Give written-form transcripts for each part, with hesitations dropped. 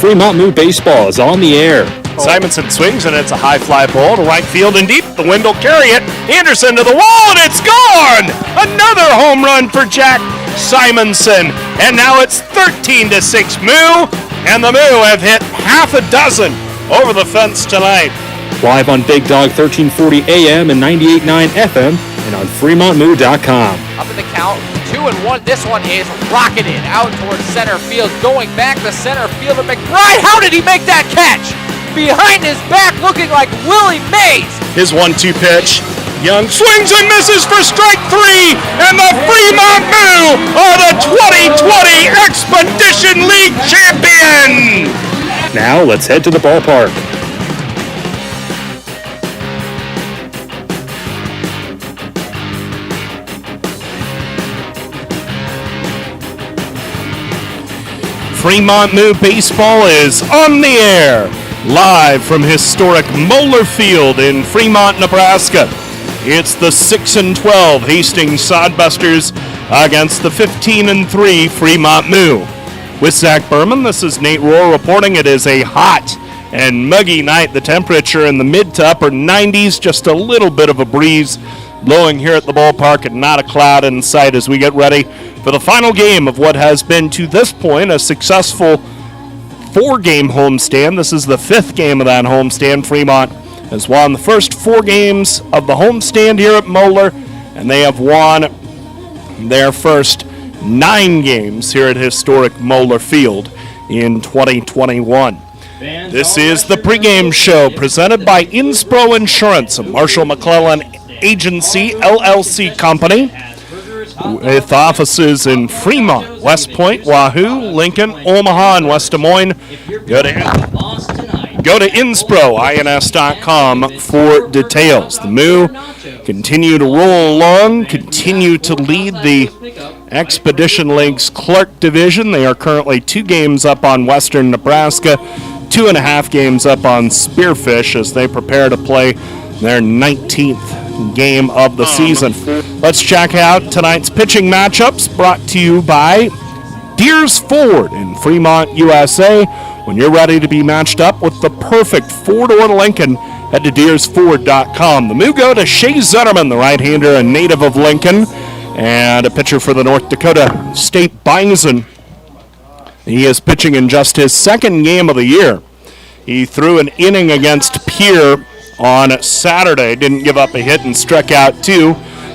Fremont Moo Baseball is on the air. Simonson swings, and it's a high fly ball to right field and deep. The wind will carry it. Anderson to the wall, and it's gone! Another home run for Jack Simonson. And now it's 13-6 Moo, and the Moo have hit half a dozen over the fence tonight. Live on Big Dog 1340 AM and 98.9 FM and on FremontMoo.com. Up in the count, 2-1. This one is rocketed out towards center field. Going back to center field to McBride. How did he make that catch? Behind his back, looking like Willie Mays. His 1-2 pitch. Young swings and misses for strike 3, and the Fremont Moo are the 2020 Expedition League champion. Now let's head to the ballpark. Fremont Moo Baseball is on the air, live from historic Moeller Field in Fremont, Nebraska. It's the 6-12 Hastings Sodbusters against the 15-3 Fremont Moo. With Zach Berman, this is Nate Rohr reporting. It is a hot and muggy night. The temperature in the mid to upper 90s, just a little bit of a breeze blowing here at the ballpark and not a cloud in sight as we get ready for the final game of what has been to this point a successful 4-game homestand. This is the 5th game of that homestand. Fremont has won the first 4 games of the homestand here at Moeller, and they have won their first 9 games here at historic Moeller Field in 2021. This is the pregame show presented by Inspro Insurance, a Marshall McClellan Agency LLC company with offices in Fremont, West Point, Wahoo, Lincoln, Omaha, and West Des Moines. Go to INSPRO.com for details. The Moo continue to roll along, continue to lead the Expedition League's Clark Division. They are currently 2 games up on Western Nebraska, 2.5 games up on Spearfish as they prepare to play their 19th game of the season. Let's check out tonight's pitching matchups brought to you by Deers Ford in Fremont, USA. When you're ready to be matched up with the perfect 4-door Lincoln, head to DeersFord.com. The Moo go to Shea Zetterman, the right-hander and native of Lincoln, and a pitcher for the North Dakota State Bison. He is pitching in just his 2nd game of the year. He threw an inning against Pierre on Saturday, didn't give up a hit and struck out 2.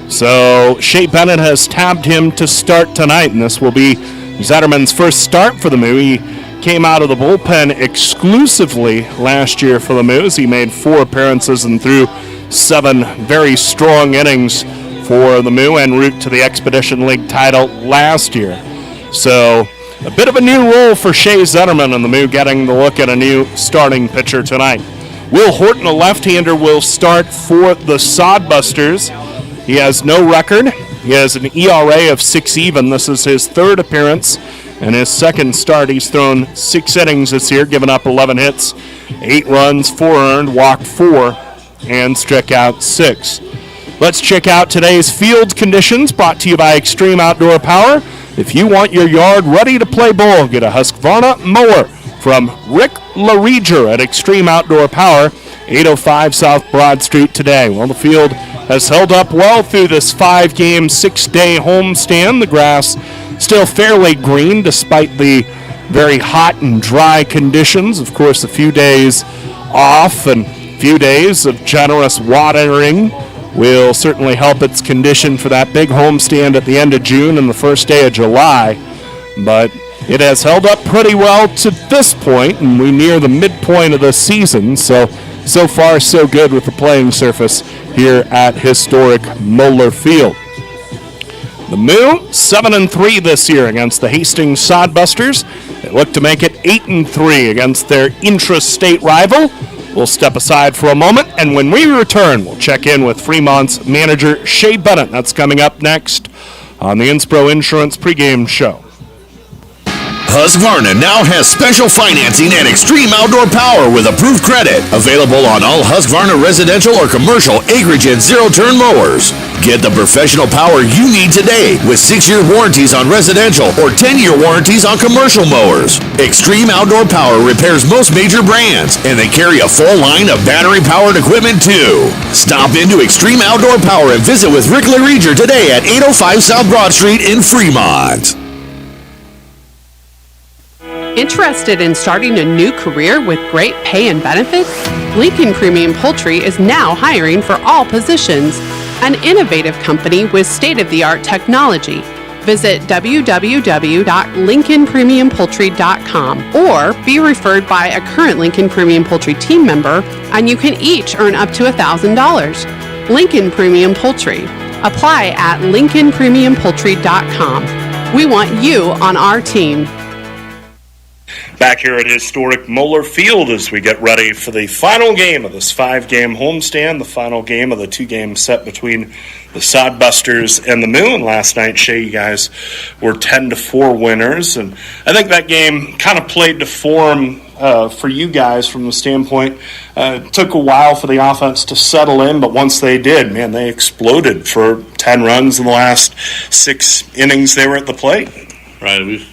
So Shea Bennett has tabbed him to start tonight, and this will be Zetterman's first start for the Moo. He came out of the bullpen exclusively last year for the Moos. He made 4 appearances and threw 7 very strong innings for the Moo en route to the Expedition League title last year. So a bit of a new role for Shea Zetterman and the Moo getting the look at a new starting pitcher tonight. Will Horton, a left-hander, will start for the Sodbusters. He has no record. He has an ERA of 6 even. This is his 3rd appearance and his 2nd start. He's thrown 6 innings this year, given up 11 hits, 8 runs, 4 earned, walked 4, and struck out 6. Let's check out today's field conditions brought to you by Extreme Outdoor Power. If you want your yard ready to play ball, get a Husqvarna mower from Rick LaReger at Extreme Outdoor Power, 805 South Broad Street today. Well, the field has held up well through this 5-game, 6-day homestand. The grass still fairly green despite the very hot and dry conditions. Of course, a few days off and a few days of generous watering will certainly help its condition for that big homestand at the end of June and the first day of July. But it has held up pretty well to this point, and we near the midpoint of the season, so far so good with the playing surface here at historic Moeller Field. The Moo, 7-3 this year against the Hastings Sodbusters. They look to make it 8-3 against their intra-state rival. We'll step aside for a moment, and when we return, we'll check in with Fremont's manager, Shea Bennett. That's coming up next on the Inspro Insurance pregame show. Husqvarna now has special financing and extreme outdoor power with approved credit. Available on all Husqvarna residential or commercial acreage and zero-turn mowers. Get the professional power you need today with 6-year warranties on residential or 10-year warranties on commercial mowers. Extreme Outdoor Power repairs most major brands, and they carry a full line of battery-powered equipment too. Stop into Extreme Outdoor Power and visit with Rick LaReger today at 805 South Broad Street in Fremont. Interested in starting a new career with great pay and benefits? Lincoln Premium Poultry is now hiring for all positions. An innovative company with state-of-the-art technology. Visit www.lincolnpremiumpoultry.com or be referred by a current Lincoln Premium Poultry team member, and you can each earn up to $1,000. Lincoln Premium Poultry. Apply at lincolnpremiumpoultry.com. We want you on our team. Back here at historic Moeller Field as we get ready for the final game of this 5-game homestand, the final game of the 2-game set between the Sodbusters and the Moo. And last night, Shay, you guys were 10-4 winners. And I think that game kind of played to form for you guys from the standpoint. It took a while for the offense to settle in, but once they did, man, they exploded for 10 runs in the last 6 innings they were at the plate. Right, I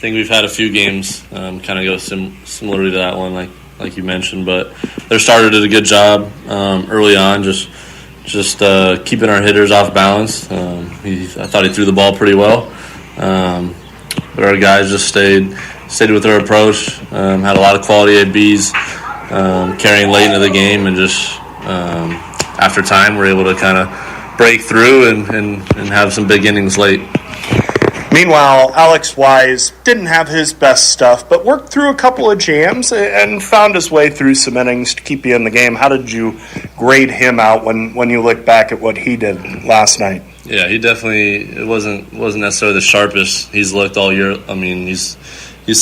think we've had a few games kind of go similarly to that one, like you mentioned. But their starter did a good job early on, just keeping our hitters off balance. I thought he threw the ball pretty well, but our guys just stayed with their approach. Had a lot of quality ABs, carrying late into the game, and just after time, we're able to kind of break through and have some big innings late. Meanwhile, Alex Wise didn't have his best stuff, but worked through a couple of jams and found his way through some innings to keep you in the game. How did you grade him out when you look back at what he did last night? Yeah, he definitely it wasn't necessarily the sharpest he's looked all year. I mean, he's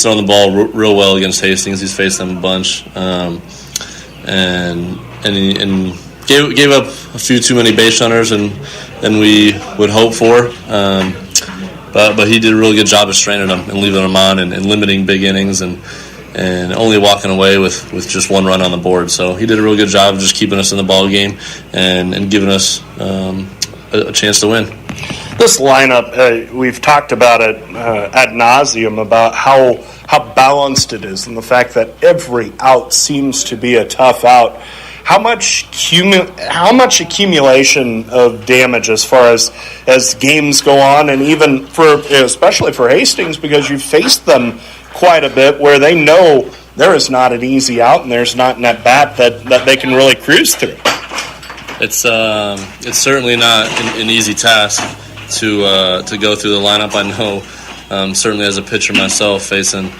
thrown the ball real well against Hastings. He's faced them a bunch, and he gave up a few too many base runners than we would hope for. But he did a really good job of straining them and leaving them on and limiting big innings and only walking away with just 1 run on the board. So he did a really good job of just keeping us in the ball game and giving us a chance to win. This lineup, we've talked about it ad nauseum about how balanced it is and the fact that every out seems to be a tough out. How much accumulation of damage as far as games go on, and even especially for Hastings, because you've faced them quite a bit where they know there is not an easy out and there's not an at bat that they can really cruise through. It's certainly not an easy task to go through the lineup. I know certainly as a pitcher myself facing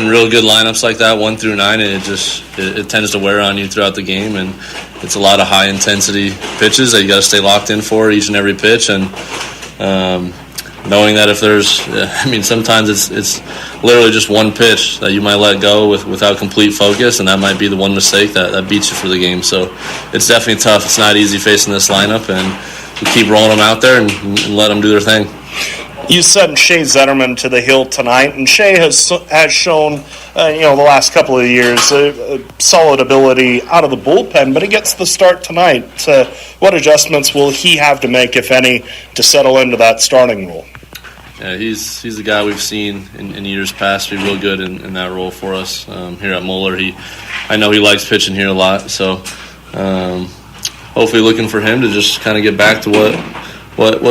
real good lineups like that 1 through 9, and it tends to wear on you throughout the game, and it's a lot of high intensity pitches that you got to stay locked in for each and every pitch, and knowing that if there's sometimes it's literally just one pitch that you might let go without complete focus, and that might be the one mistake that beats you for the game. So it's definitely tough. It's not easy facing this lineup, and we keep rolling them out there and let them do their thing. You sent Shea Zetterman to the hill tonight, and Shea has shown, the last couple of years, a solid ability out of the bullpen, but he gets the start tonight. What adjustments will he have to make, if any, to settle into that starting role? Yeah, he's a guy we've seen in years past be real good in that role for us here at Moeller. I know he likes pitching here a lot, so hopefully looking for him to just kind of get back to what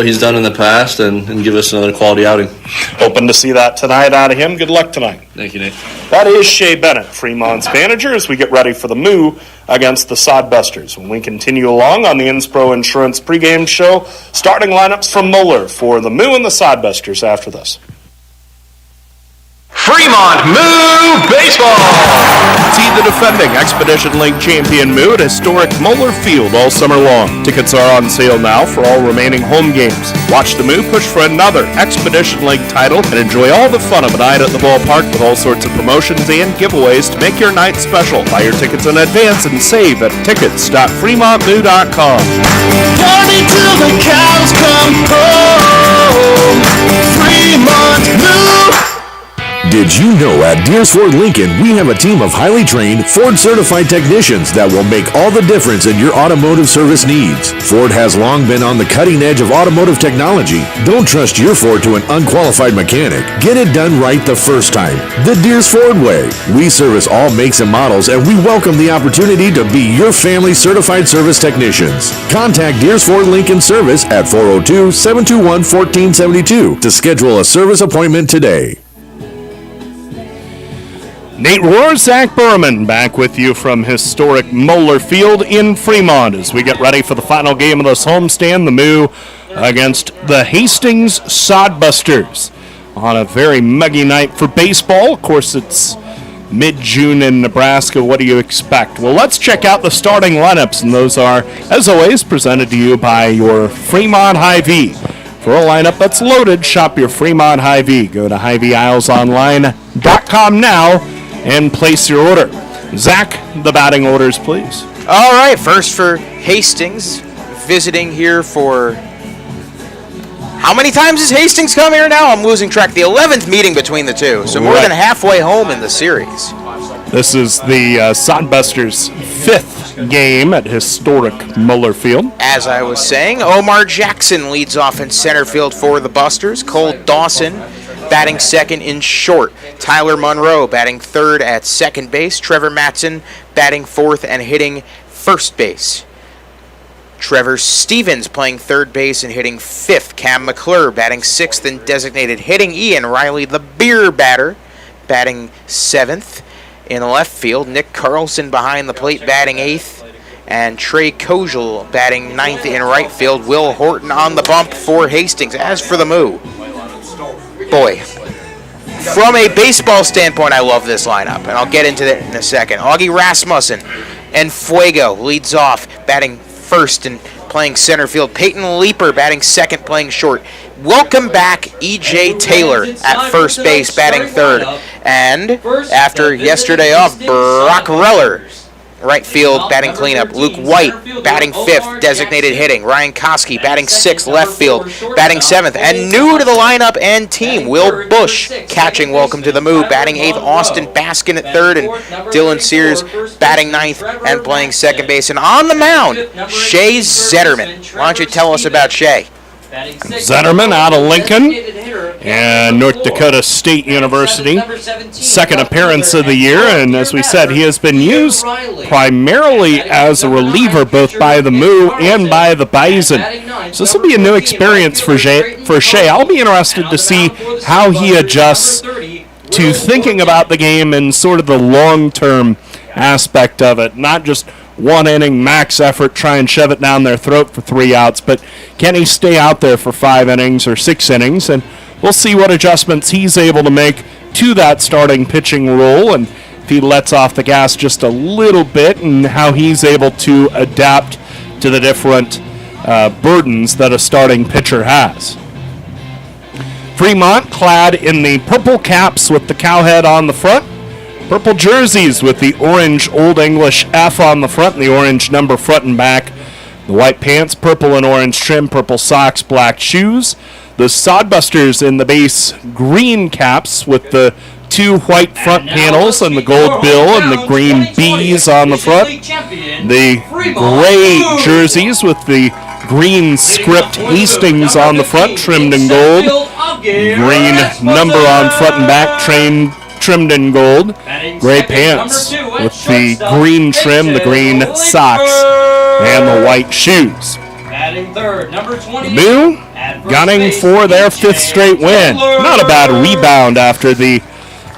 he's done in the past and give us another quality outing. Hoping to see that tonight out of him. Good luck tonight. Thank you, Nate. That is Shea Bennett, Fremont's manager, as we get ready for the Moo against the Sodbusters. When we continue along on the Inspro Insurance pregame show, starting lineups from Moeller for the Moo and the Sodbusters after this. Fremont Moo Baseball! See the defending Expedition League champion Moo at historic Moeller Field all summer long. Tickets are on sale now for all remaining home games. Watch the Moo push for another Expedition League title and enjoy all the fun of a night at the ballpark with all sorts of promotions and giveaways to make your night special. Buy your tickets in advance and save at tickets.fremontmoo.com. Party till the cows come home. Fremont Moo! Did you know at Deers Ford Lincoln we have a team of highly trained Ford certified technicians that will make all the difference in your automotive service needs? Ford has long been on the cutting edge of automotive technology. Don't trust your Ford to an unqualified mechanic. Get it done right the first time. The Deers Ford way. We service all makes and models, and we welcome the opportunity to be your family certified service technicians. Contact Deers Ford Lincoln Service at 402-721-1472 to schedule a service appointment today. Nate Rohr, Zach Berman back with you from historic Moeller Field in Fremont as we get ready for the final game of this homestand, the Moo against the Hastings Sodbusters on a very muggy night for baseball. Of course, it's mid-June in Nebraska. What do you expect? Well, let's check out the starting lineups, and those are, as always, presented to you by your Fremont Hy-Vee. For a lineup that's loaded, shop your Fremont Hy-Vee. Go to HyVeeIslesOnline.com now and place your order. Zach, the batting orders, please. All right, first for Hastings, visiting here for... How many times has Hastings come here now? I'm losing track. The 11th meeting between the two, so more than halfway home in the series. This is the Sodbusters' 5th game at historic Moeller Field. As I was saying, Omar Jackson leads off in center field for the Busters. Cole Dawson batting second in short. Tyler Monroe batting third at second base. Trevor Matson batting fourth and hitting first base. Trevor Stevens playing third base and hitting fifth. Cam McClure batting sixth and designated hitting. Ian Riley, the beer batter, batting seventh. In left field, Nick Carlson behind the plate batting eighth. And Trey Kojal batting ninth in right field. Will Horton on the bump for Hastings. As for the Moo, boy, from a baseball standpoint, I love this lineup, and I'll get into that in a second. Augie Rasmussen and Fuego leads off, batting first and playing center field. Peyton Leeper batting second, playing short. Welcome back E.J. Taylor at first base, batting third. And after yesterday off, Brock Reller, right field, batting cleanup. Luke White batting fifth, designated hitting. Ryan Koski batting sixth, left field, batting seventh. And new to the lineup and team, Will Bush catching. Welcome to the Moo, batting eighth. Austin Baskin at third, and Dylan Sears batting ninth and playing second base. And on the mound, Shea Zetterman. Why don't you tell us about Shea? Zetterman out of Lincoln and North Dakota State University. Second appearance of the year, and as we said, he has been used primarily as a reliever both by the Moo and by the Bison. So this will be a new experience for Shea. I'll be interested to see how he adjusts to thinking about the game and sort of the long-term aspect of it, not just one inning max effort, try and shove it down their throat for 3 outs, but can he stay out there for 5 innings or 6 innings? And we'll see what adjustments he's able to make to that starting pitching role, and if he lets off the gas just a little bit, and how he's able to adapt to the different burdens that a starting pitcher has. Fremont clad in the purple caps with the cowhead on the front. Purple jerseys with the orange Old English F on the front and the orange number front and back. The white pants, purple and orange trim, purple socks, black shoes. The Sodbusters in the base green caps with the 2 white front panels and the gold bill and the green B's on the front. The gray jerseys with the green script Hastings on the front, trimmed in gold. Green number on front and back, trimmed in gold. Gray pants with the green trim, the green socks, and the white shoes. The Moo gunning for their 5th straight win. Not a bad rebound after the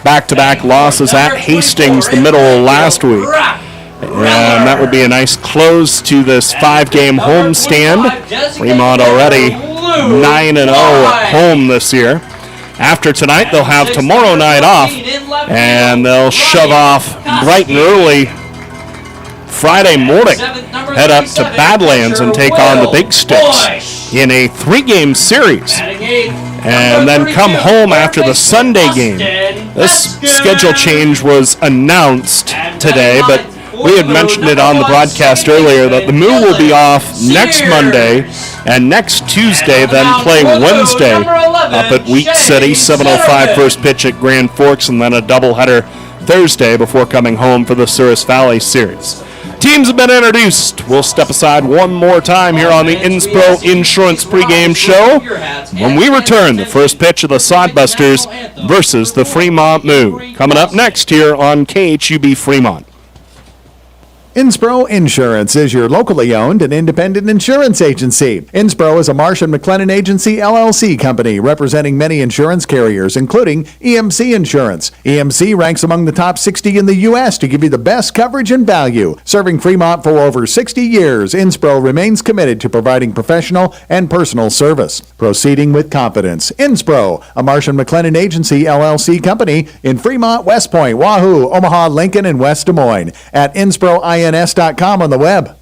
back-to-back losses at Hastings the middle of last week. And that would be a nice close to this 5-game homestand. Fremont already 9-0 at home this year. After tonight, they'll have tomorrow night off, and they'll shove off bright and early Friday morning, head up to Badlands and take on the Big Sticks in a 3-game series, and then come home after the Sunday game. This schedule change was announced today, but We had mentioned it on the broadcast earlier that the Moo will be off next Monday and next Tuesday, then play Wednesday up at Wheat City, 7:05 first pitch at Grand Forks, and then a doubleheader Thursday before coming home for the Souris Valley Series. Teams have been introduced. We'll step aside one more time here on the Inspro Insurance pregame show. When we return, the first pitch of the Sodbusters versus the Fremont Moo. Coming up next here on KHUB Fremont. Inspro Insurance is your locally owned and independent insurance agency. Inspro is a Marsh & McLennan Agency LLC company representing many insurance carriers, including EMC Insurance. EMC ranks among the top 60 in the U.S. to give you the best coverage and value. Serving Fremont for over 60 years, Inspro remains committed to providing professional and personal service. Proceeding with confidence. Inspro, a Marsh & McLennan Agency LLC company in Fremont, West Point, Wahoo, Omaha, Lincoln, and West Des Moines. At InSproINS.com on the web.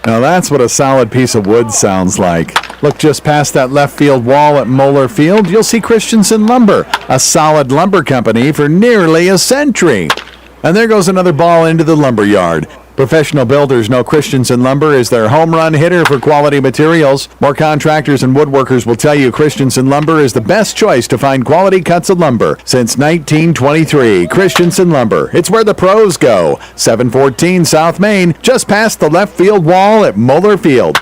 Now that's what a solid piece of wood sounds like. Look just past that left field wall at Moeller Field, you'll see Christensen Lumber, a solid lumber company for nearly a century. And there goes another ball into the lumber yard. Professional builders know Christensen Lumber is their home run hitter for quality materials. More contractors and woodworkers will tell you Christensen Lumber is the best choice to find quality cuts of lumber. Since 1923, Christensen Lumber. It's where the pros go. 714 South Main, just past the left field wall at Moeller Field.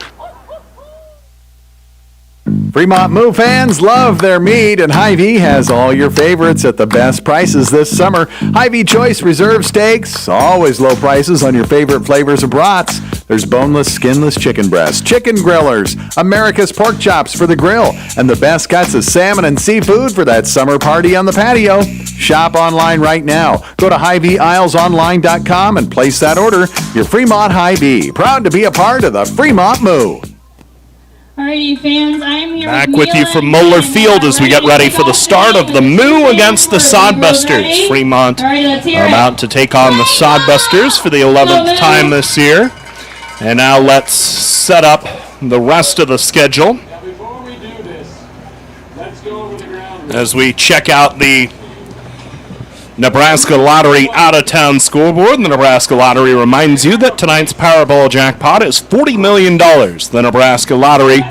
Fremont Moo fans love their meat, and Hy-Vee has all your favorites at the best prices this summer. Hy-Vee Choice Reserve Steaks, always low prices on your favorite flavors of brats. There's boneless, skinless chicken breasts, chicken grillers, America's pork chops for the grill, and the best cuts of salmon and seafood for that summer party on the patio. Shop online right now. Go to HyVeeIslesOnline.com and place that order. Your Fremont Hy-Vee, proud to be a part of the Fremont Moo. Alrighty, fans, I'm here Back with you from Moeller Field as we get ready for the start of the Moo against the Sodbusters. Fremont about to take on the Sodbusters for the 11th time this year. And now let's set up the rest of the schedule as we check out the Nebraska Lottery out-of-town scoreboard. The Nebraska Lottery reminds you that tonight's Powerball jackpot is $40 million. The Nebraska Lottery,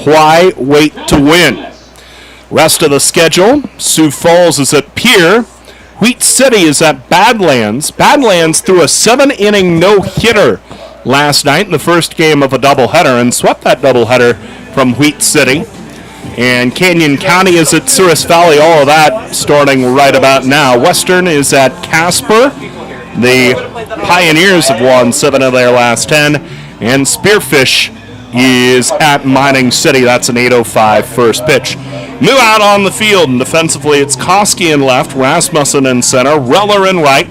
why wait to win? Rest of the schedule, Sioux Falls is at Pierre. Wheat City is at Badlands. Badlands threw a 7-inning no-hitter last night in the first game of a doubleheader and swept that doubleheader from Wheat City. And Canyon County is at Souris Valley, all of that starting right about now. Western is at Casper. The Pioneers have won 7 of their last 10. And Spearfish is at Mining City. That's an 8:05 first pitch. Moo out on the field, and defensively it's Koski in left, Rasmussen in center, Reller in right,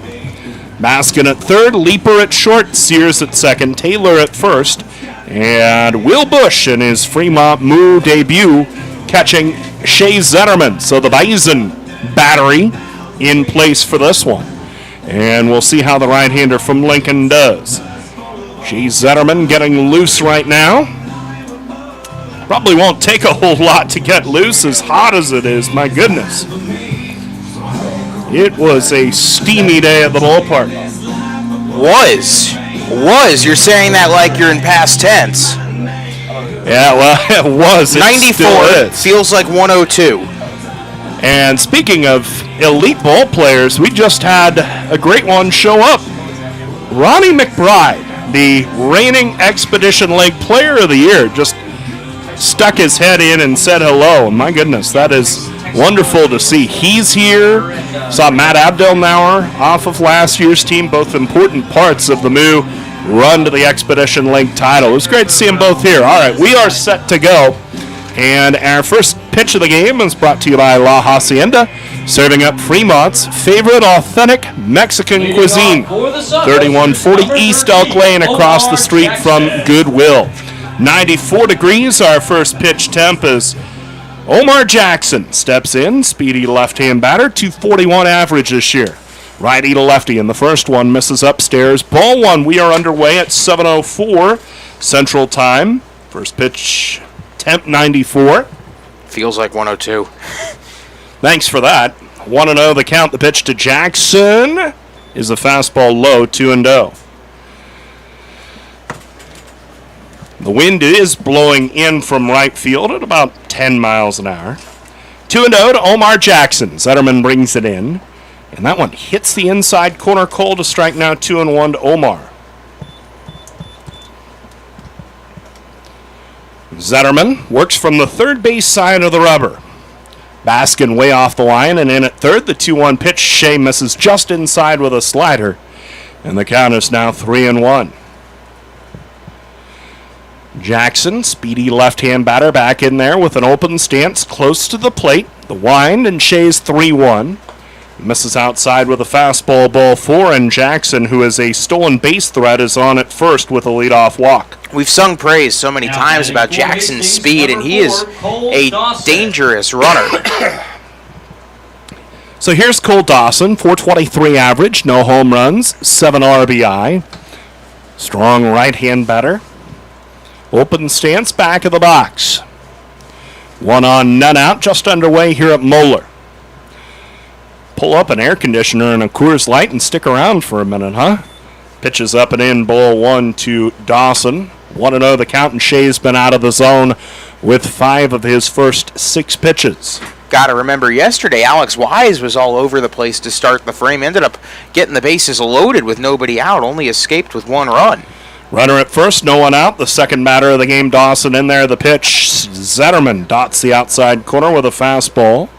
Baskin at third, Leaper at short, Sears at second, Taylor at first, and Will Bush in his Fremont Moo debut catching Shea Zetterman. So the Bison battery in place for this one. And we'll see how the right-hander from Lincoln does. Shea Zetterman getting loose right now. Probably won't take a whole lot to get loose, as hot as it is. My goodness. It was a steamy day at the ballpark. Was. You're saying that like you're in past tense. Yeah, well, it was. It 94 feels like 102. And speaking of elite ball players, we just had a great one show up. Ronnie McBride, the reigning Expedition League Player of the Year, just stuck his head in and said hello. My goodness, that is wonderful to see. He's here. Saw Matt Abdelnauer off of last year's team, both important parts of the Moo run to the Expedition League title. It was great to see them both here. All right, we are set to go. And our first pitch of the game is brought to you by La Hacienda, serving up Fremont's favorite authentic Mexican cuisine. 3140 East Elk Lane across the street from Goodwill. 94 degrees, our first pitch temp is Omar Jackson steps in, speedy left-hand batter, 241 average this year. Righty to lefty, and the first one misses upstairs. Ball one, we are underway at 7:04 Central Time. First pitch, temp 94. Feels like 102. Thanks for that. 1-0 the count, the pitch to Jackson. is a fastball low, 2-0. The wind is blowing in from right field at about 10 miles an hour. 2-0 to Omar Jackson. Zetterman brings it in. And that one hits the inside corner cold to strike now 2-1 to Omar. Zetterman works from the third base side of the rubber. Baskin way off the line and in at third. The 2-1 pitch. Shea misses just inside with a slider. And the count is now 3-1. Jackson, speedy left-hand batter, back in there with an open stance close to the plate. The wind, and Shea's 3-1. Misses outside with a fastball, ball 4, and Jackson, who is a stolen base threat, is on at first with a leadoff walk. We've sung praise so many times about Jackson's speed, and he is a dangerous runner. So here's Cole Dawson, 423 average, no home runs, 7 RBI. Strong right-hand batter. Open stance, back of the box. 1 on, none out, just underway here at Moeller. Pull up an air conditioner and a Coors Light and stick around for a minute, huh? Pitches up and in, ball 1 to Dawson. 1-0 the count, and Shea's been out of the zone with 5 of his first 6 pitches. Got to remember yesterday, Alex Wise was all over the place to start the frame. Ended up getting the bases loaded with nobody out, only escaped with 1 run. Runner at first, no one out. The second batter of the game, Dawson in there. The pitch, Zetterman dots the outside corner with a fastball.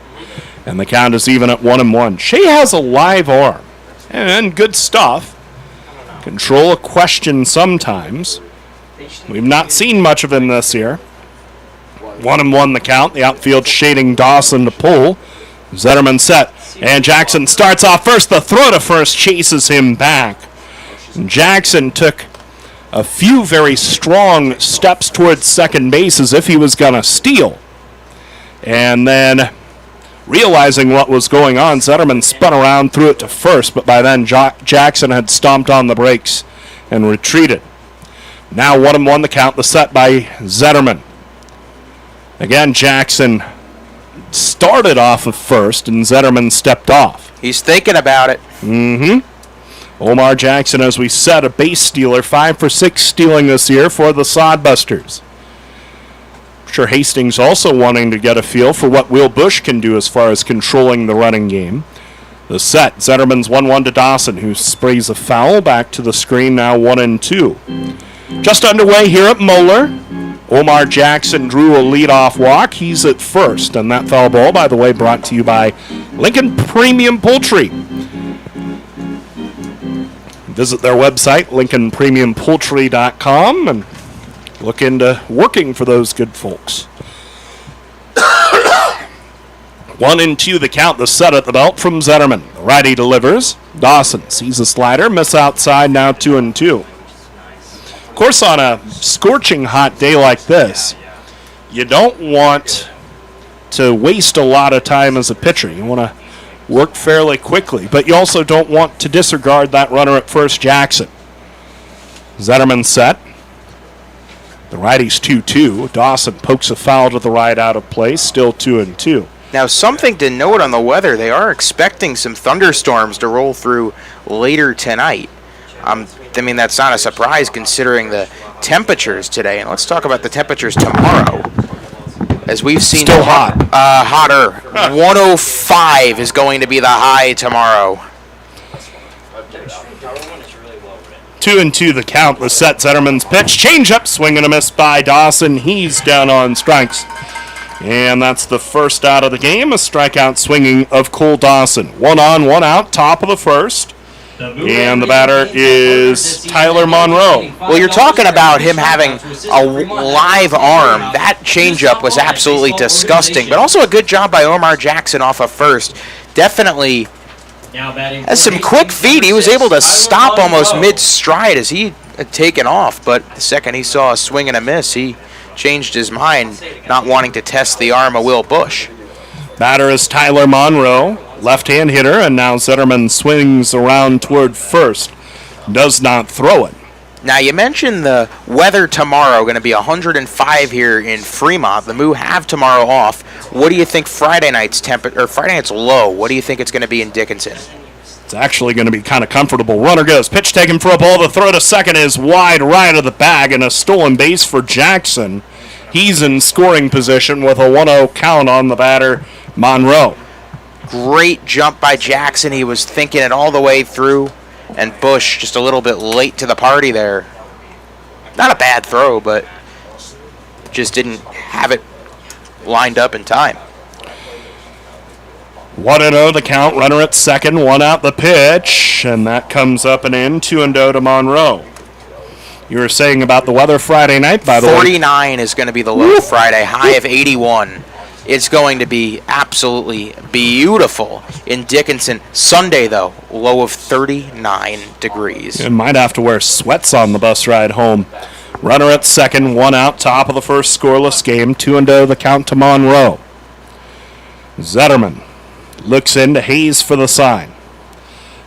And the count is even at 1-1. Shea has a live arm and good stuff. Control a question sometimes. We've not seen much of him this year. 1-1 the count. The outfield shading Dawson to pull. Zetterman set. And Jackson starts off first. The throw to first chases him back. Jackson took a few very strong steps towards second base as if he was going to steal. And then, realizing what was going on, Zetterman spun around, threw it to first, but by then Jackson had stomped on the brakes and retreated. Now 1-1 the count, the set by Zetterman. Again, Jackson started off of first, and Zetterman stepped off. He's thinking about it. Omar Jackson, as we said, a base stealer, 5 for 6 stealing this year for the Sodbusters. I'm sure Hastings also wanting to get a feel for what Will Bush can do as far as controlling the running game. The set, Zetterman's 1-1 to Dawson, who sprays a foul back to the screen, now 1-2. Just underway here at Moeller. Omar Jackson drew a leadoff walk. He's at first, and that foul ball, by the way, brought to you by Lincoln Premium Poultry. Visit their website, lincolnpremiumpoultry.com, and look into working for those good folks. 1-2 the count, the set at the belt from Zetterman. The righty delivers. Dawson sees a slider, miss outside, now 2-2. Of course, on a scorching hot day like this, you don't want to waste a lot of time as a pitcher. You want to work fairly quickly, but you also don't want to disregard that runner at first, Jackson. Zetterman set. The righty's 2-2. Dawson pokes a foul to the right out of place, still 2-2. Now, something to note on the weather, they are expecting some thunderstorms to roll through later tonight. I mean, that's not a surprise considering the temperatures today. And let's talk about the temperatures tomorrow. As we've seen, still hot. Hotter. 105 is going to be the high tomorrow. 2-2 the count. The set, Zetterman's pitch. Change up, swing and a miss by Dawson. He's down on strikes. And that's the first out of the game. A strikeout swinging of Cole Dawson. 1 on, 1 out, top of the first. And the batter is Tyler Monroe. Well, you're talking about him having a live arm. That changeup was absolutely disgusting, but also a good job by Omar Jackson off of first. Definitely has some quick feet. He was able to stop almost mid-stride as he had taken off, but the second he saw a swing and a miss, he changed his mind, not wanting to test the arm of Will Bush. Batter is Tyler Monroe, left-hand hitter, and now Zetterman swings around toward first. Does not throw it. Now, you mentioned the weather tomorrow, going to be 105 here in Fremont. The Moo have tomorrow off. What do you think Friday night's low? What do you think it's going to be in Dickinson? It's actually going to be kind of comfortable. Runner goes. Pitch taken for a ball. The throw to second is wide right of the bag, and a stolen base for Jackson. He's in scoring position with a 1-0 count on the batter, Monroe. Great jump by Jackson. He was thinking it all the way through, and Bush just a little bit late to the party there. Not a bad throw, but just didn't have it lined up in time. 1-0 the count, runner at second, one out the pitch, and that comes up and in, 2-0 to Monroe. You were saying about the weather Friday night, by the way. 49 is going to be the low Friday, high of 81. It's going to be absolutely beautiful in Dickinson. Sunday, though, low of 39 degrees. You might have to wear sweats on the bus ride home. Runner at second, one out, top of the first scoreless game, 2-0 the count to Monroe. Zetterman looks into Hayes for the sign.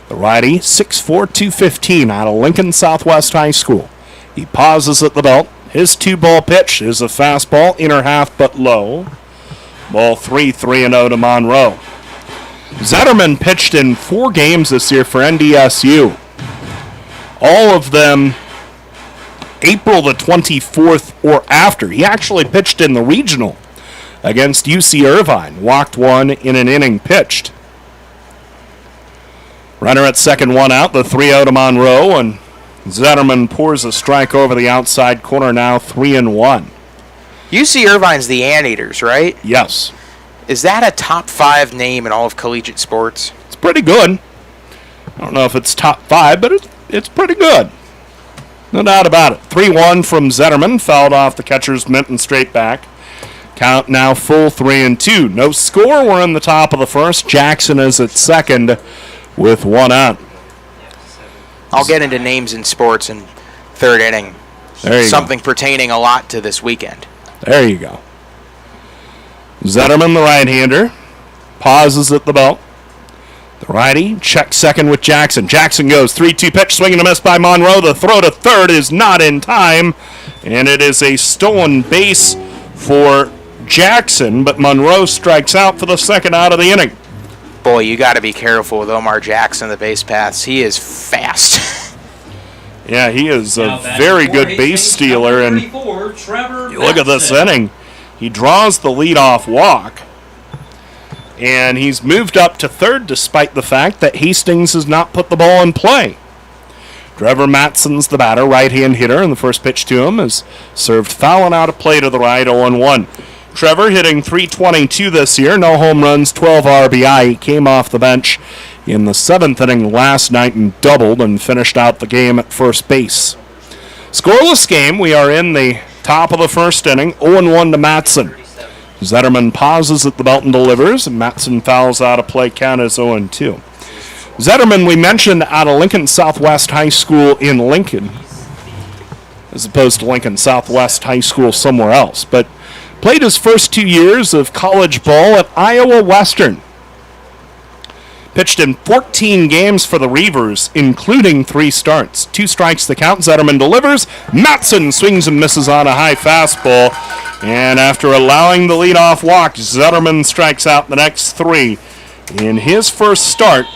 The righty, 6'4", 215 out of Lincoln Southwest High School. He pauses at the belt. His 2-ball pitch is a fastball, inner half but low. Ball 3-0 to Monroe. Zetterman pitched in 4 games this year for NDSU. All of them April the 24th or after. He actually pitched in the regional against UC Irvine. Walked one in an inning pitched. Runner at second, one out. The 3-0 to Monroe, and Zetterman pours a strike over the outside corner now, 3-1. UC Irvine's the Anteaters, right? Yes. Is that a top 5 name in all of collegiate sports? It's pretty good. I don't know if it's top 5, but it's pretty good. No doubt about it. 3-1 from Zetterman. Fouled off the catcher's mitt and straight back. Count now full 3-2. No score. We're in the top of the first. Jackson is at second with 1 out. I'll get into names in sports in third inning. There you Something pertaining a lot to this weekend. There you go. Zetterman, the right-hander, pauses at the belt. The righty checks second with Jackson. Jackson goes 3-2 pitch, swinging a miss by Monroe. The throw to third is not in time, and it is a stolen base for Jackson, but Monroe strikes out for the second out of the inning. Boy, you got to be careful with Omar Jackson, the base paths. He is fast. Yeah, he is a very good base stealer, and you look at this inning. He draws the leadoff walk, and he's moved up to third despite the fact that Hastings has not put the ball in play. Trevor Matson's the batter, right-hand hitter, and the first pitch to him is served foul and out of play to the right, 0-1. Trevor hitting .322 this year, no home runs, 12 RBI. He came off the bench in the 7th inning last night and doubled and finished out the game at first base. Scoreless game, we are in the top of the first inning, 0-1 to Matson. Zetterman pauses at the belt and delivers, and Matson fouls out of play, count is 0-2. Zetterman, we mentioned, out of Lincoln Southwest High School in Lincoln, as opposed to Lincoln Southwest High School somewhere else, but played his first 2 years of college ball at Iowa Western. Pitched in 14 games for the Reavers, including 3 starts. 2 strikes the count. Zetterman delivers. Matson swings and misses on a high fastball. And after allowing the leadoff walk, Zetterman strikes out the next 3 in his first start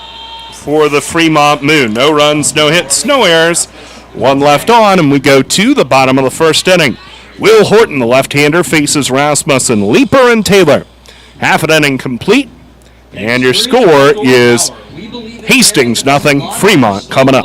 for the Fremont Moo. No runs, no hits, no errors. 1 left on, and we go to the bottom of the first inning. Will Horton, the left-hander, faces Rasmussen, Leeper, and Taylor. Half an inning complete, and your score is Hastings 0, Fremont coming up.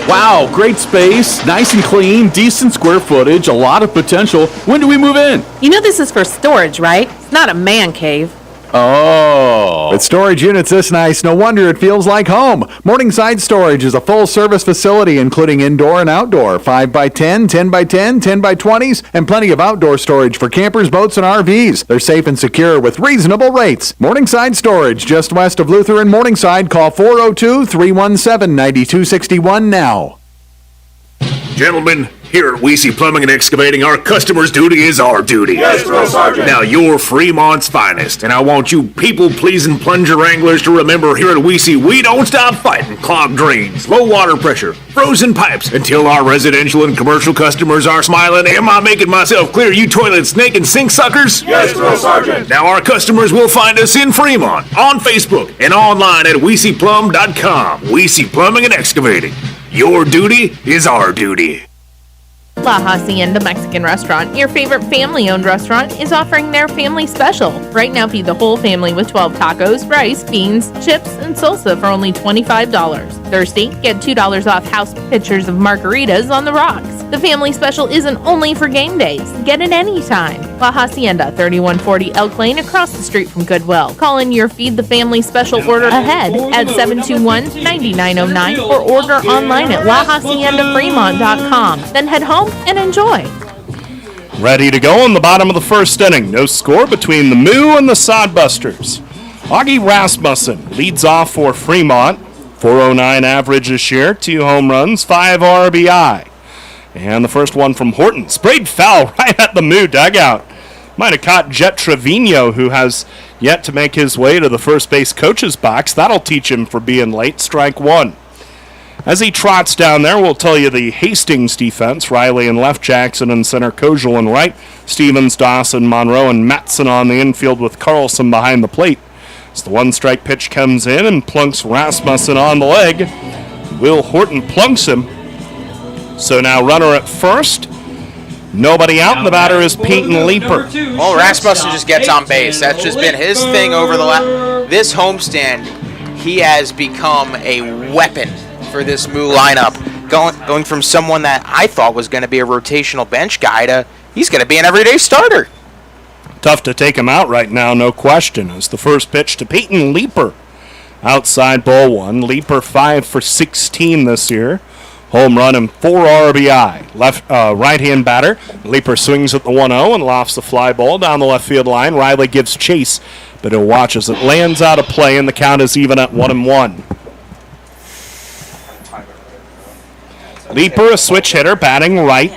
Wow, great space, nice and clean, decent square footage, a lot of potential. When do we move in? You know this is for storage, right? It's not a man cave. Oh. With storage units this nice, no wonder it feels like home. Morningside Storage is a full-service facility including indoor and outdoor, 5x10, 10x10, 10x20s, and plenty of outdoor storage for campers, boats, and RVs. They're safe and secure with reasonable rates. Morningside Storage, just west of Luther and Morningside. Call 402-317-9261 now. Gentlemen, Here at Weesey Plumbing and Excavating, our customer's duty is our duty. Yes, Drill Sergeant. Now, you're Fremont's finest, and I want you people-pleasing plunger wranglers to remember here at Weesey, we don't stop fighting clogged drains, low water pressure, frozen pipes, until our residential and commercial customers are smiling. Am I making myself clear, you toilet snake and sink suckers? Yes, Drill Sergeant. Now, our customers will find us in Fremont, on Facebook, and online at WeeseyPlum.com. Weesey Plumbing and Excavating. Your duty is our duty. La Hacienda Mexican Restaurant, your favorite family-owned restaurant, is offering their family special. Right now, feed the whole family with 12 tacos, rice, beans, chips, and salsa for only $25. Thirsty? Get $2 off house pitchers of margaritas on the rocks. The family special isn't only for game days. Get it anytime. La Hacienda, 3140 Elk Lane, across the street from Goodwill. Call in your Feed the Family special order ahead at 721-9909 or order online at lahaciendafremont.com. Then head home and enjoy. Ready to go in the bottom of the first inning. No score between the Moo and the Sodbusters. Augie Rasmussen leads off for Fremont. 409 average this year, 2 home runs, 5 RBI. And the first one from Horton. Sprayed foul right at the Moo dugout. Might have caught Jet Trevino, who has yet to make his way to the first base coach's box. That'll teach him for being late. Strike one. As he trots down there, we'll tell you the Hastings defense. Riley in left, Jackson in center, Kojal in right, Stevens, Dawson, Monroe, and Matson on the infield with Carlson behind the plate. As the one-strike pitch comes in and plunks Rasmussen on the leg, Will Horton plunks him. So now runner at first. Nobody out, and the batter is Peyton Leeper. Well, Rasmussen just gets on base. That's just been his thing over this homestand. He has become a weapon for this Moo lineup. Going from someone that I thought was going to be a rotational bench guy to he's going to be an everyday starter. Tough to take him out right now, no question. As the first pitch to Peyton Leeper. Outside ball one. Leeper 5 for 16 this year. Home run and 4 RBI. Right-hand batter. Leeper swings at the 1-0 and lofts the fly ball down the left field line. Riley gives chase, but he'll watch as it lands out of play, and the count is even at 1-1. Leeper, a switch hitter, batting right.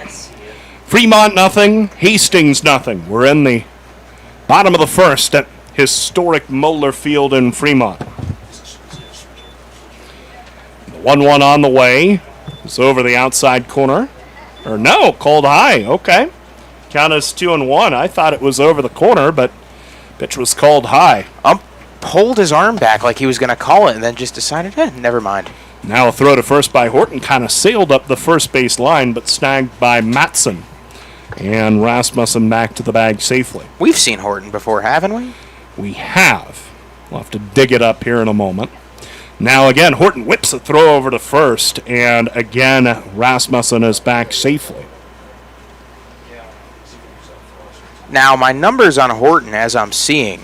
Fremont nothing, Hastings nothing. We're in the bottom of the first at historic Moeller Field in Fremont. 1-1 on the way. It's over the outside corner. Or no, called high. Okay. Count is 2-1. I thought it was over the corner, but pitch was called high. Pulled his arm back like he was going to call it and then just decided, never mind. Now a throw to first by Horton, kind of sailed up the first base line, but snagged by Matson. And Rasmussen back to the bag safely. We've seen Horton before, haven't we? We have. We'll have to dig it up here in a moment. Now again, Horton whips a throw over to first, and again, Rasmussen is back safely. Now, my numbers on Horton, as I'm seeing,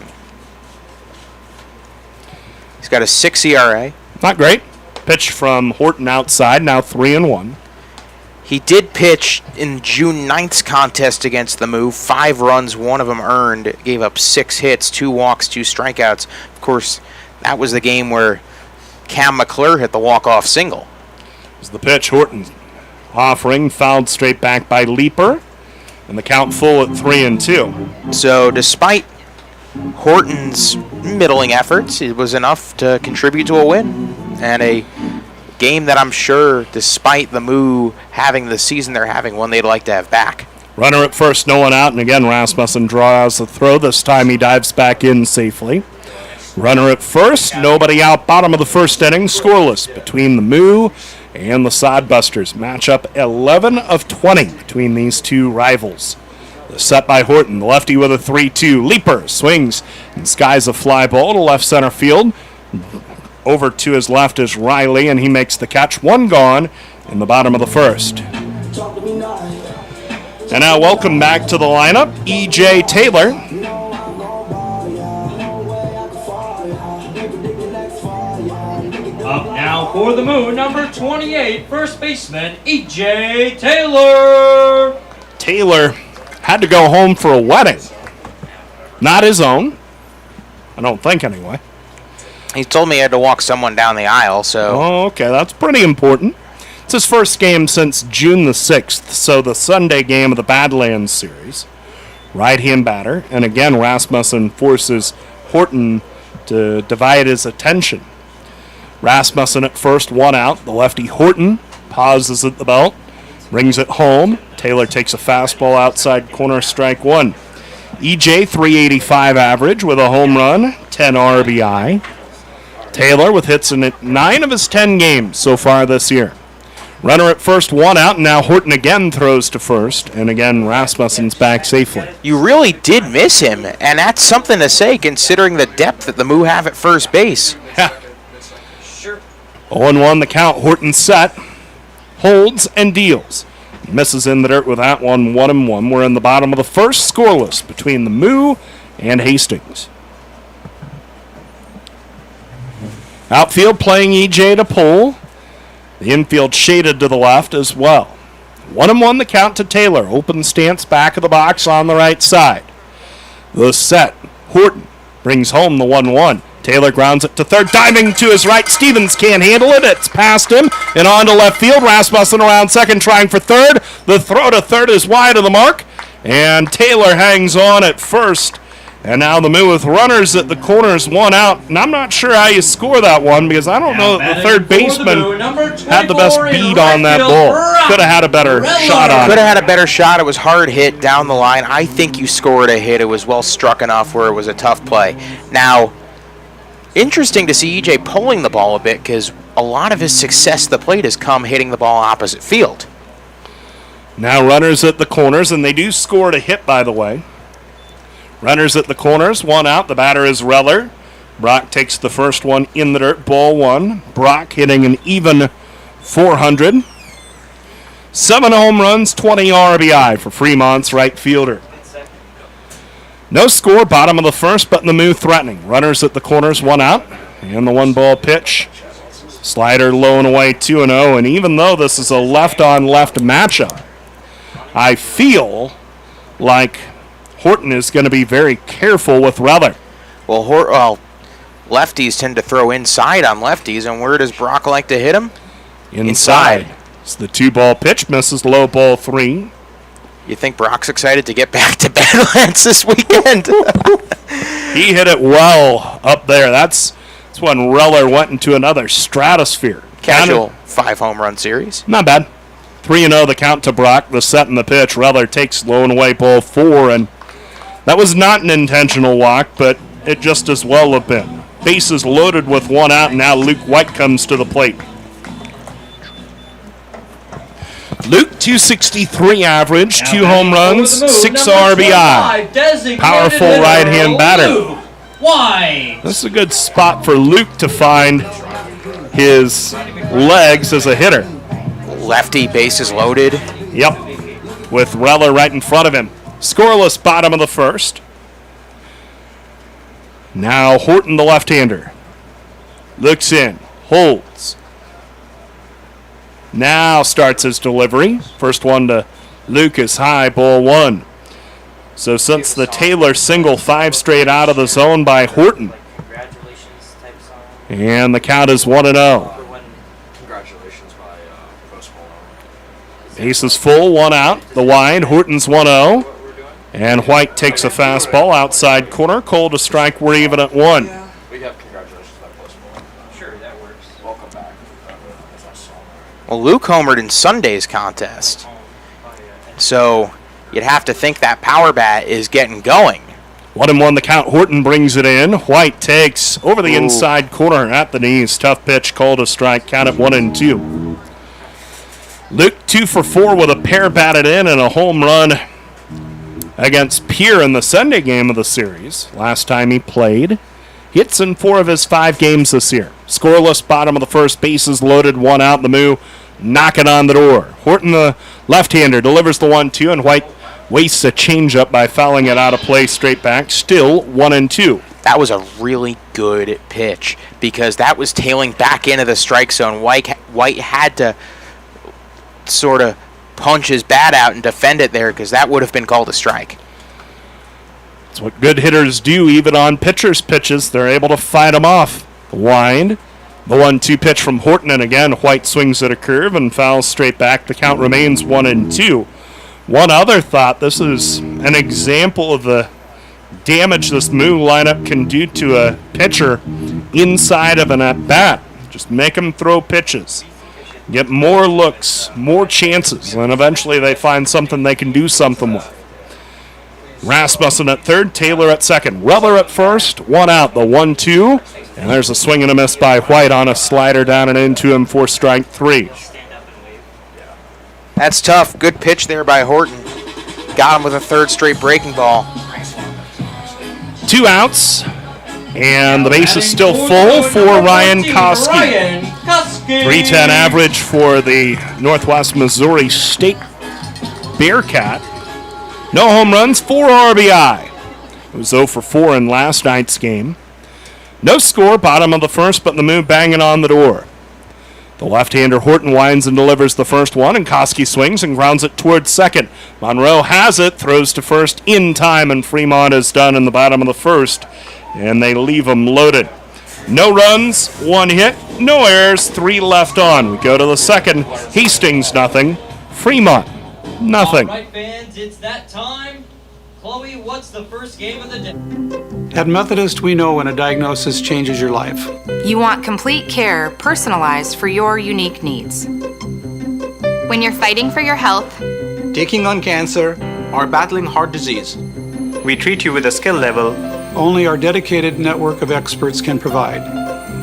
he's got a 6 ERA. Not great. Pitch from Horton outside, now 3-1. He did pitch in June 9th's contest against the Moo. 5 runs, 1 of them earned. Gave up 6 hits, 2 walks, 2 strikeouts. Of course, that was the game where Cam McClure hit the walk-off single. As the pitch, Horton offering, fouled straight back by Leeper. And the count full at 3-2. So despite Horton's middling efforts, it was enough to contribute to a win. And a game that I'm sure, despite the Moo having the season they're having, one they'd like to have back. Runner at first, no one out, and again Rasmussen draws the throw. This time he dives back in safely. Runner at first, nobody out, bottom of the first inning, scoreless between the Moo and the Sodbusters. Matchup 11 of 20 between these two rivals. The set by Horton, the lefty with a 3-2. Leeper swings and skies a fly ball to left center field. Over to his left is Riley, and he makes the catch. 1 gone in the bottom of the first. And now welcome back to the lineup, E.J. Taylor. Up now for the Moo, number 28, first baseman, E.J. Taylor. Taylor had to go home for a wedding. Not his own. I don't think, anyway. He told me he had to walk someone down the aisle, so... Oh, okay, that's pretty important. It's his first game since June the 6th, so the Sunday game of the Badlands series. Right-hand batter, and again Rasmussen forces Horton to divide his attention. Rasmussen at first, one out. The lefty Horton pauses at the belt, brings it home. Taylor takes a fastball outside corner, strike one. EJ, 385 average with a home run, 10 RBI. Taylor with hits in 9 of his 10 games so far this year. Runner at first, one out, and now Horton again throws to first, and again Rasmussen's back safely. You really did miss him, and that's something to say considering the depth that the Moo have at first base. 0-1 the count. Horton set, holds, and deals. Misses in the dirt with that one, 1-1. We're in the bottom of the first, scoreless between the Moo and Hastings. Outfield playing EJ to pull. The infield shaded to the left as well. 1-1 the count to Taylor. Open stance back of the box on the right side. The set. Horton brings home the 1-1. Taylor grounds it to third, diving to his right. Stevens can't handle it. It's past him and on to left field. Rasmussen around second, trying for third. The throw to third is wide of the mark, and Taylor hangs on at first. And now the Moo with runners at the corners, one out. And I'm not sure how you score that one because I don't know that the third baseman had the best beat on that ball. Could have had a better shot on it. Could have had a better shot. It was hard hit down the line. I think you scored a hit. It was well struck enough where it was a tough play. Now, interesting to see EJ pulling the ball a bit because a lot of his success at the plate has come hitting the ball opposite field. Now runners at the corners, and they do score a hit, by the way. Runners at the corners, one out. The batter is Reller. Brock takes the first one in the dirt, ball one. Brock hitting an even 400. 7 home runs, 20 RBI for Fremont's right fielder. No score, bottom of the first, but the Moo threatening. Runners at the corners, one out. And the 1-ball pitch. Slider low and away, 2-0. And even though this is a left-on-left matchup, I feel like Horton is going to be very careful with Reller. Well, lefties tend to throw inside on lefties, and where does Brock like to hit him? Inside. It's the 2-ball pitch, misses low, ball 3. You think Brock's excited to get back to Badlands this weekend? He hit it well up there. That's when Reller went into another stratosphere. Casual 5-home-run series. Not bad. 3-0 the count to Brock, the set and the pitch. Reller takes low and away, ball 4, and that was not an intentional walk, but it just as well have been. Bases loaded with one out, and now Luke White comes to the plate. Luke, 263 average, 2 home runs, 6 RBI. Powerful right-hand batter. White. This is a good spot for Luke to find his legs as a hitter. Lefty, bases loaded. Yep, with Reller right in front of him. Scoreless bottom of the first. Now Horton, the left-hander. Looks in, holds. Now starts his delivery. First one to Luke is high, ball 1. So since the Taylor single, 5 straight out of the zone by Horton. And the count is 1-0. Base is full, 1 out. The wide, Horton's 1-0. And White takes a fastball outside corner. Cole to strike, we're even at 1. We have congratulations by postball. Sure, that works. Welcome back. Well, Luke homered in Sunday's contest. So you'd have to think that power bat is getting going. 1-1 the count. Horton brings it in. White takes over the inside corner at the knees. Tough pitch, called a strike. Count at 1-2. Luke 2 for 4 with a pair batted in and a home run against Pierre in the Sunday game of the series. Last time he played. Hits in 4 of his 5 games this year. Scoreless bottom of the first, bases loaded, 1 out. The Moo knocking on the door. Horton, the left-hander, delivers the 1-2, and White wastes a changeup by fouling it out of play straight back. Still 1-2. That was a really good pitch because that was tailing back into the strike zone. White had to sort of punch his bat out and defend it there because that would have been called a strike. It's what good hitters do, even on pitchers' pitches. They're able to fight them off. The wind The 1-2 pitch from Horton, and again, White swings at a curve and fouls straight back. The count remains 1-2. One other thought, this is an example of the damage this Moo lineup can do to a pitcher inside of an at-bat. Just make them throw pitches. Get more looks, more chances, and eventually they find something they can do something with. Rasmussen at third, Taylor at second. Reller at first, one out, the 1-2. And there's a swing and a miss by White on a slider down and into him for strike 3. That's tough. Good pitch there by Horton. Got him with a third straight breaking ball. 2 outs, and the base is still full for Ryan Koski. 310 average for the Northwest Missouri State Bearcat. No home runs, 4 RBI. It was 0 for 4 in last night's game. No score, bottom of the first, but the Moo banging on the door. The left-hander Horton winds and delivers the first one, and Koski swings and grounds it towards second. Monroe has it, throws to first in time, and Fremont is done in the bottom of the first, and they leave them loaded. No runs, 1 hit, no errors, 3 left on. We go to the second. Hastings nothing, Fremont nothing. All right, fans, it's that time. Chloe, what's the first game of the day? At Methodist, we know when a diagnosis changes your life. You want complete care personalized for your unique needs. When you're fighting for your health, Taking on cancer, or battling heart disease, we treat you with a skill level only our dedicated network of experts can provide.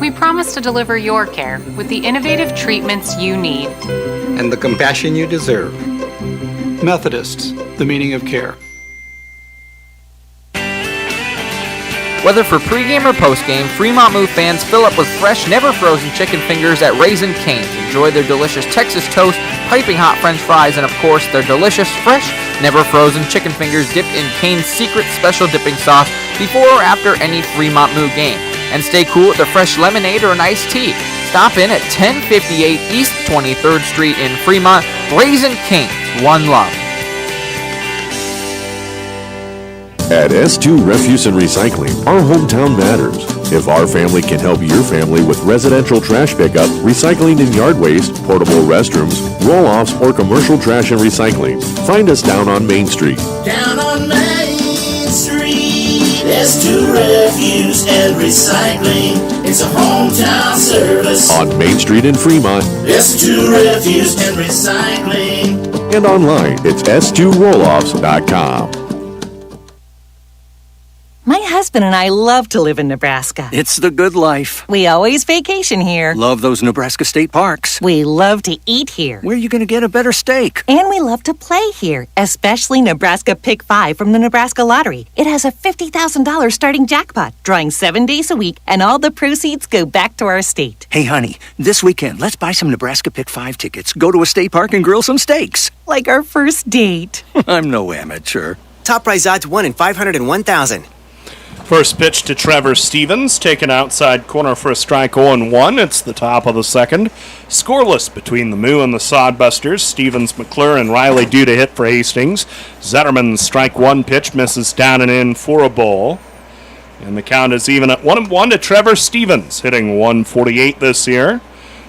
we promise to deliver your care with the innovative treatments you need. and the compassion you deserve. Methodists, the meaning of care. Whether for pregame or postgame, Fremont Moo fans fill up with fresh, never frozen chicken fingers at Raisin Cane's. Enjoy their delicious Texas toast, piping hot French fries, and of course their delicious, fresh, never frozen chicken fingers dipped in Cane's secret special dipping sauce before or after any Fremont Moo game. And stay cool with a fresh lemonade or an iced tea. Stop in at 1058 East 23rd Street in Fremont. Raisin Cane's, one love. At S2 Refuse and Recycling, our hometown matters. If our family can help your family with residential trash pickup, recycling and yard waste, portable restrooms, roll-offs, or commercial trash and recycling, find us down on Main Street. Down on Main Street, S2 Refuse and Recycling. It's a hometown service. On Main Street in Fremont. S2 Refuse and Recycling. And online, it's s2rolloffs.com. My husband and I love to live in Nebraska. It's the good life. We always vacation here. Love those Nebraska state parks. We love to eat here. Where are you going to get a better steak? And we love to play here, especially Nebraska Pick 5 from the Nebraska Lottery. It has a $50,000 starting jackpot, drawing 7 days a week, and all the proceeds go back to our state. Hey, honey, this weekend, let's buy some Nebraska Pick 5 tickets, go to a state park, and grill some steaks. Like our first date. I'm no amateur. Top prize odds 1 in 501,000. First pitch to Trevor Stevens, taken outside corner for a strike 0-1. It's the top of the second. Scoreless between the Moo and the Sodbusters. Stevens, McClure, and Riley due to hit for Hastings. Zetterman's strike 1 pitch misses down and in for a ball. And the count is even at 1-1 to Trevor Stevens, hitting 148 this year.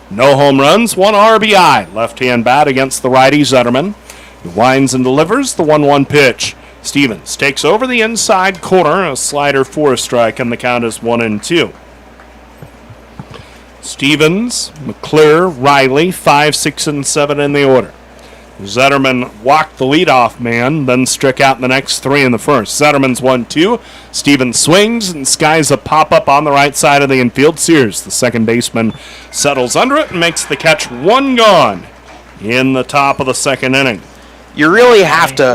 No home runs, 1 RBI. Left-hand bat against the righty Zetterman. He winds and delivers the 1-1 pitch. Stevens takes over the inside corner, a slider for a strike, and the count is 1-2. Stevens, McClure, Riley, 5, 6, and 7 in the order. Zetterman walked the leadoff man, then struck out in the next 3 in the first. Zetterman's 1-2. Stevens swings and skies a pop-up on the right side of the infield. Sears, the second baseman, settles under it and makes the catch. 1 gone in the top of the second inning. You really have to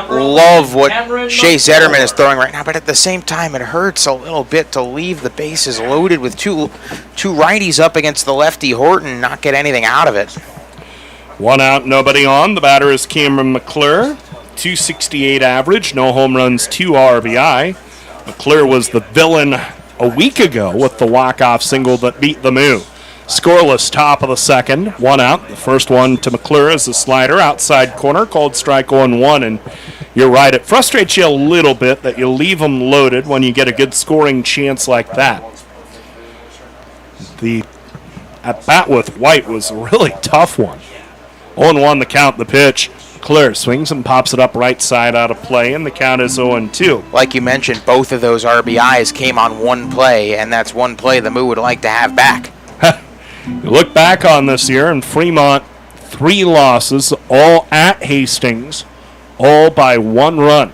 love what Shea Zetterman is throwing right now, but at the same time, it hurts a little bit to leave the bases loaded with two righties up against the lefty Horton and not get anything out of it. 1 out, nobody on. The batter is Cameron McClure, 268 average, no home runs, 2 RBI. McClure was the villain a week ago with the walk-off single that beat the Moo. Scoreless top of the second, 1 out. The first one to McClure is a slider, outside corner, called strike 1-1. And you're right, it frustrates you a little bit that you leave them loaded when you get a good scoring chance like that. The at-bat with White was a really tough one. 0-1 the count, the pitch. McClure swings and pops it up right side out of play, and the count is 0-2. Like you mentioned, both of those RBIs came on one play, and that's one play the Moo would like to have back. You look back on this year, and Fremont, 3 losses, all at Hastings, all by 1 run.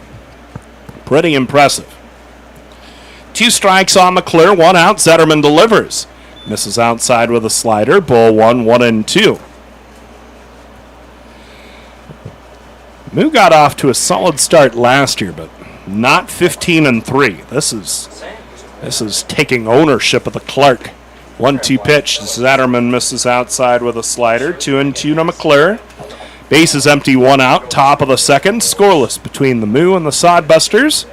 Pretty impressive. 2 strikes on McClure, 1 out. Zetterman delivers. Misses outside with a slider. Ball 1-1-2. Moo got off to a solid start last year, but not 15-3. This is taking ownership of the Clark. 1-2 pitch. Zetterman misses outside with a slider. 2-2 to McClure. Base is empty, 1 out. Top of the second. Scoreless between the Moo and the Sodbusters.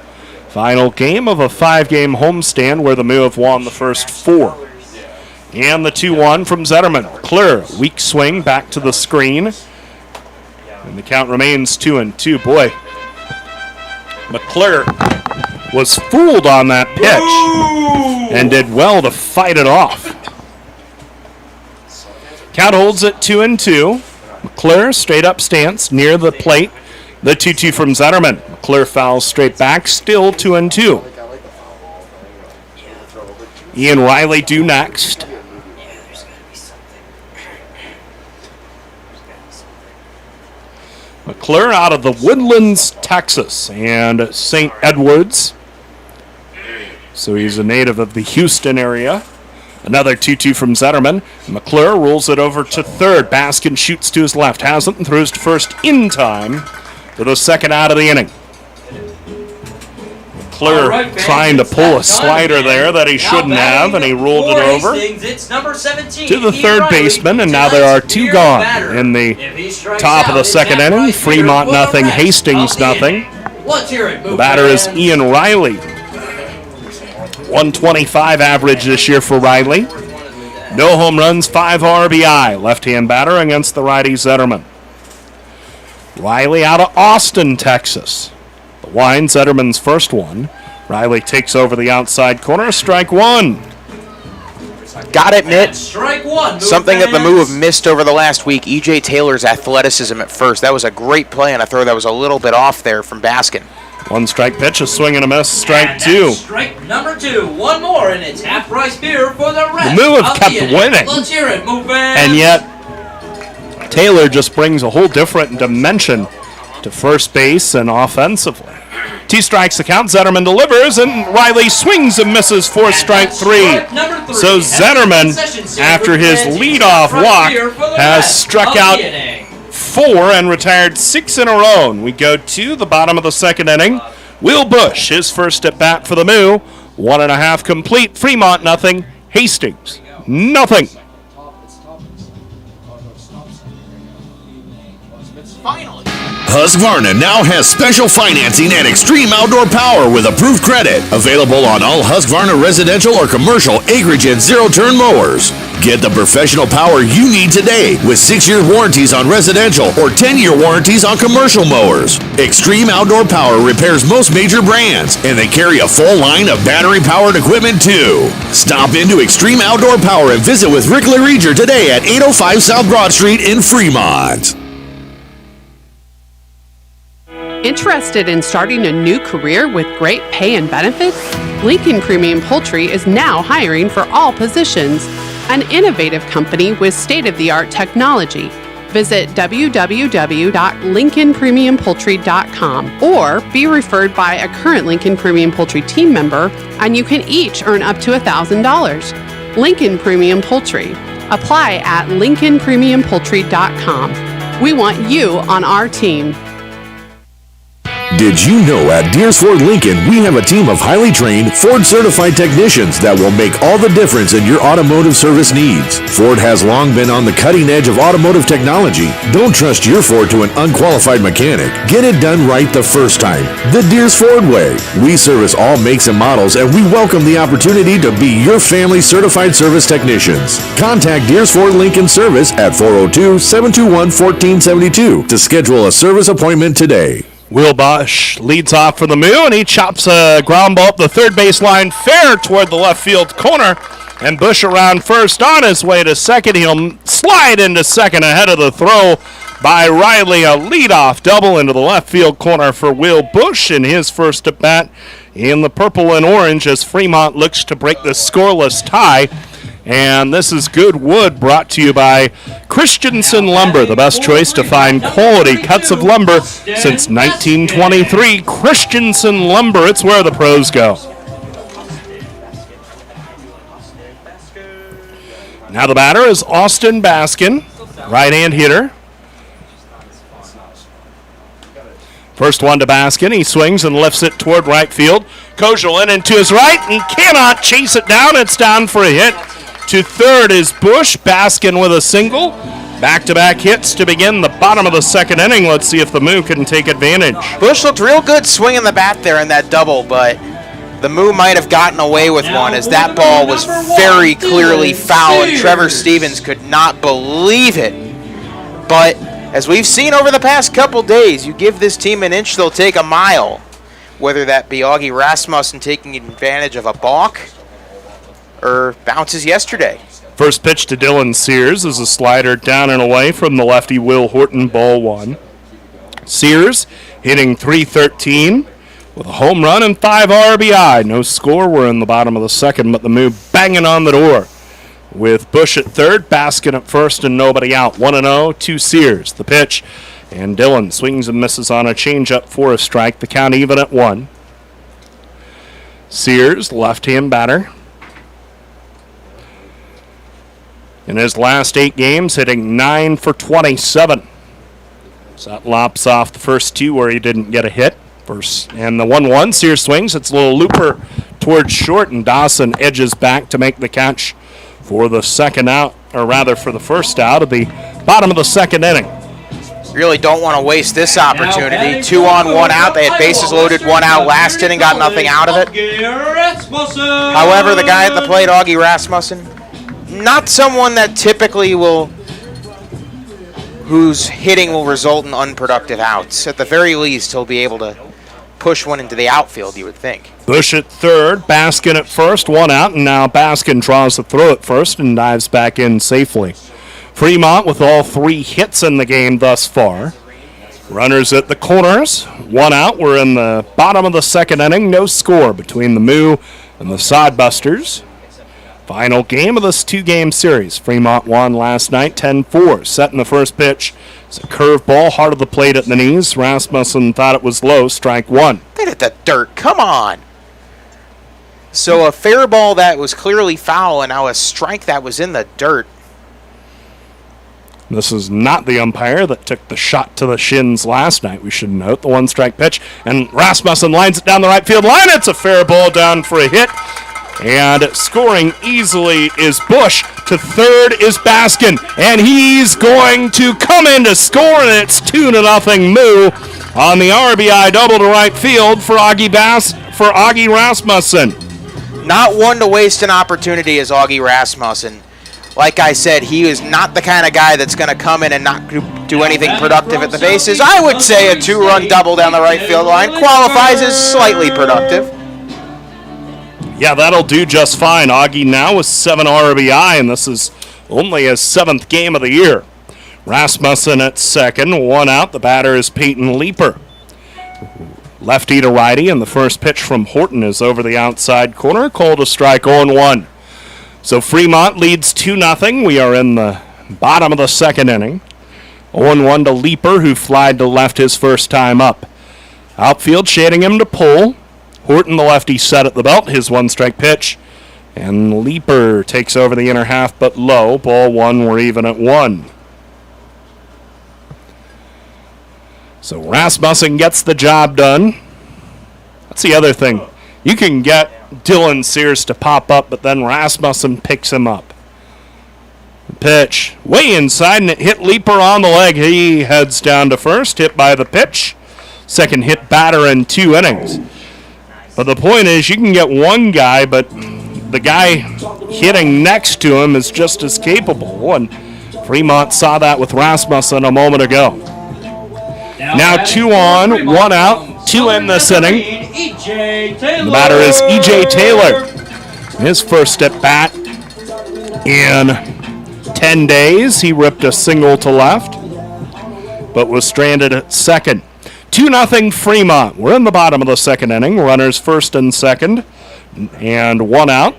Final game of a 5-game homestand where the Moo have won the first 4. And the 2-1 from Zetterman. McClure, weak swing back to the screen. And the count remains 2-2. Boy, McClure was fooled on that pitch and did well to fight it off. Count holds at 2-2. McClure, straight up stance near the plate. The 2-2 from Zetterman. McClure fouls straight back, still 2-2. Ian Riley due next. McClure out of the Woodlands, Texas, and St. Edwards. So he's a native of the Houston area. Another 2-2 from Zetterman. McClure rolls it over to third. Baskin shoots to his left, hasn't, and throws to first in time for the second out of the inning. McClure trying to pull a slider there that he shouldn't have, and he rolled it over to the third baseman, and now there are 2 gone in the top of the second inning. Fremont nothing, Hastings nothing. The batter is Ian Riley. 125 average this year for Riley. No home runs, 5 RBI. Left-hand batter against the righty Zetterman. Riley out of Austin, Texas. The wind, Zetterman's first one. Riley takes over the outside corner. Strike 1. Gotta admit, Strike 1. something that the Moo have missed over the last week, E.J. Taylor's athleticism at first. That was a great play on a throw that was a little bit off there from Baskin. 1 strike pitch, a swing and a miss. Strike 2. Strike number 2. 1 more, and it's half-price beer for the rest. The Moo have kept winning. Let's hear it, Moo fans. And yet, Taylor just brings a whole different dimension to first base and offensively. 2 strikes the count. Zetterman delivers, and Riley swings and misses for strike 3. So Zetterman, after his leadoff walk, has struck out 4 and retired 6 in a row. And we go to the bottom of the second inning. Will Bush, his first at bat for the Moo. 1.5 complete. Fremont nothing. Hastings nothing. Husqvarna now has special financing and extreme outdoor power with approved credit. Available on all Husqvarna residential or commercial acreage and zero-turn mowers. Get the professional power you need today with 6-year warranties on residential or 10-year warranties on commercial mowers. Extreme Outdoor Power repairs most major brands, and they carry a full line of battery-powered equipment too. Stop into Extreme Outdoor Power and visit with Rick LaReger today at 805 South Broad Street in Fremont. Interested in starting a new career with great pay and benefits? Lincoln Premium Poultry is now hiring for all positions. An innovative company with state-of-the-art technology. Visit www.lincolnpremiumpoultry.com or be referred by a current Lincoln Premium Poultry team member, and you can each earn up to $1,000. Lincoln Premium Poultry. Apply at lincolnpremiumpoultry.com. We want you on our team. Did you know at Deers Ford Lincoln, we have a team of highly trained, Ford-certified technicians that will make all the difference in your automotive service needs. Ford has long been on the cutting edge of automotive technology. Don't trust your Ford to an unqualified mechanic. Get it done right the first time. The Deers Ford way. We service all makes and models, and we welcome the opportunity to be your family's certified service technicians. Contact Deers Ford Lincoln Service at 402-721-1472 to schedule a service appointment today. Will Bush leads off for the Moo, and he chops a ground ball up the third base line, fair toward the left field corner. And Bush around first on his way to second. He'll slide into second ahead of the throw by Riley. A leadoff double into the left field corner for Will Bush in his first at bat in the purple and orange as Fremont looks to break the scoreless tie. And this is Good Wood, brought to you by Christensen Lumber, the best choice to find quality cuts of lumber since 1923. Christensen Lumber, it's where the pros go. Now the batter is Austin Baskin, right-hand hitter. First one to Baskin. He swings and lifts it toward right field. Kojal in and to his right. He cannot chase it down. It's down for a hit. To third is Bush. Baskin with a single. Back-to-back hits to begin the bottom of the second inning. Let's see if the Moo can take advantage. Bush looked real good swinging the bat there in that double, but the Moo might have gotten away with one as that ball was very clearly foul, and Trevor Stevens could not believe it. But as we've seen over the past couple days, you give this team an inch, they'll take a mile. Whether that be Augie Rasmussen taking advantage of a balk or bounces yesterday. First pitch to Dylan Sears is a slider down and away from the lefty Will Horton, ball one. Sears hitting .313 with a home run and 5 RBI. No score. We're in the bottom of the second, but the Moo banging on the door. With Bush at third, Baskin at first, and nobody out. 1-0 to Sears. The pitch, and Dillon swings and misses on a changeup for a strike. The count even at 1. Sears, left-hand batter. In his last 8 games, hitting 9 for 27. So that lops off the first 2 where he didn't get a hit. First, and the 1-1, Sears swings. It's a little looper towards short, and Dawson edges back to make the catch for the second out, or rather for the first out of the bottom of the second inning. Really don't want to waste this opportunity. 2 on, 1 out. They had bases loaded, 1 out last inning, got nothing out of it. However, the guy at the plate, Augie Rasmussen, not someone that typically whose hitting will result in unproductive outs. At the very least, he'll be able to push one into the outfield, you would think. Bush at third, Baskin at first, 1 out, and now Baskin draws the throw at first and dives back in safely. Fremont with all 3 hits in the game thus far. Runners at the corners, 1 out. We're in the bottom of the second inning. No score between the Moo and the Sodbusters. Final game of this 2-game series. Fremont won last night 10-4. Set in the first pitch. It's a curveball, hard of the plate at the knees. Rasmussen thought it was low, strike 1. They hit the dirt, come on. So a fair ball that was clearly foul, and now a strike that was in the dirt. This is not the umpire that took the shot to the shins last night, we should note. The 1-strike pitch, and Rasmussen lines it down the right field line. It's a fair ball down for a hit. And scoring easily is Bush. To third is Baskin. And he's going to come in to score, and it's 2-0 Moo on the RBI double to right field for Augie Rasmussen. Not one to waste an opportunity is Augie Rasmussen. Like I said, he is not the kind of guy that's going to come in and not do anything productive at the bases. I would say a 2-run double down the right field line qualifies as slightly productive. Yeah, that'll do just fine. Augie now with 7 RBI, and this is only his 7th game of the year. Rasmussen at second, 1 out. The batter is Peyton Leeper. Lefty to righty, and the first pitch from Horton is over the outside corner. Called a strike, 0-1. So Fremont leads 2-0. We are in the bottom of the second inning. 0-1 to Leeper, who flied to left his first time up. Outfield shading him to pull. Horton, the lefty, set at the belt, his 1-strike pitch. And Leeper takes over the inner half, but low. Ball 1, we're even at 1. So Rasmussen gets the job done. That's the other thing. You can get Dylan Sears to pop up, but then Rasmussen picks him up. Pitch way inside, and it hit Leeper on the leg. He heads down to first, hit by the pitch. Second hit batter in 2 innings. But the point is, you can get one guy, but the guy hitting next to him is just as capable. And Fremont saw that with Rasmussen a moment ago. Now 2 on, 1 out, 2 in this inning. The batter is E.J. Taylor. His first at bat in 10 days. He ripped a single to left, but was stranded at second. 2-0 Fremont. We're in the bottom of the second inning. Runners first and second, and one out.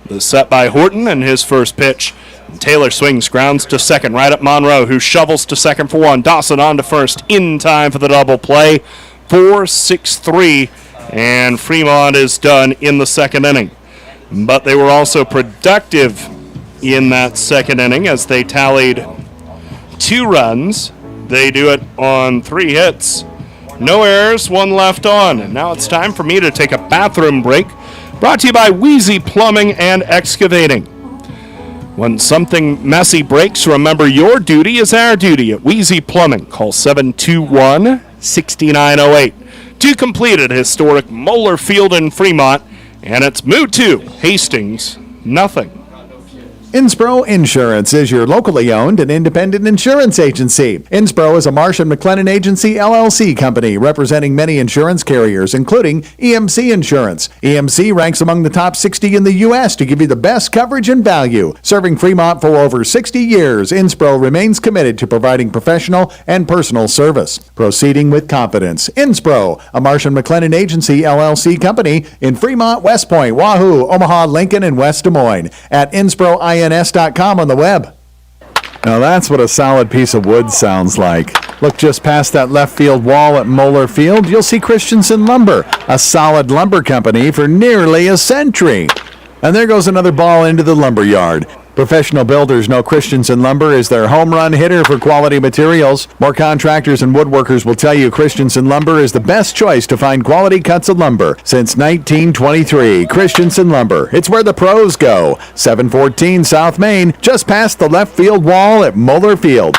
The set by Horton and his first pitch. Taylor swings, grounds to second, right at Monroe, who shovels to second for one. Dawson on to first in time for the double play. 4-6-3, and Fremont is done in the second inning. But they were also productive in that second inning as they tallied 2 runs. They do it on 3 hits. No errors, 1 left on. And now it's time for me to take a bathroom break. Brought to you by Wheezy Plumbing and Excavating. When something messy breaks, remember your duty is our duty at Wheezy Plumbing. Call 721-6908. To complete at historic Moeller Field in Fremont, and it's Moo 2, Hastings, nothing. Inspro Insurance is your locally owned and independent insurance agency. Inspro is a Marsh & McLennan Agency LLC company representing many insurance carriers, including EMC Insurance. EMC ranks among the top 60 in the U.S. to give you the best coverage and value. Serving Fremont for over 60 years, Inspro remains committed to providing professional and personal service. Proceeding with confidence. Inspro, a Marsh & McLennan Agency LLC company in Fremont, West Point, Wahoo, Omaha, Lincoln, and West Des Moines. At InSproINS.com on the web. Now that's what a solid piece of wood sounds like. Look just past that left field wall at Moeller Field, you'll see Christensen Lumber, a solid lumber company for nearly a century. And there goes another ball into the lumber yard. Professional builders know Christensen Lumber is their home run hitter for quality materials. More contractors and woodworkers will tell you Christensen Lumber is the best choice to find quality cuts of lumber. Since 1923, Christensen Lumber. It's where the pros go. 714 South Main, just past the left field wall at Moeller Field.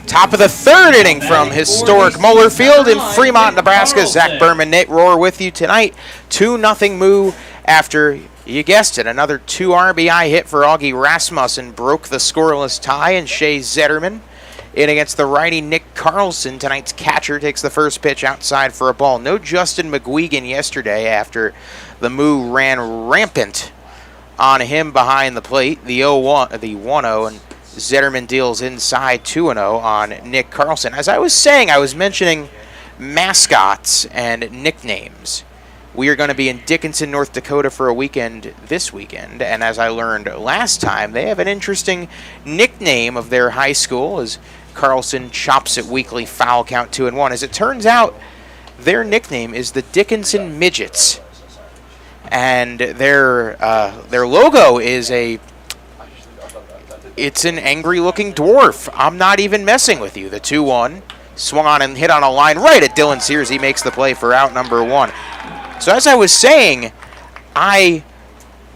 Top of the third inning from historic Moeller Field in Fremont, Nebraska. Zach Berman, Nate Rohr with you tonight. 2-0 Moo after, you guessed it, another 2 RBI hit for Augie Rasmussen broke the scoreless tie, and Shea Zetterman in against the righty Nick Carlson. Tonight's catcher takes the first pitch outside for a ball. No Justin McGuigan yesterday after the Moo ran rampant on him behind the plate. The 1-0, and Zetterman deals inside 2-0 on Nick Carlson. As I was saying, I was mentioning mascots and nicknames. We are going to be in Dickinson, North Dakota for a weekend this weekend, and as I learned last time, they have an interesting nickname of their high school as Carlson chops at weekly foul count 2-1. As it turns out, their nickname is the Dickinson Midgets, and their logo is it's an angry-looking dwarf. I'm not even messing with you. The 2-1 swung on and hit on a line right at Dylan Sears. He makes the play for out number 1. So as I was saying, I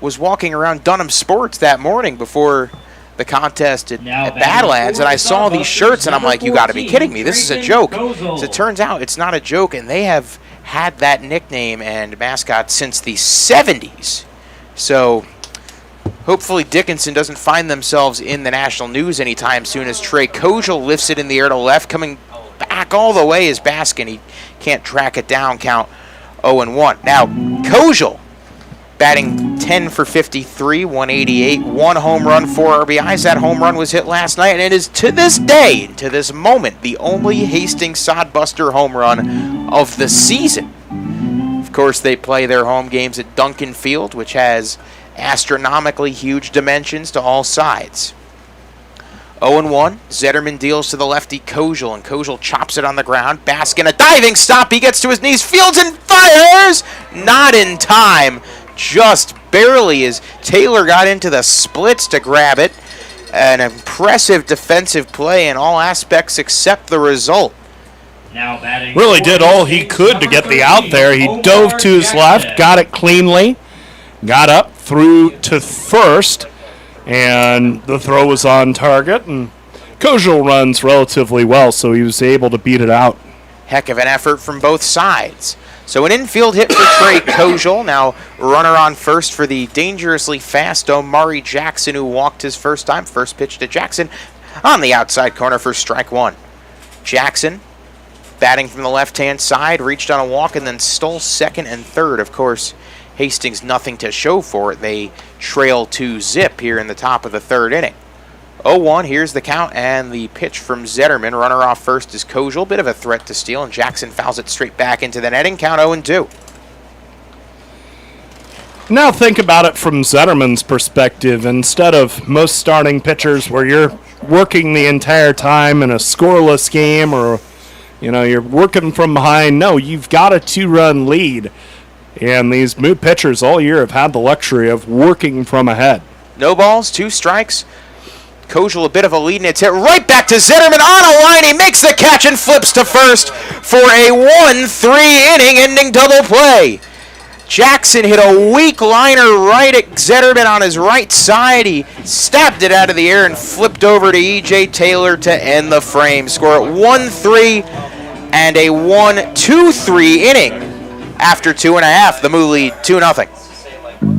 was walking around Dunham Sports that morning before the contest at Badlands, and I saw these shirts, and I'm like, you got to be kidding me. This is a joke. As it turns out, it's not a joke, and they have had that nickname and mascot since the 70s. So hopefully Dickinson doesn't find themselves in the national news anytime soon as Trey Kojal lifts it in the air to left, coming back all the way is Baskin. He can't track it down, count 0-1. Now, Kojal batting 10 for 53, 188, 1 home run, 4 RBIs. That home run was hit last night, and it is to this day, to this moment, the only Hastings Sodbuster home run of the season. Of course, they play their home games at Duncan Field, which has astronomically huge dimensions to all sides. 0-1, Zetterman deals to the lefty Kojal, and Kojal chops it on the ground. Baskin, a diving stop, he gets to his knees, fields and fires! Not in time, just barely as Taylor got into the splits to grab it. An impressive defensive play in all aspects except the result. Really did all he could to get the out there. He dove to his left, got it cleanly, got up, threw to first, and the throw was on target, and Kojal runs relatively well, so he was able to beat it out. Heck of an effort from both sides. So an infield hit for Trey Kojal. Now runner on first for the dangerously fast Omari Jackson, who walked his first time. First pitch to Jackson on the outside corner for strike 1. Jackson, batting from the left-hand side, reached on a walk and then stole second and third. Of course, Hastings nothing to show for it. They trail 2-0 here in the top of the third inning. 0-1, here's the count, and the pitch from Zetterman. Runner off first is Kojal. Bit of a threat to steal, and Jackson fouls it straight back into the netting. Count 0-2. Now think about it from Zetterman's perspective. Instead of most starting pitchers where you're working the entire time in a scoreless game or, you're working from behind. No, you've got a 2-run lead. And these Moo pitchers all year have had the luxury of working from ahead. No balls, 2 strikes. Kojal a bit of a lead, and it's hit right back to Zetterman on a line. He makes the catch and flips to first for a 1-3 inning ending double play. Jackson hit a weak liner right at Zetterman on his right side. He stabbed it out of the air and flipped over to E.J. Taylor to end the frame. Score at 1-3 and a 1-2-3 inning. After 2.5, the Moo lead 2-0.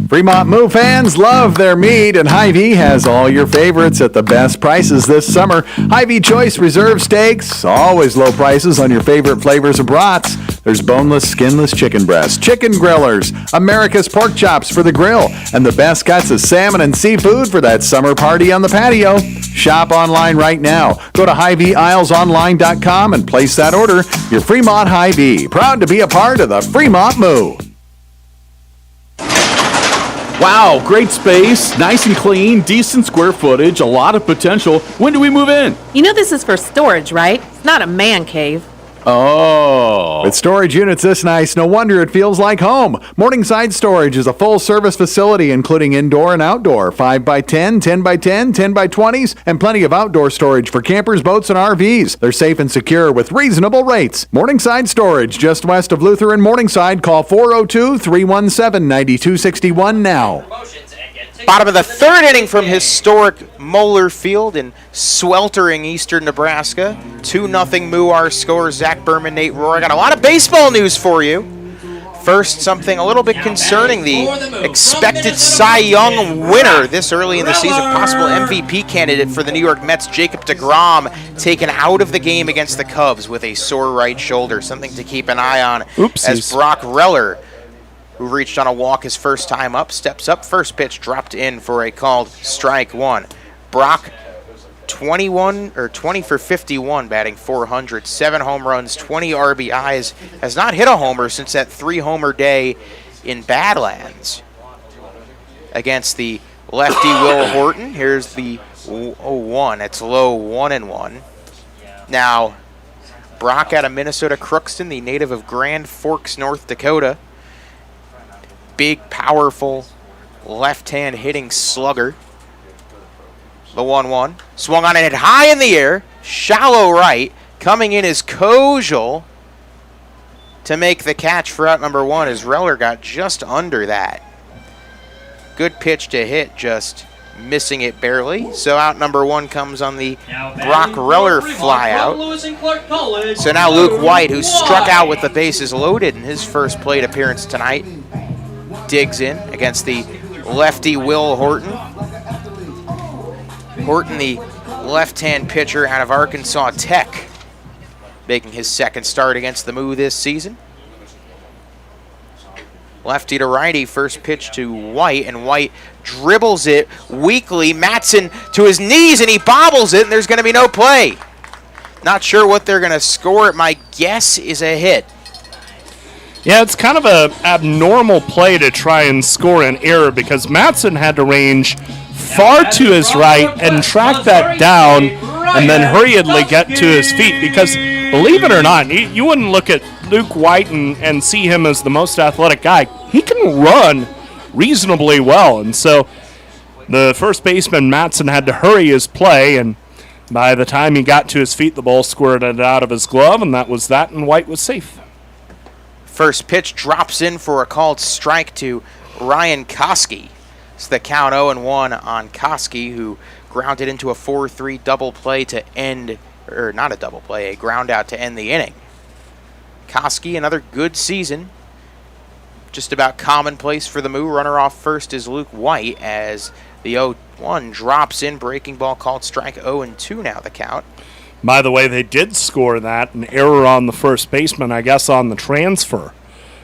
Fremont Moo fans love their meat, and Hy-Vee has all your favorites at the best prices this summer. Hy-Vee Choice Reserve Steaks, always low prices on your favorite flavors of brats. There's boneless, skinless chicken breasts, chicken grillers, America's pork chops for the grill, and the best cuts of salmon and seafood for that summer party on the patio. Shop online right now. Go to HyVeeIslesOnline.com and place that order. Your Fremont Hy-Vee, proud to be a part of the Fremont Moo. Wow, great space, nice and clean, decent square footage, a lot of potential. When do we move in? You know this is for storage, right? It's not a man cave. Oh. With storage units this nice, no wonder it feels like home. Morningside Storage is a full-service facility including indoor and outdoor, 5x10, 10x10, 10x20s, and plenty of outdoor storage for campers, boats, and RVs. They're safe and secure with reasonable rates. Morningside Storage, just west of Luther and Morningside. Call 402-317-9261 now. Bottom of the third inning from historic Moeller Field in sweltering eastern Nebraska. 2-0 Moo our score. Zach Berman, Nate Rohr. I got a lot of baseball news for you. First, something a little bit concerning. The expected Cy Young winner this early in the season, possible MVP candidate for the New York Mets, Jacob deGrom, taken out of the game against the Cubs with a sore right shoulder. Something to keep an eye on. Oopsies. As Brock Reller, who reached on a walk his first time up, steps up. First pitch dropped in for a called strike one. Brock 20 for 51, batting .400, 7 home runs, 20 RBIs, has not hit a homer since that 3-homer day in Badlands against the lefty Will Horton. Here's the 0-1. It's low 1-1. Now, Brock out of Minnesota Crookston, the native of Grand Forks, North Dakota. Big, powerful, left-hand hitting slugger. The 1-1. Swung on and hit high in the air. Shallow right. Coming in is Kojal to make the catch for out number 1 as Reller got just under that. Good pitch to hit, just missing it barely. So out number 1 comes on the Brock Reller fly out. So now Luke White, who struck out with the bases loaded in his first plate appearance tonight, digs in against the lefty Will Horton. Horton, the left-hand pitcher out of Arkansas Tech, making his second start against the Moo this season. Lefty to righty, first pitch to White, and White dribbles it weakly. Matson to his knees, and he bobbles it, and there's going to be no play. Not sure what they're going to score it. My guess is a hit. Yeah, it's kind of an abnormal play to try and score an error because Matson had to range far to his right and track that down and then hurriedly get to his feet because, believe it or not, you wouldn't look at Luke White and see him as the most athletic guy. He can run reasonably well, and so the first baseman, Matson, had to hurry his play, and by the time he got to his feet, the ball squirted out of his glove, and that was that, and White was safe. First pitch drops in for a called strike to Ryan Koski. It's the count 0-1 on Koski, who grounded into a 4-3 double play to end, or not a double play, a ground out to end the inning. Koski, another good season. Just about commonplace for the Moo. Runner off first is Luke White as the 0-1 drops in. Breaking ball called strike. 0-2 now the count. By the way, they did score that, an error on the first baseman, I guess on the transfer.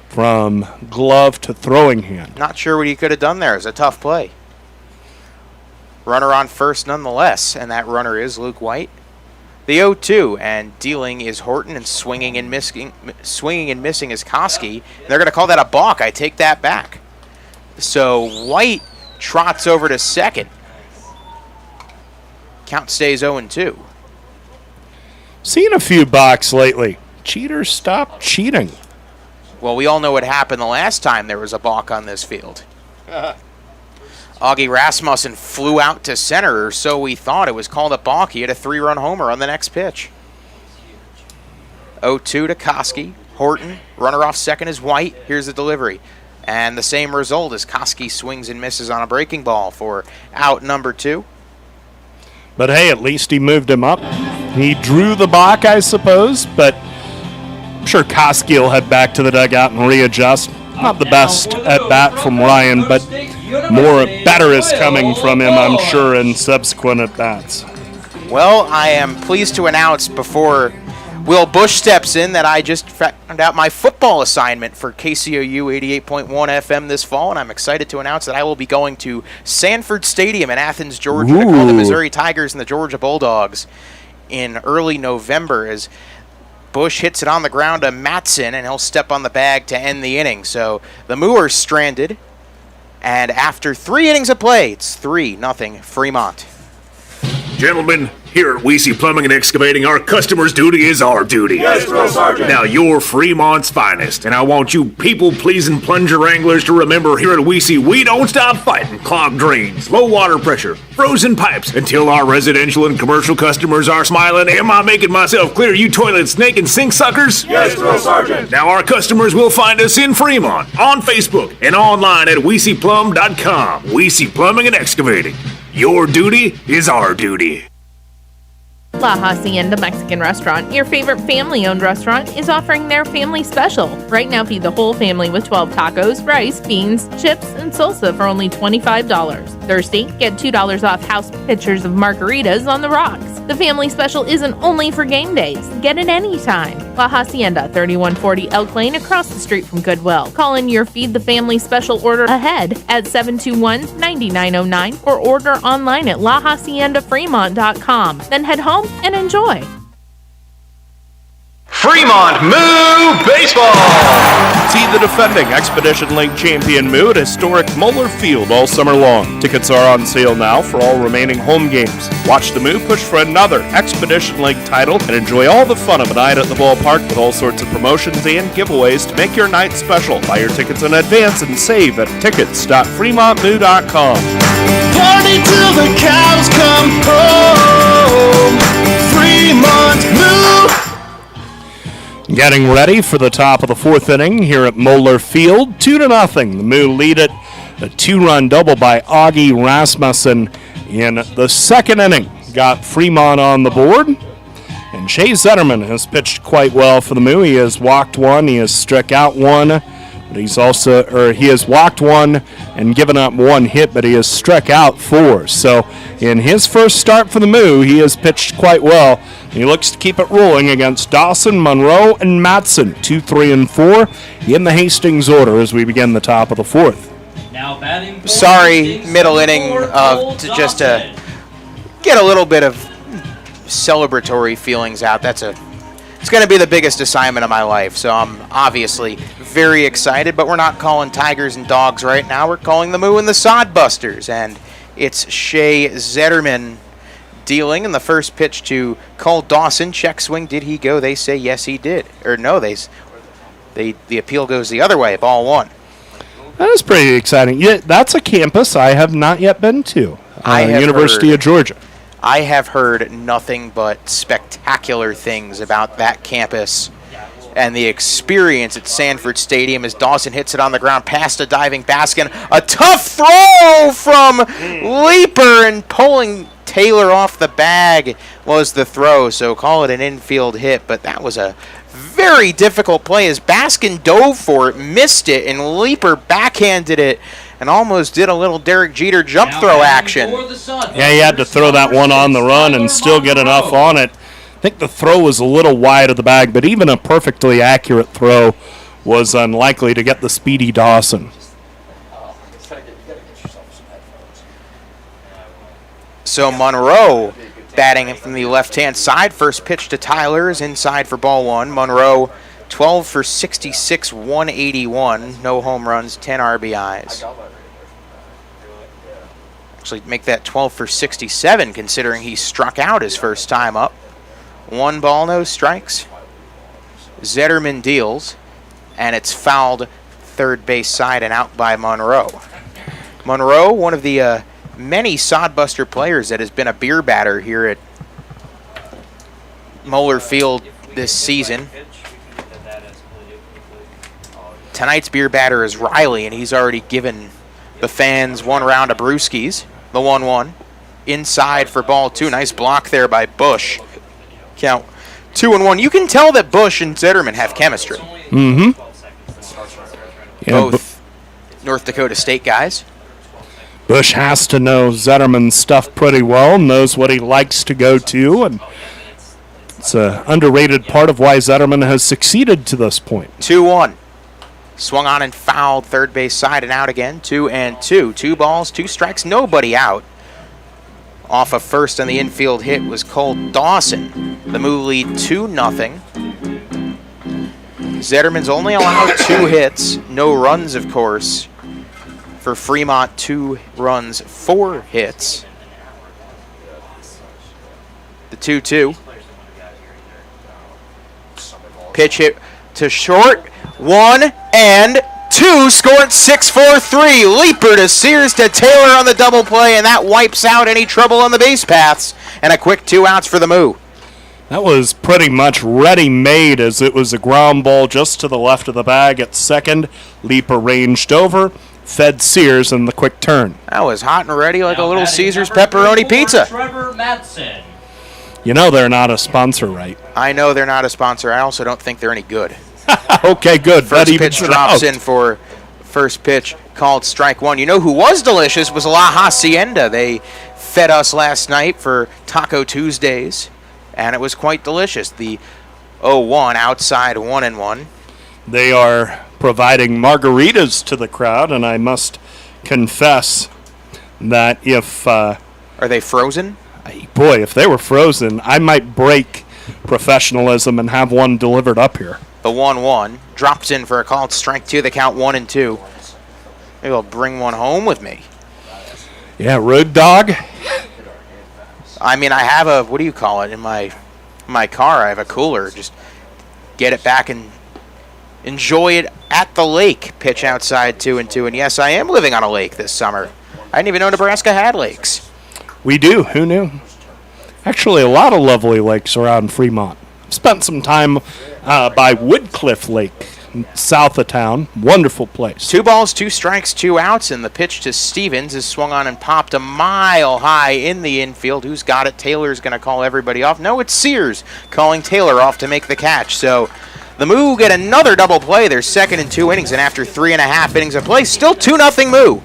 from glove to throwing hand. Not sure what he could have done there. It was a tough play. Runner on first nonetheless, and that runner is Luke White. The 0-2, and dealing is Horton, and swinging and missing is Koski. They're going to call that a balk. I take that back. So White trots over to second. Count stays 0-2. Seen a few balks lately. Cheaters stop cheating. Well, we all know what happened the last time there was a balk on this field. Augie Rasmussen flew out to center, or so we thought. It was called a balk. He had a 3-run homer on the next pitch. 0-2 to Koski. Horton, runner off second is White. Here's the delivery. And the same result as Koski swings and misses on a breaking ball for out number 2. But hey, at least he moved him up. He drew the balk, I suppose, but I'm sure Koski will head back to the dugout and readjust. Not the best at bat from Ryan, but better is coming from him, I'm sure, in subsequent at bats. Well, I am pleased to announce before Will Bush steps in that I just found out my football assignment for KCOU 88.1 FM this fall, and I'm excited to announce that I will be going to Sanford Stadium in Athens, Georgia, to call the Missouri Tigers and the Georgia Bulldogs in early November as Bush hits it on the ground to Matson, and he'll step on the bag to end the inning. So the Moo are stranded, and after 3 innings of play, it's 3-0 Fremont. Gentlemen, here at Weesey Plumbing and Excavating, our customer's duty is our duty. Yes, Drill Sergeant. Now, you're Fremont's finest, and I want you people-pleasing plunger wranglers to remember here at Weesey, we don't stop fighting clogged drains, low water pressure, frozen pipes, until our residential and commercial customers are smiling. Am I making myself clear, you toilet snake and sink suckers? Yes, Drill Sergeant. Now, our customers will find us in Fremont, on Facebook, and online at WeeseyPlum.com. Weesey Plumbing and Excavating. Your duty is our duty. La Hacienda Mexican Restaurant, your favorite family-owned restaurant, is offering their family special. Right now, feed the whole family with 12 tacos, rice, beans, chips, and salsa for only $25. Thirsty? Get $2 off house pitchers of margaritas on the rocks. The family special isn't only for game days. Get it anytime. La Hacienda, 3140 Elk Lane, across the street from Goodwill. Call in your Feed the Family special order ahead at 721-9909 or order online at lahaciendafremont.com. Then head home and enjoy. Fremont Moo Baseball! See the defending Expedition League champion Moo at historic Moeller Field all summer long. Tickets are on sale now for all remaining home games. Watch the Moo push for another Expedition League title and enjoy all the fun of a night at the ballpark with all sorts of promotions and giveaways to make your night special. Buy your tickets in advance and save at tickets.fremontmoo.com. Party till the cows come home. Fremont Moo. Getting ready for the top of the 4th inning here at Moeller Field. 2-0. The Moo lead it. A 2-run double by Augie Rasmussen in the 2nd inning. Got Fremont on the board. And Shea Zetterman has pitched quite well for the Moo. He has walked 1. He has struck out 1. But he has walked 1 and given up 1 hit, but he has struck out 4. So in his first start for the Moo, he has pitched quite well. He looks to keep it rolling against Dawson, Monroe, and Matson, 2, 3, and 4 in the Hastings order as we begin the top of the 4th. Now batting. Sorry, middle inning just to get a little bit of celebratory feelings out. It's going to be the biggest assignment of my life, so I'm obviously very excited, but we're not calling Tigers and Dogs right now. We're calling the Moo and the Sodbusters, and it's Shea Zetterman dealing in the first pitch to Cole Dawson. Check swing. Did he go? They say yes, he did. Or no, the appeal goes the other way. Ball 1. That is pretty exciting. Yeah, that's a campus I have not yet been to. University of Georgia. I have heard nothing but spectacular things about that campus and the experience at Sanford Stadium as Dawson hits it on the ground past a diving Baskin. A tough throw from Leaper, and pulling Taylor off the bag was the throw, so call it an infield hit, but that was a very difficult play as Baskin dove for it, missed it, and Leaper backhanded it and almost did a little Derek Jeter jump throw action. Yeah, he had to throw that one on the run and still get enough on it. I think the throw was a little wide of the bag, but even a perfectly accurate throw was unlikely to get the speedy Dawson. So Monroe batting from the left-hand side. First pitch to Tyler is inside for ball one. Monroe 12 for 66, 181. No home runs, 10 RBIs. Actually make that 12 for 67 considering he struck out his first time up. 1 ball, no strikes. Zetterman deals, and it's fouled third base side and out by Monroe. Monroe, one of the many Sodbuster players that has been a beer batter here at Moeller Field this season. Tonight's beer batter is Riley, and he's already given the fans 1 round of brewskis. The 1-1. Inside for ball 2. Nice block there by Bush. Count 2-1. You can tell that Bush and Zetterman have chemistry. Mm-hmm. Yeah, both North Dakota State guys. Bush has to know Zetterman's stuff pretty well, knows what he likes to go to, and it's an underrated part of why Zetterman has succeeded to this point. 2-1. Swung on and fouled third base side and out again. 2-2. 2 balls, 2 strikes, nobody out. Off of first on the infield hit was Cole Dawson. The Moo lead 2-0. Zetterman's only allowed 2 hits, no runs, of course. For Fremont, 2 runs, 4 hits. The 2-2. Pitch hit to short. 1 and 2. Scored 6-4-3. Leaper to Sears to Taylor on the double play, and that wipes out any trouble on the base paths. And a quick 2 outs for the Moo. That was pretty much ready-made as it was a ground ball just to the left of the bag at second. Leaper ranged over, fed Sears in the quick turn. That was hot and ready like a little Caesar's pepperoni pizza. Trevor Matson. You know they're not a sponsor, right? I know they're not a sponsor. I also don't think they're any good. Okay, good. First pitch drops in for first pitch called strike 1. You know who was delicious was La Hacienda. They fed us last night for Taco Tuesdays, and it was quite delicious. The 0-1 outside 1-1. They are providing margaritas to the crowd, and I must confess that if... are they frozen? Boy, if they were frozen, I might break professionalism and have one delivered up here. The 1-1 drops in for a called strike 2. The count 1-2. Maybe I'll bring one home with me. Yeah, road dog. I mean, I have a, what do you call it, in my car. I have a cooler. Just get it back and enjoy it at the lake. Pitch outside 2-2. And yes, I am living on a lake this summer. I didn't even know Nebraska had lakes. We do. Who knew? Actually, a lot of lovely lakes around Fremont. Spent some time by Woodcliff Lake, south of town. Wonderful place. 2 balls, 2 strikes, 2 outs, and the pitch to Stevens is swung on and popped a mile high in the infield. Who's got it? Taylor's going to call everybody off. No, it's Sears calling Taylor off to make the catch. So the Moo get another double play. They're second in 2 innings, and after 3.5 innings of play, still 2-0 Moo.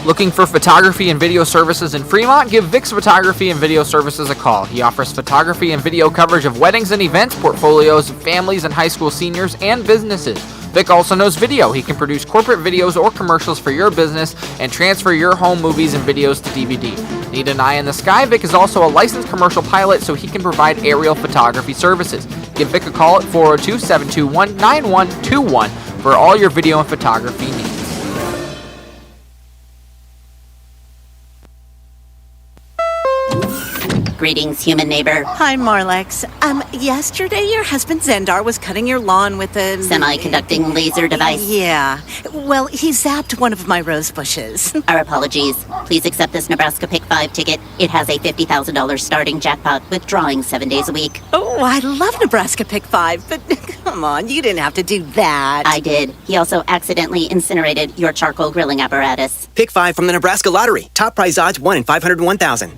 Looking for photography and video services in Fremont? Give Vic's Photography and Video Services a call. He offers photography and video coverage of weddings and events, portfolios of families and high school seniors, and businesses. Vic also knows video. He can produce corporate videos or commercials for your business and transfer your home movies and videos to DVD. Need an eye in the sky? Vic is also a licensed commercial pilot, so he can provide aerial photography services. Give Vic a call at 402-721-9121 for all your video and photography needs. Greetings, human neighbor. Hi, Marlex. Yesterday your husband Zendar was cutting your lawn with a... semi-conducting laser device. Yeah. Well, he zapped one of my rose bushes. Our apologies. Please accept this Nebraska Pick 5 ticket. It has a $50,000 starting jackpot with drawings 7 days a week. Oh, I love Nebraska Pick 5, but come on, you didn't have to do that. I did. He also accidentally incinerated your charcoal grilling apparatus. Pick 5 from the Nebraska Lottery. Top prize odds 1 in 501,000.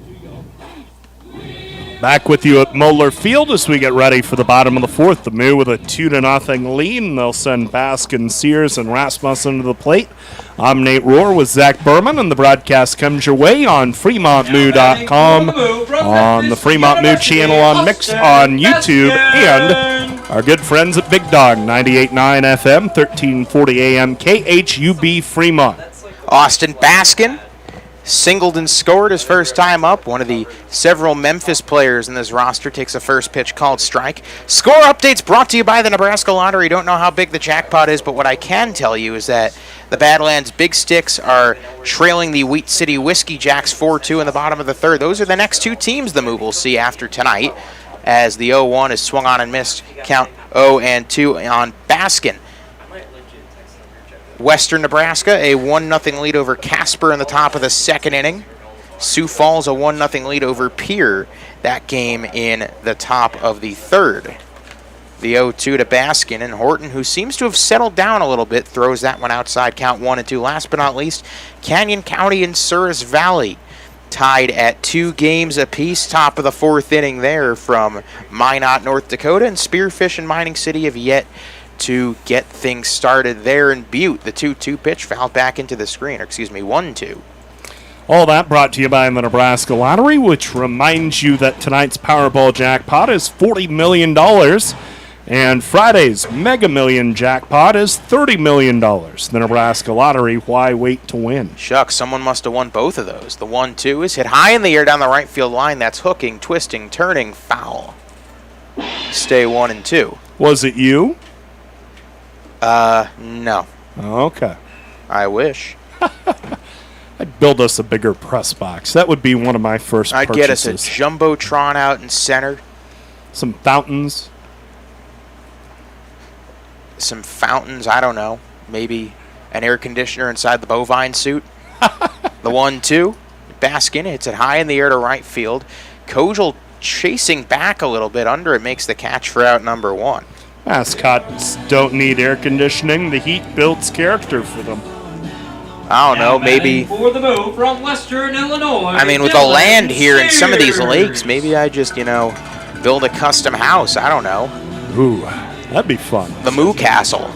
Back with you at Moeller Field as we get ready for the bottom of the 4th. The Moo with a 2-0 lead, and they'll send Baskin, Sears, and Rasmussen to the plate. I'm Nate Rohr with Zach Berman, and the broadcast comes your way on FremontMoo.com, on the Fremont Moo channel on YouTube, and Our good friends at Big Dog, 98.9 FM, 1340 AM, KHUB Fremont. Austin Baskin singled and scored his first time up. One of the several Memphis players in this roster takes a first pitch called strike. Score updates brought to you by the Nebraska Lottery. Don't know how big the jackpot is, but what I can tell you is that the Badlands Big Sticks are trailing the Wheat City Whiskey Jacks 4-2 in the bottom of the third. Those are the next two teams the Moo will see after tonight, as the 0-1 is swung on and missed. Count 0-2 on Baskin. Western Nebraska, a 1-0 lead over Casper in the top of the second inning. Sioux Falls, a 1-0 lead over Pierre. That game in the top of the third. The 0-2 to Baskin, and Horton, who seems to have settled down a little bit, throws that one outside. Count 1-2. Last but not least, Canyon County and Souris Valley tied at 2 games apiece. Top of the fourth inning there from Minot, North Dakota, and Spearfish and Mining City have yet to get things started there in Butte. The 2-2 pitch fouled back into the screen, or excuse me, 1-2. All that brought to you by the Nebraska Lottery, which reminds you that tonight's Powerball jackpot is $40 million, and Friday's Mega Million jackpot is $30 million. The Nebraska Lottery, why wait to win? Shucks, someone must have won both of those. The 1-2 is hit high in the air down the right field line. That's hooking, twisting, turning, foul. Stay 1-2. Was it you? No. Okay. I wish. I'd build us a bigger press box. That would be one of my first I'd purchases. get us a Jumbotron out in center. Some fountains. Some fountains, I don't know. Maybe an air conditioner inside the bovine suit. The 1-2. Baskin hits it high in the air to right field. Kojal chasing back a little bit under it, makes the catch for out number 1. Mascots don't need air conditioning. The heat builds character for them. I don't know, maybe. For the Moo from Western Illinois. I mean, with the land here in some of these lakes, maybe I just, build a custom house. I don't know. Ooh, that'd be fun. The Moo Castle.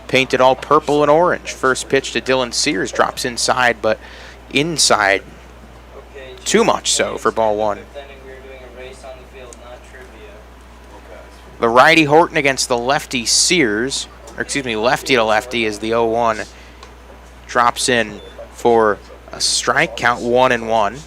Painted all purple and orange. First pitch to Dylan Sears, drops inside, but inside too much so for ball 1. The righty Horton against the lefty Sears, or excuse me, lefty to lefty, is the 0-1. Drops in for a strike, count 1-1.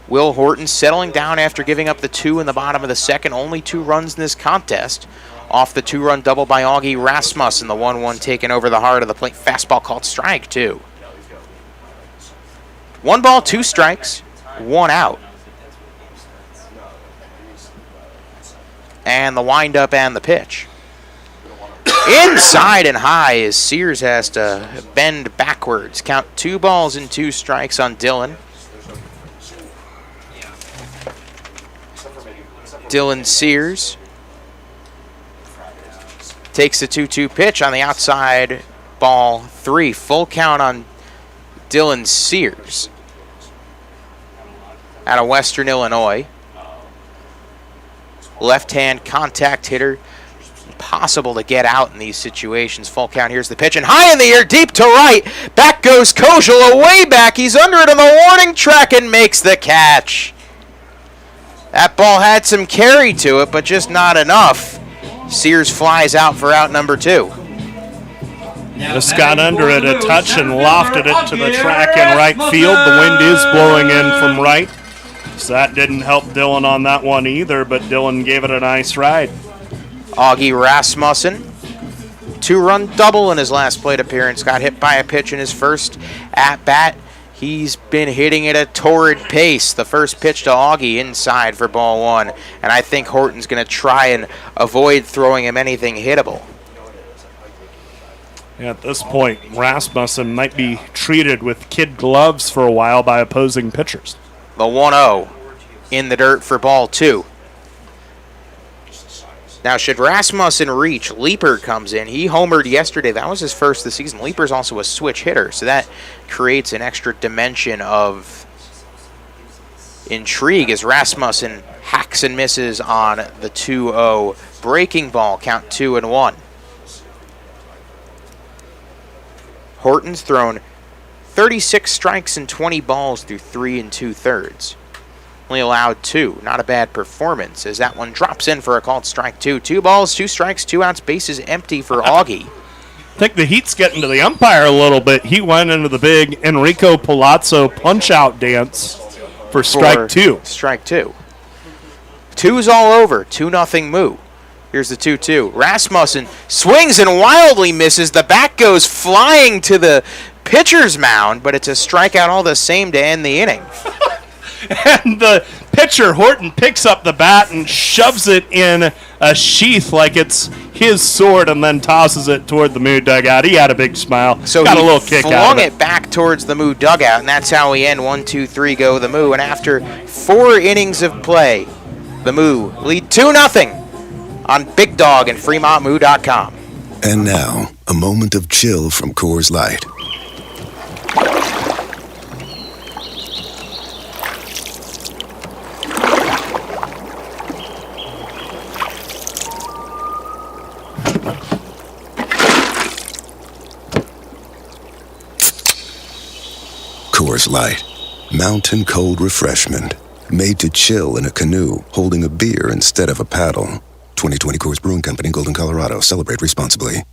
Will Horton settling down after giving up the 2 in the bottom of the second. Only 2 runs in this contest. Off the 2-run double by Augie Rasmussen, the 1-1 taken over the heart of the plate. Fastball called strike 2. 1 ball, 2 strikes, 1 out. And the windup and the pitch. Inside and high as Sears has to bend backwards. Count 2 balls and 2 strikes on Dylan. Dylan Sears takes the 2-2 pitch on the outside, ball 3. Full count on Dylan Sears out of Western Illinois. Left-hand contact hitter. Impossible to get out in these situations. Full count. Here's the pitch, and high in the air, deep to right. Back goes Kojal, away back. He's under it on the warning track and makes the catch. That ball had some carry to it, but just not enough. Sears flies out for out number 2. Just got under it a touch and lofted it to the track in right field. The wind is blowing in from right. So that didn't help Dylan on that one either, but Dylan gave it a nice ride. Augie Rasmussen, 2-run double in his last plate appearance. Got hit by a pitch in his first at-bat. He's been hitting at a torrid pace. The first pitch to Augie inside for ball 1. And I think Horton's going to try and avoid throwing him anything hittable. At this point, Rasmussen might be treated with kid gloves for a while by opposing pitchers. The 1-0 in the dirt for ball 2. Now, should Rasmussen reach, Leeper comes in. He homered yesterday. That was his first of the season. Leeper's also a switch hitter, so that creates an extra dimension of intrigue as Rasmussen hacks and misses on the 2-0 breaking ball. Count 2-1. Horton's thrown 36 strikes and 20 balls through 3 2/3. only allowed 2. Not a bad performance as that one drops in for a called strike 2. 2 balls, 2 strikes, 2 outs, bases empty for Augie. I think the heat's getting to the umpire a little bit. He went into the big Enrico Palazzo punch-out dance for strike 2. Strike 2. 2's all over. 2-0 Moo. Here's the 2-2. Rasmussen swings and wildly misses. The bat goes flying to the pitcher's mound, but it's a strikeout all the same to end the inning. And the pitcher, Horton, picks up the bat and shoves it in a sheath like it's his sword and then tosses it toward the Moo dugout. He had a big smile. So got he a little kick out of flung it back towards the Moo dugout, and that's how we end 1-2-3 the Moo. And after 4 innings of play, the Moo lead 2-0 on Big Dog and FremontMoo.com. And now, a moment of chill from Coors Light. Coors Light, mountain cold refreshment, made to chill in a canoe, holding a beer instead of a paddle. 2020 Coors Brewing Company, Golden, Colorado. Celebrate responsibly.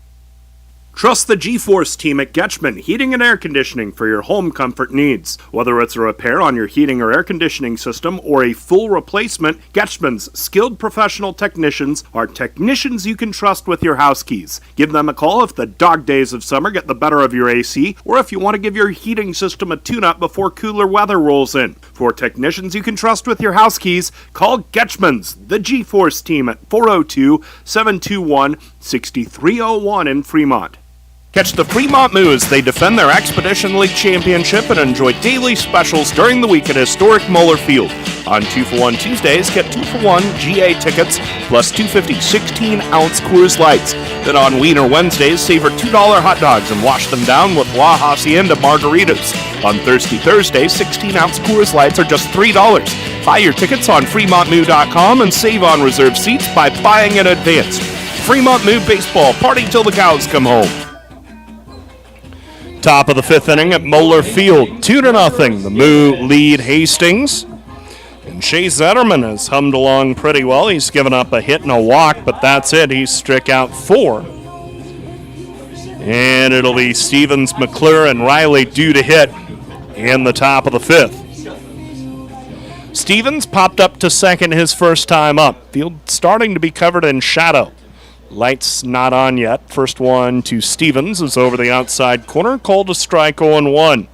Trust the G-Force team at Getchman Heating and Air Conditioning for your home comfort needs. Whether it's a repair on your heating or air conditioning system or a full replacement, Getchman's skilled professional technicians are technicians you can trust with your house keys. Give them a call if the dog days of summer get the better of your AC or if you want to give your heating system a tune-up before cooler weather rolls in. For technicians you can trust with your house keys, call Getchman's, the G-Force team at 402-721-6301 in Fremont. Catch the Fremont Moo as they defend their Expedition League Championship and enjoy daily specials during the week at historic Moeller Field. On 2-for-1 Tuesdays, get 2-for-1 GA tickets plus 250 16-ounce Coors Lights. Then on Wiener Wednesdays, savor $2 hot dogs and wash them down with La Hacienda margaritas. On Thursday, 16-ounce Coors Lights are just $3. Buy your tickets on FremontMoo.com and save on reserved seats by buying in advance. Fremont Moo Baseball, party till the cows come home. Top of the 5th inning at Moeller Field, 2-0. The Moo lead Hastings. And Shea Zetterman has hummed along pretty well. He's given up a hit and a walk, but that's it. He's struck out 4. And it'll be Stevens, McClure, and Riley due to hit in the top of the 5th. Stevens popped up to second his first time up. Field starting to be covered in shadow. Lights not on yet. First one to Stevens is over the outside corner. Called a strike 0-1.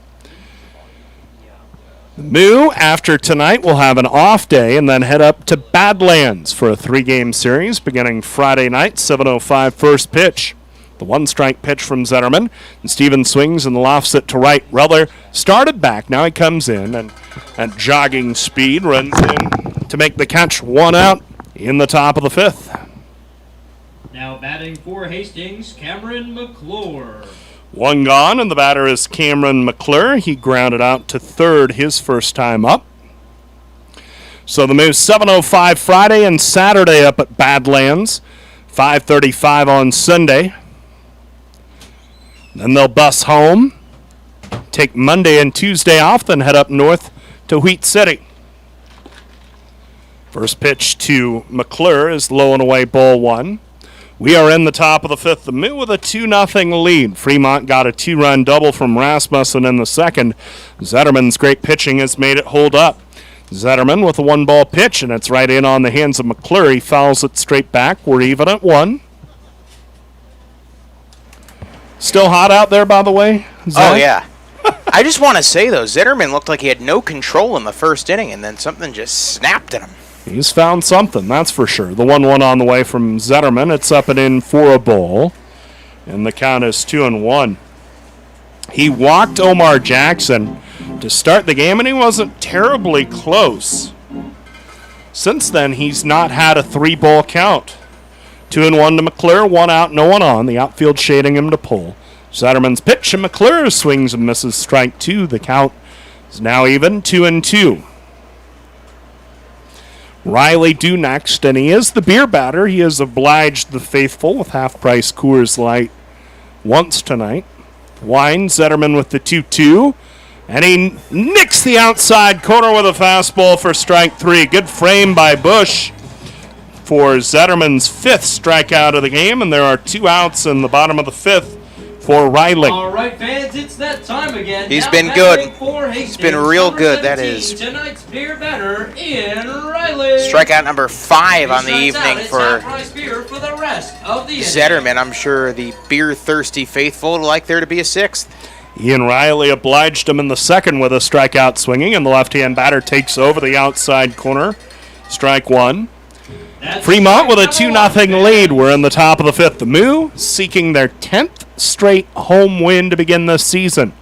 The Moo, after tonight, will have an off day and then head up to Badlands for a 3-game series beginning Friday night, 7:05 first pitch. The 1-strike pitch from Zetterman. And Stevens swings and lofts it to right. Reller started back. Now he comes in and at jogging speed runs in to make the catch. 1 out in the top of the 5th. Now batting for Hastings, Cameron McClure. 1 gone, and the batter is Cameron McClure. He grounded out to third his first time up. So the Moose 7:05 Friday and Saturday up at Badlands. 5:35 on Sunday. Then they'll bus home, take Monday and Tuesday off, then head up north to Wheat City. First pitch to McClure is low and away, ball 1. We are in the top of the 5th. The Moo with a 2-0 lead. Fremont got a 2-run double from Rasmussen in the second. Zetterman's great pitching has made it hold up. Zetterman with a 1-ball pitch, and it's right in on the hands of McClure. He fouls it straight back. We're even at 1. Still hot out there, by the way, Zach? Oh, yeah. I just want to say, though, Zetterman looked like he had no control in the first inning, and then something just snapped at him. He's found something, that's for sure. The 1-1 on the way from Zetterman. It's up and in for a ball. And the count is 2-1. He walked Omar Jackson to start the game, and he wasn't terribly close. Since then, he's not had a 3-ball count. 2-1 to McClure, 1 out, no one on. The outfield shading him to pull. Zetterman's pitch, and McClure swings and misses strike 2. The count is now even, 2-2. Riley due next, and he is the beer batter. He has obliged the faithful with half-price Coors Light once tonight. Wine, Zetterman with the 2-2. And he nicks the outside corner with a fastball for strike 3. Good frame by Bush for Zetterman's 5th strikeout of the game, and there are 2 outs in the bottom of the 5th for Riley. All right, fans, it's that time again. He's Now been batting good. for He's Hastings, been real number good, that 17, is. Tonight's beer batter in Riley. Strikeout number 5 on the Strikes evening out, it's for half-price beer for the rest of the inning. Zetterman. I'm sure the beer-thirsty faithful would like there to be a 6th. Ian Riley obliged him in the 2nd with a strikeout swinging, and the left-hand batter takes over the outside corner. Strike 1. Fremont with a 2-0 lead. We're in the top of the 5th. The Moo seeking their 10th straight home win to begin this season.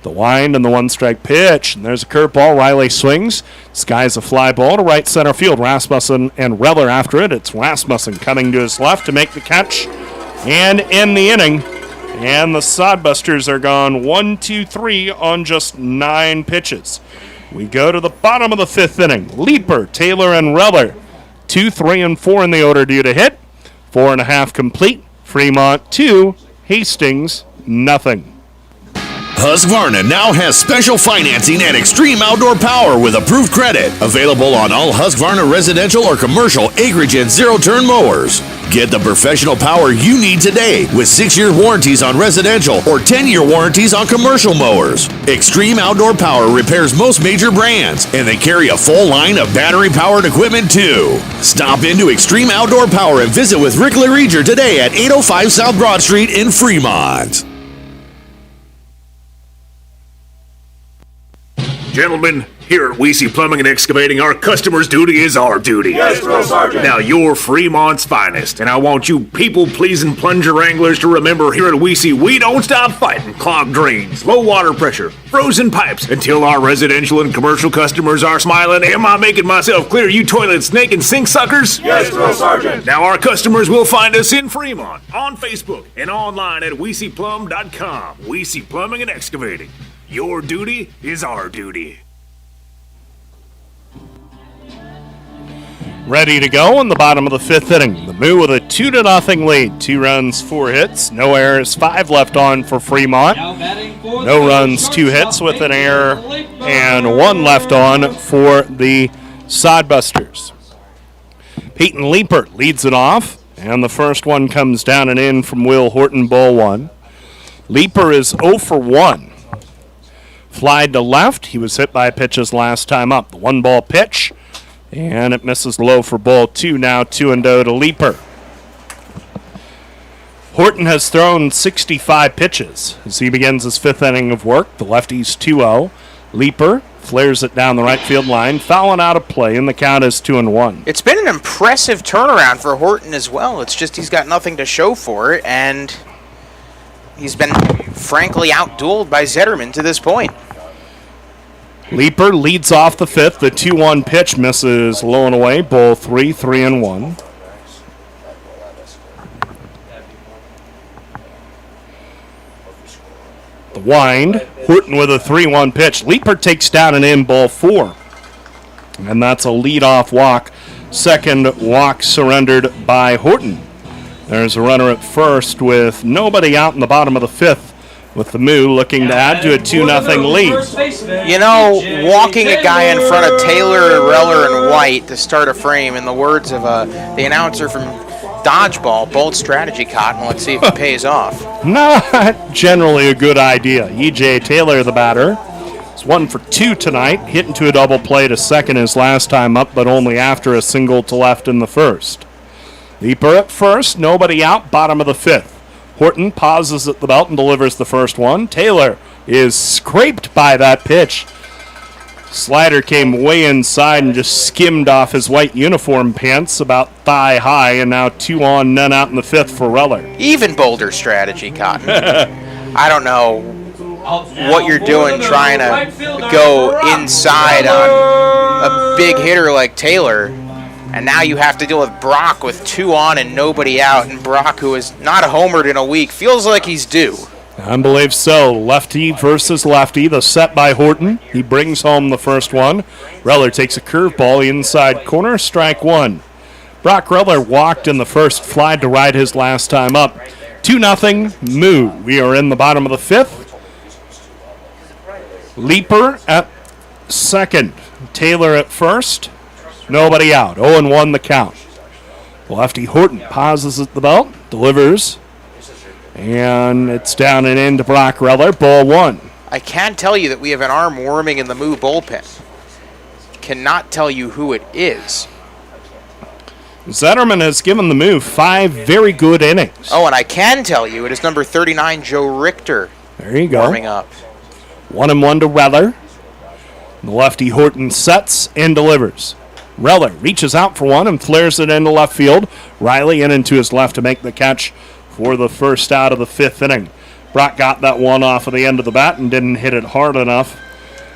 The wind and the 1-strike pitch. And there's a curveball. Riley swings. Skies a fly ball to right center field. Rasmussen and Reller after it. It's Rasmussen coming to his left to make the catch and end the inning. And the Sodbusters are gone 1-2-3 on just 9 pitches. We go to the bottom of the 5th inning. Leeper, Taylor, and Reller. 2, 3, and 4 in the order due to hit. 4.5 complete. Fremont 2, Hastings nothing. Husqvarna now has special financing and extreme outdoor power with approved credit. Available on all Husqvarna residential or commercial acreage and zero-turn mowers. Get the professional power you need today with 6-year warranties on residential or 10-year warranties on commercial mowers. Extreme Outdoor Power repairs most major brands, and they carry a full line of battery-powered equipment too. Stop into Extreme Outdoor Power and visit with Rick LaReger today at 805 South Broad Street in Fremont. Gentlemen, here at Weesey Plumbing and Excavating, our customer's duty is our duty. Yes, Drill Sergeant. Now, you're Fremont's finest, and I want you people-pleasing plunger wranglers to remember here at Weesey, we don't stop fighting clogged drains, low water pressure, frozen pipes, until our residential and commercial customers are smiling. Am I making myself clear, you toilet snake and sink suckers? Yes, Drill Sergeant. Now, our customers will find us in Fremont, on Facebook, and online at WeeseyPlum.com. Weesey Plumbing and Excavating. Your duty is our duty. Ready to go in the bottom of the 5th inning. The Moo with a 2-0 lead. 2 runs, 4 hits, no errors, 5 left on for Fremont. No runs, 2 hits with an error, and 1 left on for the Sodbusters. Peyton Leeper leads it off, and the first one comes down and in from Will Horton, ball 1. Leeper is 0 for 1. Flied to left. He was hit by pitches last time up. The 1-ball pitch, and it misses low for ball 2. Now 2-0 to Leeper. Horton has thrown 65 pitches as he begins his 5th inning of work. The lefty's 2-0. Leeper flares it down the right field line, fouling out of play, and the count is 2-1. It's been an impressive turnaround for Horton as well. It's just he's got nothing to show for it, and he's been frankly outdueled by Zetterman to this point. Leeper leads off the 5th. The 2-1 pitch misses low and away. Ball 3, 3-1. The wind. Horton with a 3-1 pitch. Leeper takes down and in, ball 4. And that's a leadoff walk. Second walk surrendered by Horton. There's a runner at first with nobody out in the bottom of the 5th, with the Moo looking to add to a 2-0 lead. You know, walking a guy in front of Taylor, Reller, and White to start a frame, in the words of the announcer from Dodgeball, bold strategy, Cotton. Let's see if it pays off. Not generally a good idea. E.J. Taylor, the batter, is 1 for 2 tonight, hit into a double play to second his last time up, but only after a single to left in the first. Leeper at first, nobody out, bottom of the 5th. Horton pauses at the belt and delivers the first one. Taylor is scraped by that pitch. Slider came way inside and just skimmed off his white uniform pants about thigh high, and now 2 on, none out in the 5th for Reller. Even bolder strategy, Cotton. I don't know what you're doing trying to go inside on a big hitter like Taylor. And now you have to deal with Brock with 2 on and nobody out. And Brock, who is not homered in a week, feels like he's due. I believe so. Lefty versus lefty. The set by Horton. He brings home the first one. Reller takes a curveball inside corner. Strike 1. Brock Reller walked in the first, flied to right his last time up. 2-0 Moo. We are in the bottom of the 5th. Leaper at second. Taylor at first. Nobody out. 0-1 the count. Lefty Horton pauses at the belt, delivers, and it's down and in to Brock Reller. Ball 1. I can tell you that we have an arm warming in the Moo bullpen. Cannot tell you who it is. Zetterman has given the Moo 5 very good innings. Oh, and I can tell you it is number 39, Joe Richter. There you go. Warming up. 1-1 to Reller. The lefty Horton sets and delivers. Reller reaches out for one and flares it into left field. Riley in into his left to make the catch for the first out of the 5th inning. Brock got that one off of the end of the bat and didn't hit it hard enough.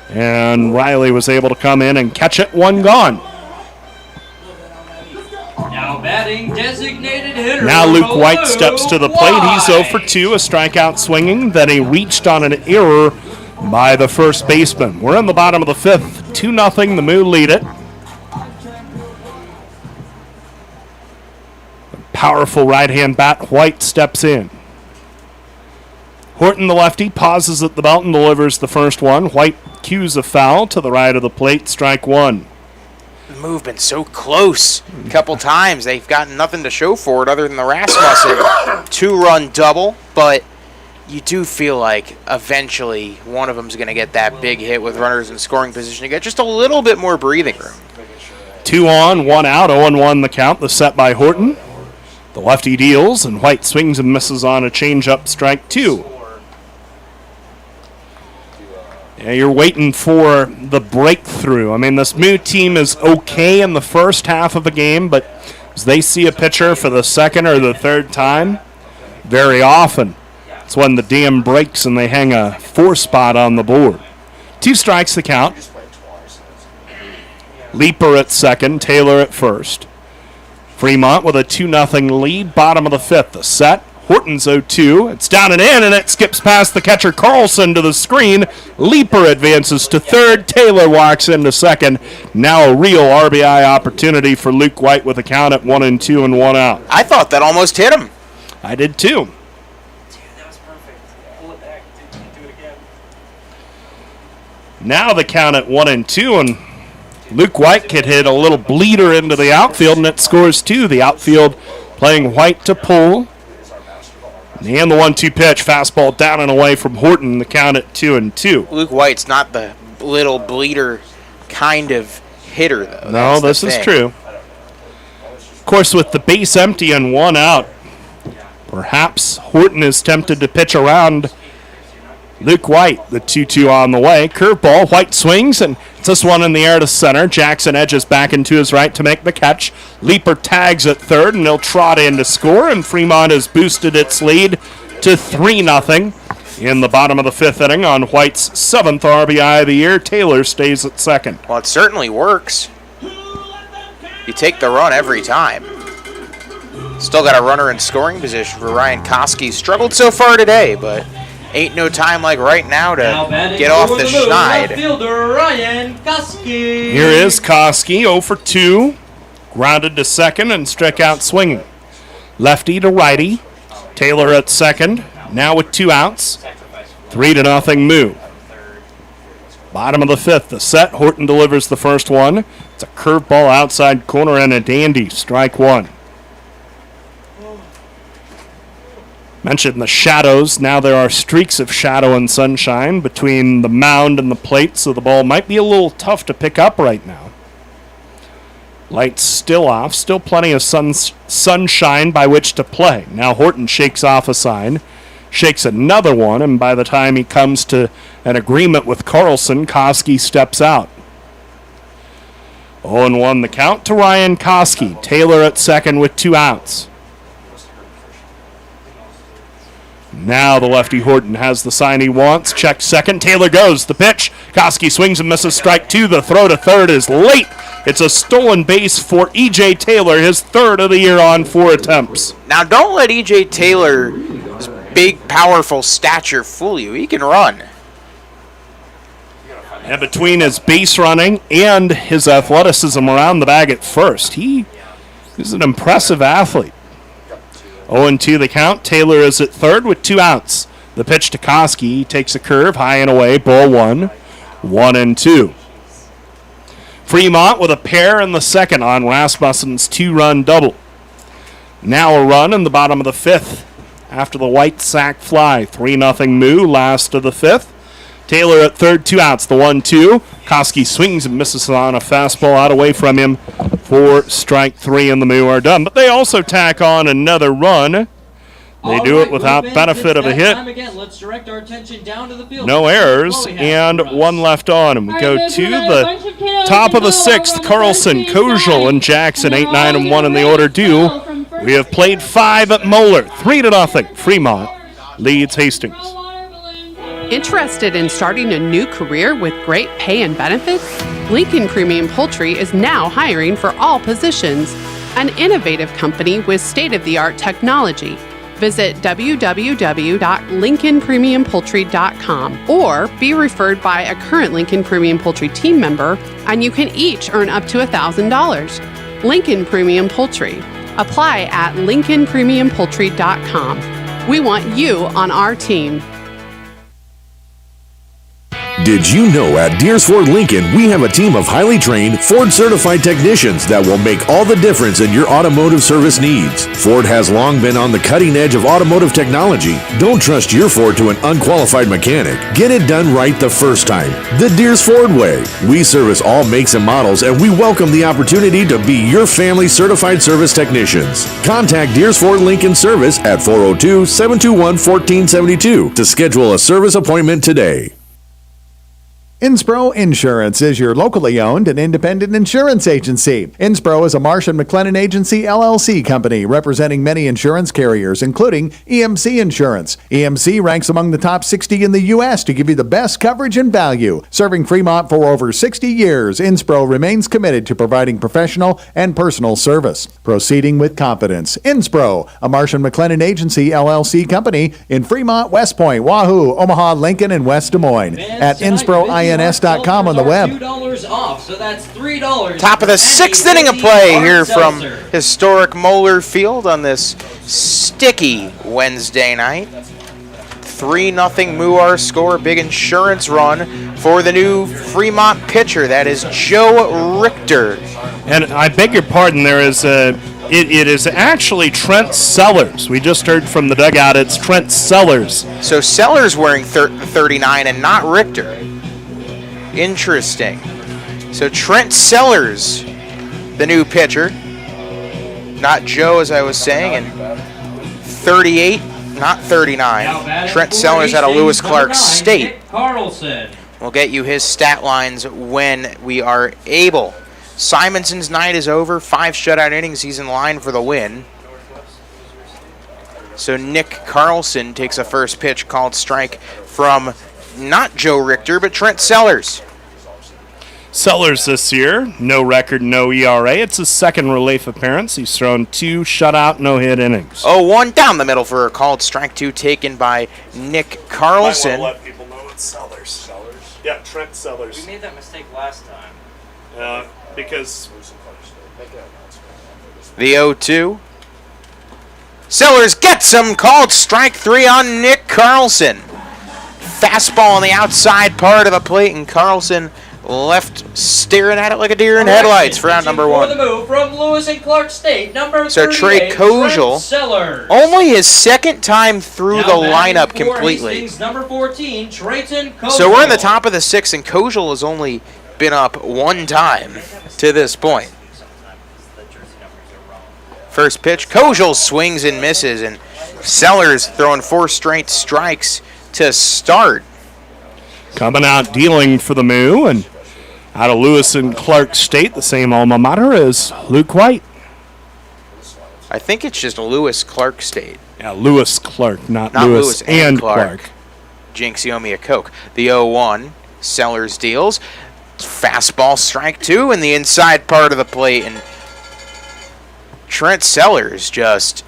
And Riley was able to come in and catch it. One gone. Now batting designated hitter. Now Luke White steps to the plate. He's 0 for 2, a strikeout swinging. Then he reached on an error by the first baseman. We're in the bottom of the 5th. 2-0. The Moo lead it. Powerful right-hand bat. White steps in. Horton, the lefty, pauses at the belt and delivers the first one. White cues a foul to the right of the plate. Strike 1. The Moo been so close a couple times. They've got nothing to show for it other than the Rasmussen 2-run double, but you do feel like eventually one of them is going to get that big hit with runners in scoring position to get just a little bit more breathing room. 2 on, 1 out, 0-1 the count. The set by Horton. The lefty deals, and White swings and misses on a changeup. Strike 2. Yeah, you're waiting for the breakthrough. I mean, this Moo team is okay in the first half of a game, but as they see a pitcher for the second or the third time, very often it's when the dam breaks and they hang a 4 spot on the board. 2 strikes the count. Leaper at second, Taylor at first. Fremont with a 2-0 lead, bottom of the 5th. The set. Horton's 0-2. It's down and in, and it skips past the catcher Carlson to the screen. Leaper advances to third. Taylor walks into second. Now a real RBI opportunity for Luke White with a count at 1-2 and 1 out. I thought that almost hit him. I did too. Now the count at 1-2, and Luke White could hit a little bleeder into the outfield, and it scores 2. The outfield playing White to pull. And the 1-2 pitch, fastball down and away from Horton, the count at 2-2. Luke White's not the little bleeder kind of hitter, though. No, this is true. Of course, with the base empty and 1 out, perhaps Horton is tempted to pitch around Luke White. The 2-2 on the way. Curveball, White swings, and it's this one in the air to center. Jackson edges back into his right to make the catch. Leaper tags at third, and he'll trot in to score, and Fremont has boosted its lead to 3-0 in the bottom of the 5th inning on White's 7th RBI of the year. Taylor stays at second. Well, it certainly works. You take the run every time. Still got a runner in scoring position for Ryan Koski. Struggled so far today, but ain't no time like right now to get off the schneid. Here is Koski, 0 for 2. Grounded to second and struck out swinging. Lefty to righty. Taylor at second. Now with 2 outs. 3-0 Moo. Bottom of the 5th. The set. Horton delivers the first one. It's a curveball outside corner and a dandy. Strike 1. Mentioned the shadows. Now there are streaks of shadow and sunshine between the mound and the plate, so the ball might be a little tough to pick up right now. Lights still off. Still plenty of sunshine by which to play. Now Horton shakes off a sign. Shakes another one, and by the time he comes to an agreement with Carlson, Koski steps out. 0-1 the count to Ryan Koski. Taylor at second with 2 outs. Now the lefty Horton has the sign he wants. Check second. Taylor goes. The pitch. Koski swings and misses. Strike 2. The throw to third is late. It's a stolen base for E.J. Taylor, his 3rd of the year on 4 attempts. Now don't let E.J. Taylor's big, powerful stature fool you. He can run. And between his base running and his athleticism around the bag at first, he is an impressive athlete. 0-2 the count. Taylor is at third with 2 outs. The pitch to Koski. He takes a curve high and away. Ball 1. 1-2. Fremont with a pair in the second on Rasmussen's 2-run double. Now a run in the bottom of the fifth after the white sack fly. 3-0 Moo, last of the fifth. Taylor at third, 2 outs, the 1-2. Koski swings and misses on a fastball out away from him for strike 3, and the Moo are done. But they also tack on another run. They do it without benefit of a hit. Let's direct our attention down to the field. No errors, and 1 left on. And we go to the top of the 6th. Carlson, Kojal, and Jackson, 8, 9, and 1 in the order due. We have played 5 at Moeller, 3-0. Fremont leads Hastings. Interested in starting a new career with great pay and benefits? Lincoln Premium Poultry is now hiring for all positions. An innovative company with state-of-the-art technology. Visit www.lincolnpremiumpoultry.com or be referred by a current Lincoln Premium Poultry team member, and you can each earn up to $1,000. Lincoln Premium Poultry. Apply at lincolnpremiumpoultry.com. We want you on our team. Did you know at Deers Ford Lincoln, we have a team of highly trained, Ford-certified technicians that will make all the difference in your automotive service needs. Ford has long been on the cutting edge of automotive technology. Don't trust your Ford to an unqualified mechanic. Get it done right the first time. The Deers Ford way. We service all makes and models, and we welcome the opportunity to be your family certified service technicians. Contact Deers Ford Lincoln Service at 402-721-1472 to schedule a service appointment today. Inspro Insurance is your locally owned and independent insurance agency. Inspro is a Marsh & McLennan Agency LLC company representing many insurance carriers, including EMC Insurance. EMC ranks among the top 60 in the U.S. to give you the best coverage and value. Serving Fremont for over 60 years, Inspro remains committed to providing professional and personal service. Proceeding with confidence. Inspro, a Marsh & McLennan Agency LLC company in Fremont, West Point, Wahoo, Omaha, Lincoln, and West Des Moines. At InSproINS.com on the web. $2 off, so that's $3. Top of the 6th inning of play here from historic Moeller Field on this sticky Wednesday night. 3-0 Moo our score. Big insurance run for the new Fremont pitcher. That is Joe Richter. And I beg your pardon, there is it is actually Trent Sellers. We just heard from the dugout, it's Trent Sellers. So Sellers wearing 39 and not Richter. Interesting. So Trent Sellers, the new pitcher. Not Joe, as I was saying, and 38, not 39. Trent Sellers out of Lewis Clark State. Carlson. We'll get you his stat lines when we are able. Simonson's night is over. 5 shutout innings. He's in line for the win. So Nick Carlson takes a first pitch called strike from not Joe Richter, but Trent Sellers. Sellers this year, no record, no ERA. It's his second relief appearance. He's thrown 2 shutout, no-hit innings. 0-1 down the middle for a called strike 2 taken by Nick Carlson. I want to let people know it's Sellers. Yeah, Trent Sellers. We made that mistake last time. Because the 0-2. Sellers gets him, called strike 3 on Nick Carlson. Fastball on the outside part of the plate, and Carlson left staring at it like a deer in headlights for out number 1. For the move from Lewis and Clark State, number so Trey Kojal, only his second time through the lineup completely. Hastings, number 14, Trayton Kojal. So we're in the top of the 6th, and Kojal has only been up 1 time to this point. First pitch, Kojal swings and misses, and Sellers throwing 4 straight strikes to start. Coming out dealing for the Moo, and out of Lewis and Clark State, the same alma mater as Luke White. I think it's just Lewis Clark State. Yeah, Lewis Clark, not Lewis and Clark. Jinx, you owe me a Coke. The 0-1, Sellers deals. Fastball strike 2 in the inside part of the plate, and Trent Sellers just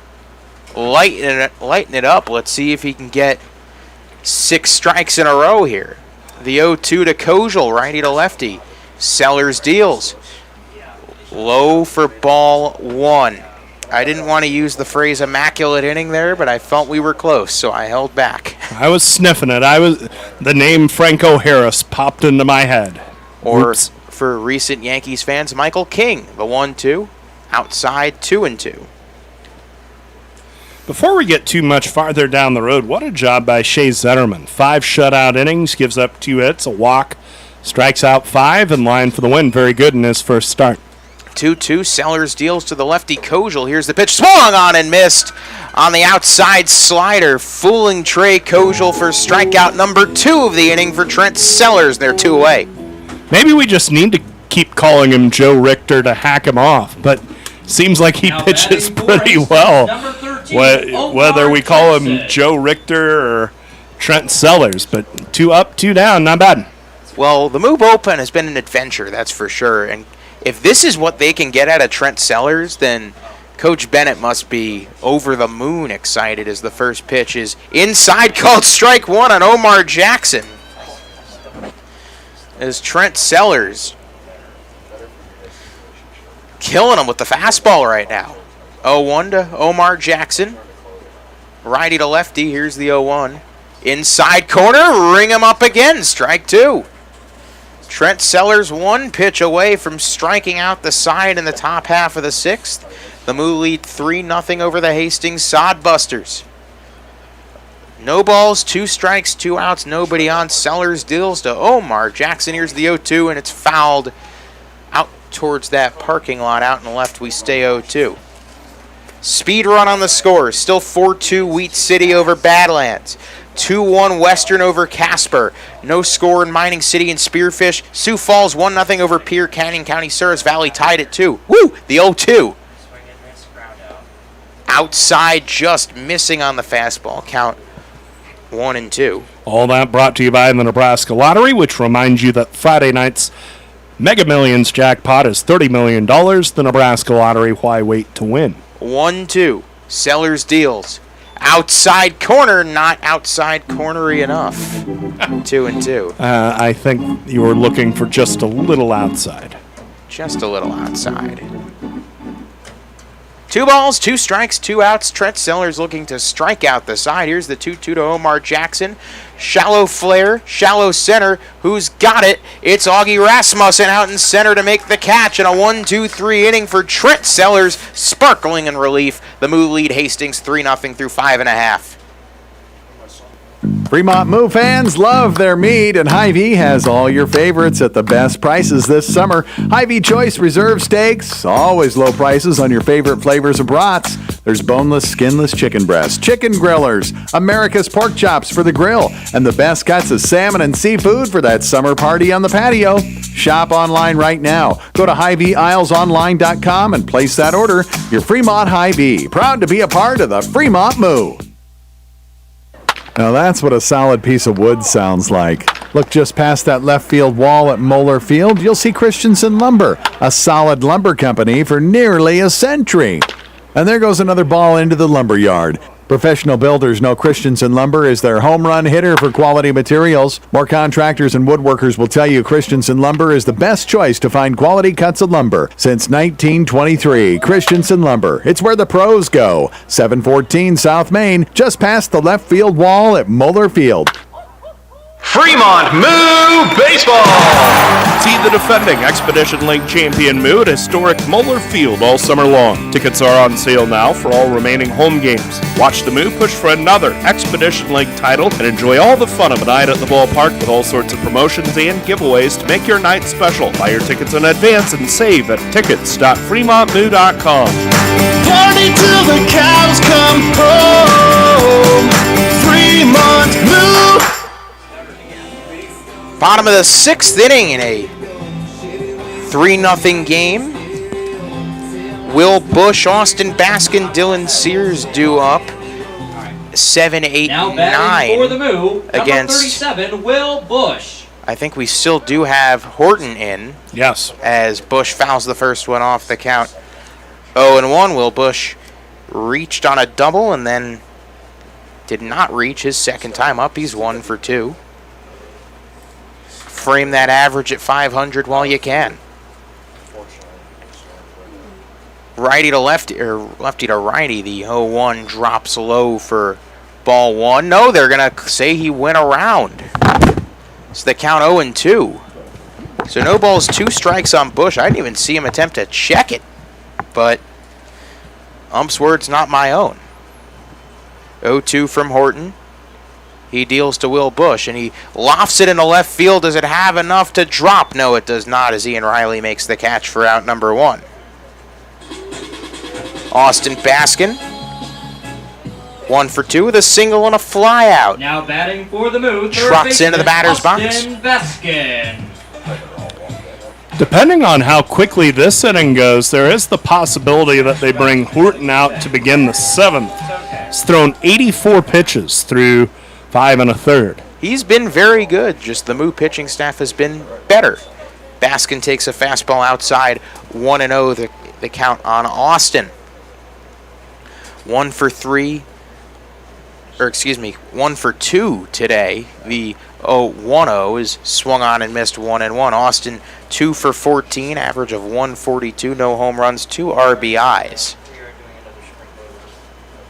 lighten it up. Let's see if he can get 6 strikes in a row here. The 0-2 to Kojal, righty to lefty. Sellers deals. Low for ball 1. I didn't want to use the phrase immaculate inning there, but I felt we were close, so I held back. I was sniffing it. The name Franco Harris popped into my head. Or Oops. for recent Yankees fans, Michael King, the 1-2, outside 2-2. Before we get too much farther down the road, what a job by Shea Zetterman. 5 shutout innings, gives up 2 hits, a walk, strikes out 5, and line for the win. Very good in his first start. 2-2, Sellers deals to the lefty Kojal. Here's the pitch, swung on and missed on the outside slider, fooling Trey Kojal for strikeout number 2 of the inning for Trent Sellers. They're 2 away. Maybe we just need to keep calling him Joe Richter to hack him off, but seems like he pitches pretty well. Whether we call him Joe Richter or Trent Sellers, but 2 up, 2 down, not bad. Well, the Moo bullpen has been an adventure, that's for sure. And if this is what they can get out of Trent Sellers, then Coach Bennett must be over the moon excited as the first pitch is inside, called strike 1 on Omar Jackson. As Trent Sellers killing him with the fastball right now. 0-1 to Omar Jackson. Righty to lefty, here's the 0-1. Inside corner, ring him up again, strike 2. Trent Sellers 1 pitch away from striking out the side in the top half of the 6th. The Moo lead 3-0 over the Hastings Sodbusters. No balls, 2 strikes, 2 outs, nobody on. Sellers deals to Omar Jackson. Here's the 0-2, and it's fouled out towards that parking lot. Out and left, we stay 0-2. Speed run on the score. Still 4-2 Wheat City over Badlands. 2-1 Western over Casper. No score in Mining City and Spearfish. Sioux Falls 1-0 over Pierre Canyon County. Souris Valley tied at 2. Woo! The 0-2. Outside, just missing on the fastball. Count 1-2. All that brought to you by the Nebraska Lottery, which reminds you that Friday night's Mega Millions jackpot is $30 million. The Nebraska Lottery, why wait to win? 1-2. Sellers deals. Outside corner, not outside cornery enough. 2-2. I think you were looking for just a little outside. Just a little outside. 2 balls, 2 strikes, 2 outs. Trent Sellers looking to strike out the side. Here's the 2-2 to Omar Jackson. Shallow flare, shallow center. Who's got it? It's Augie Rasmussen out in center to make the catch. And a 1-2-3 inning for Trent Sellers, sparkling in relief. The Moo lead Hastings 3-0 through 5.5. Fremont Moo fans love their meat, and Hy-Vee has all your favorites at the best prices this summer. Hy-Vee Choice Reserve Steaks, always low prices on your favorite flavors of brats. There's boneless, skinless chicken breasts, chicken grillers, America's pork chops for the grill, and the best cuts of salmon and seafood for that summer party on the patio. Shop online right now. Go to HyVeeIslesOnline.com and place that order. Your Fremont Hy-Vee, proud to be a part of the Fremont Moo. Now that's what a solid piece of wood sounds like. Look just past that left field wall at Moeller Field, you'll see Christensen Lumber, a solid lumber company for nearly a century. And there goes another ball into the lumber yard. Professional builders know Christensen Lumber is their home run hitter for quality materials. More contractors and woodworkers will tell you Christensen Lumber is the best choice to find quality cuts of lumber. Since 1923, Christensen Lumber. It's where the pros go. 714 South Main, just past the left field wall at Moeller Field. Fremont Moo Baseball! See the defending Expedition League champion Moo at historic Moeller Field all summer long. Tickets are on sale now for all remaining home games. Watch the Moo push for another Expedition League title and enjoy all the fun of a night at the ballpark with all sorts of promotions and giveaways to make your night special. Buy your tickets in advance and save at tickets.fremontmoo.com. Party till the cows come home. Fremont Moo! Bottom of the 6th inning in a 3-0 game. Will Bush, Austin Baskin, Dylan Sears due up. 7, 8, Now batting 9 for the Moo, against number 37, Will Bush. I think we still do have Horton in. Yes. As Bush fouls the first one off the count. 0-1. Will Bush reached on a double and then did not reach his second time up. He's 1 for 2. Frame that average at 500 while you can. righty to lefty, or lefty to righty. The 0-1 drops low for ball one. No, they're going to say he went around. So the count 0-2. So no balls, 2 strikes on Bush. I didn't even see him attempt to check it. But ump's word's not my own. 0-2 from Horton. He deals to Will Bush, and he lofts it into left field. Does it have enough to drop? No, it does not, as Ian Riley makes the catch for out number 1. Austin Baskin, 1 for 2 with a single and a fly out. Now batting for the Moo, Trucks into the batter's box. Austin Baskin. Depending on how quickly this inning goes, there is the possibility that they bring Horton out to begin the 7th. He's thrown 84 pitches through 5 1/3. He's been very good, just the Moo pitching staff has been better. Baskin takes a fastball outside, 1-0 the count on Austin. 1 for 2 today. The 1-0 is swung on and missed 1-1. Austin 2 for 14, average of 142, no home runs, 2 RBIs.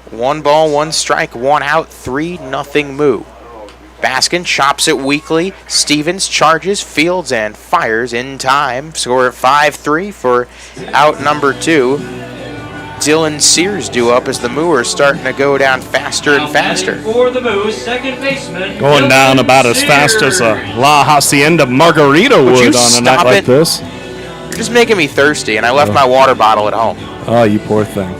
1 ball, 1 strike, 1 out, 3-0 Moo. Baskin chops it weakly. Stevens charges, fields, and fires in time. Score at 5-3 for out number 2. Dylan Sears due up as the Moo are starting to go down faster and faster. For the Moo, second baseman. Going down about as fast as a La Hacienda margarita would on a night like this. You're just making me thirsty, and I left my water bottle at home. Oh, you poor thing.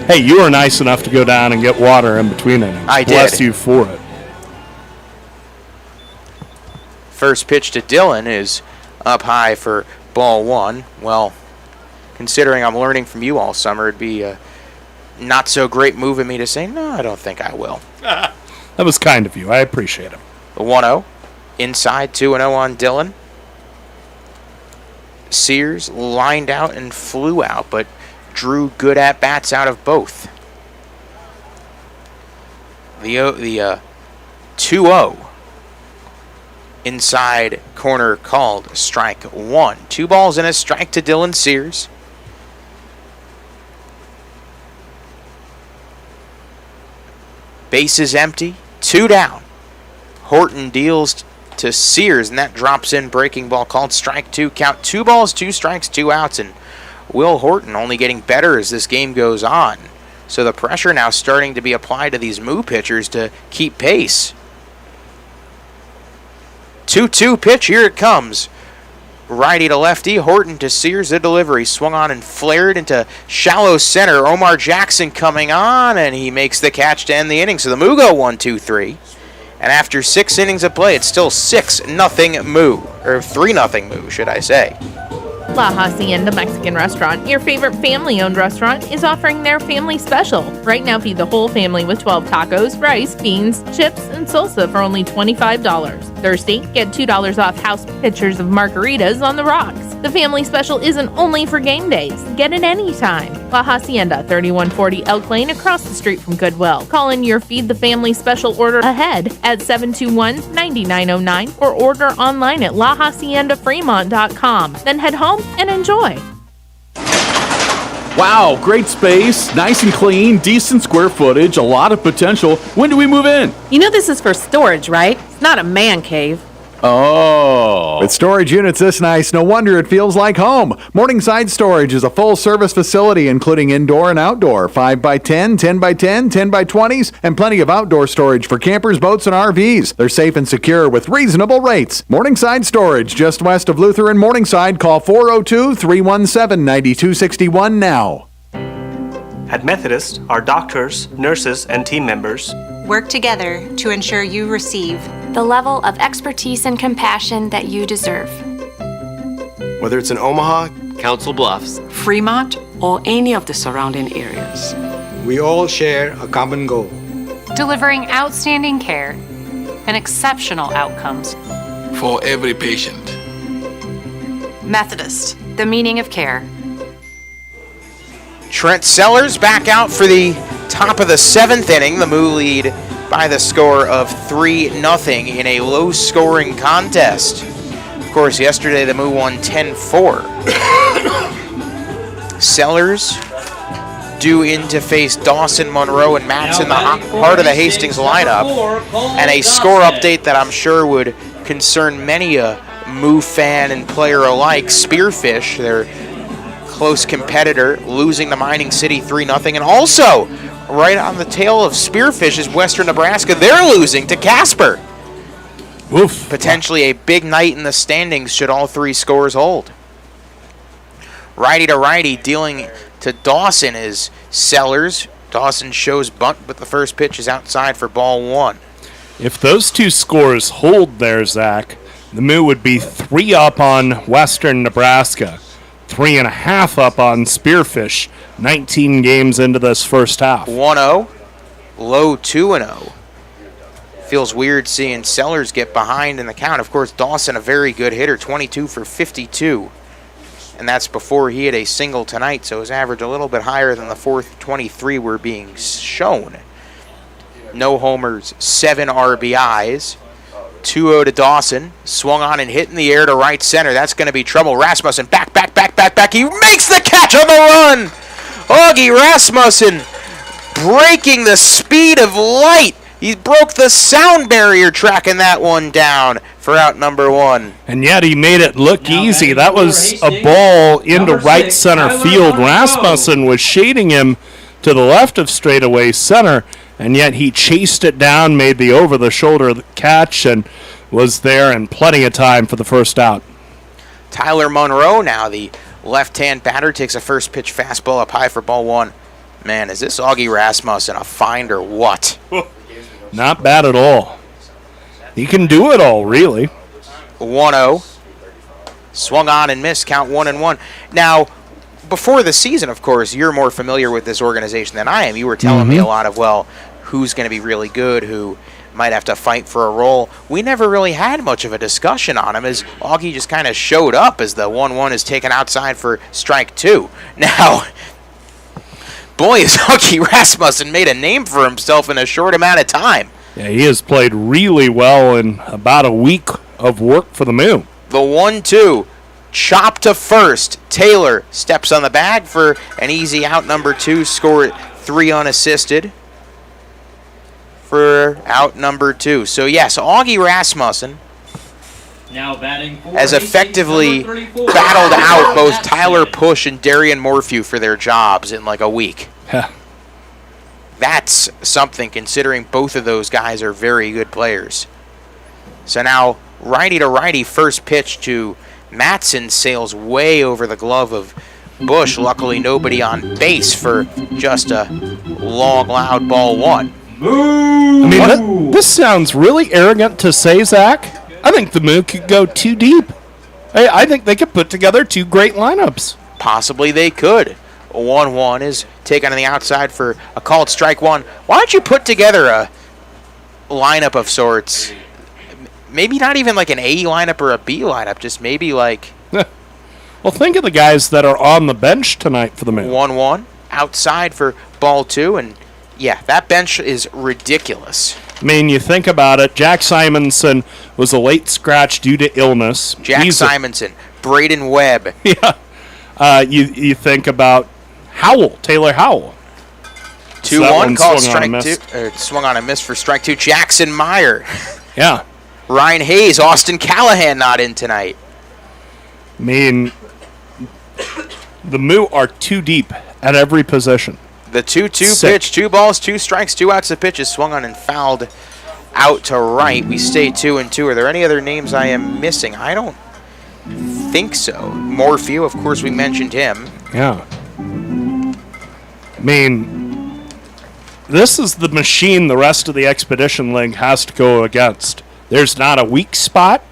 Hey, you were nice enough to go down and get water in between innings. I did. Bless you for it. First pitch to Dylan is up high for ball 1. Well, considering I'm learning from you all summer, it'd be a not so great move of me to say, no, I don't think I will. That was kind of you. I appreciate it. The 1-0. Inside, 2-0 on Dylan. Sears lined out and flew out, but drew good at-bats out of both. The 2-0. Inside corner called strike 1. 2 balls and a strike to Dylan Sears. Base is empty, 2 down. Horton deals to Sears, and that drops in. Breaking ball called strike 2. Count 2 balls, 2 strikes, 2 outs, and Will Horton only getting better as this game goes on. So the pressure now starting to be applied to these Moo pitchers to keep pace. 2-2 pitch, here it comes. Righty to lefty, Horton to Sears, the delivery. Swung on and flared into shallow center. Omar Jackson coming on, and he makes the catch to end the inning. So the Moo go 1-2-3. And after 6 innings of play, it's still 6-0 Moo. Or 3-0 Moo, should I say. La Hacienda Mexican Restaurant, your favorite family-owned restaurant, is offering their family special. Right now, feed the whole family with 12 tacos, rice, beans, chips, and salsa for only $25. Thursday, get $2 off house pitchers of margaritas on the rocks. The family special isn't only for game days. Get it anytime. La Hacienda, 3140 Elk Lane, across the street from Goodwill. Call in your Feed the Family special order ahead at 721-9909 or order online at lahaciendafremont.com. Then head home and enjoy. Wow, great space, nice and clean, decent square footage, a lot of potential. When do we move in? You know this is for storage, right? It's not a man cave. Oh. With storage units this nice, no wonder it feels like home. Morningside Storage is a full-service facility including indoor and outdoor, 5x10, 10x10, 10x20s, and plenty of outdoor storage for campers, boats, and RVs. They're safe and secure with reasonable rates. Morningside Storage, just west of Luther and Morningside. Call 402-317-9261 now. At Methodist, our doctors, nurses, and team members work together to ensure you receive the level of expertise and compassion that you deserve. Whether it's in Omaha, Council Bluffs, Fremont, or any of the surrounding areas, we all share a common goal: delivering outstanding care and exceptional outcomes for every patient. Methodist, the meaning of care. Trent Sellers back out for the top of the 7th inning. The Moo lead by the score of 3-0 in a low-scoring contest. Of course, yesterday the Moo won 10-4. Sellers due in to face Dawson, Monroe, and Matson, the heart of the Hastings lineup. And a score update that I'm sure would concern many a Moo fan and player alike. Spearfish, their close competitor, losing to Mining City 3-0. And also, right on the tail of Spearfish is Western Nebraska. They're losing to Casper. Oof. Potentially a big night in the standings should all three scores hold. Righty to righty, dealing to Dawson is Sellers. Dawson shows bunt, but the first pitch is outside for ball 1. If those two scores hold there, Zach, the Moo would be 3 up on Western Nebraska, 3.5 up on Spearfish, 19 games into this first half. 1-0, low 2-0. Feels weird seeing Sellers get behind in the count. Of course, Dawson, a very good hitter, 22 for 52. And that's before he had a single tonight, so his average a little bit higher than the 423 we're being shown. No homers, 7 RBIs. 2-0 to Dawson. Swung on and hit in the air to right center. That's going to be trouble. Rasmussen back. He makes the catch on the run. Augie Rasmussen breaking the speed of light. He broke the sound barrier tracking that one down for out number 1. And yet he made it look easy. That was a ball into right center field. Rasmussen was shading him to the left of straightaway center, and yet he chased it down, made the over-the-shoulder catch, and was there in plenty of time for the first out. Tyler Monroe now, the left-hand batter, takes a first pitch fastball up high for ball 1. Man, is this Augie Rasmussen a find or what? Not bad at all. He can do it all, really. 1-0. Swung on and missed, count 1-1. Now, before the season, of course, you're more familiar with this organization than I am. You were telling me a lot of, well, who's going to be really good, who might have to fight for a role. We never really had much of a discussion on him, as Augie just kind of showed up as the 1-1 is taken outside for strike 2. Now, boy, has Augie Rasmussen made a name for himself in a short amount of time. Yeah, he has played really well in about a week of work for the Moo. The 1-2, chop to first. Taylor steps on the bag for an easy out number 2, score 3 unassisted for out number 2. So yes, Augie Rasmussen now batting has effectively battled out both Tyler Push and Darian Morphew for their jobs in like a week. That's something, considering both of those guys are very good players. So now, righty to righty, first pitch to Matson sails way over the glove of Bush. Luckily, nobody on base for just a long, loud ball 1. I mean, this sounds really arrogant to say, Zach. I think the Moo could go too deep. I think they could put together 2 great lineups. Possibly they could. 1-1 is taken on the outside for a called strike 1. Why don't you put together a lineup of sorts? Maybe not even like an A lineup or a B lineup, just maybe like... Well, think of the guys that are on the bench tonight for the Moo. 1-1, outside for ball 2, and yeah, that bench is ridiculous. I mean, you think about it, Jack Simonson was a late scratch due to illness. Simonson, Braden Webb. Yeah. You think about Taylor Howell. 2-1, called strike 2. Swung on a miss for strike 2. Jackson Meyer. Yeah. Ryan Hayes, Austin Callahan not in tonight. I mean, the Moo are too deep at every position. The 2-2 pitch, 2 balls, 2 strikes, 2 outs of pitches, swung on and fouled out to right. We stay 2-2. Are there any other names I am missing? I don't think so. Morphew, of course, we mentioned him. Yeah. I mean, this is the machine the rest of the Expedition League has to go against. There's not a weak spot.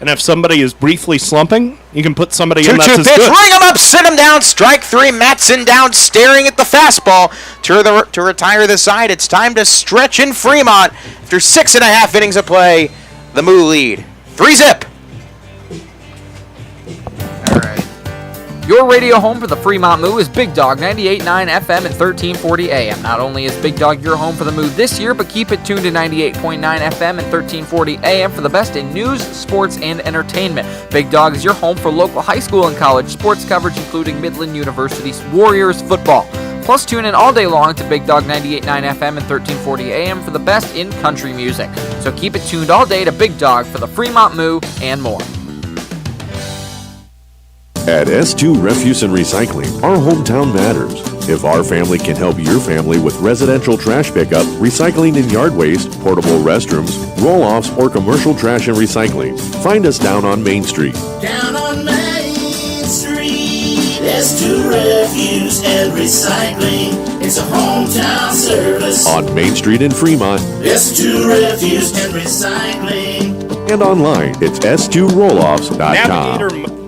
And if somebody is briefly slumping, you can put somebody in that's as pitch, good. Ring him up, sit him down, strike 3. Matson down, staring at the fastball to retire the side. It's time to stretch in Fremont. After 6.5 innings of play, the Moo lead. 3-zip. All right. Your radio home for the Fremont Moo is Big Dog 98.9 FM and 1340 AM. Not only is Big Dog your home for the Moo this year, but keep it tuned to 98.9 FM and 1340 AM for the best in news, sports, and entertainment. Big Dog is your home for local high school and college sports coverage, including Midland University's Warriors football. Plus, tune in all day long to Big Dog 98.9 FM and 1340 AM for the best in country music. So keep it tuned all day to Big Dog for the Fremont Moo and more. At S2 Refuse and Recycling, our hometown matters. If our family can help your family with residential trash pickup, recycling and yard waste, portable restrooms, roll-offs, or commercial trash and recycling, find us down on Main Street. Down on Main Street, S2 Refuse and Recycling. It's a hometown service. On Main Street in Fremont. S2 Refuse and Recycling. And online, it's s2rolloffs.com.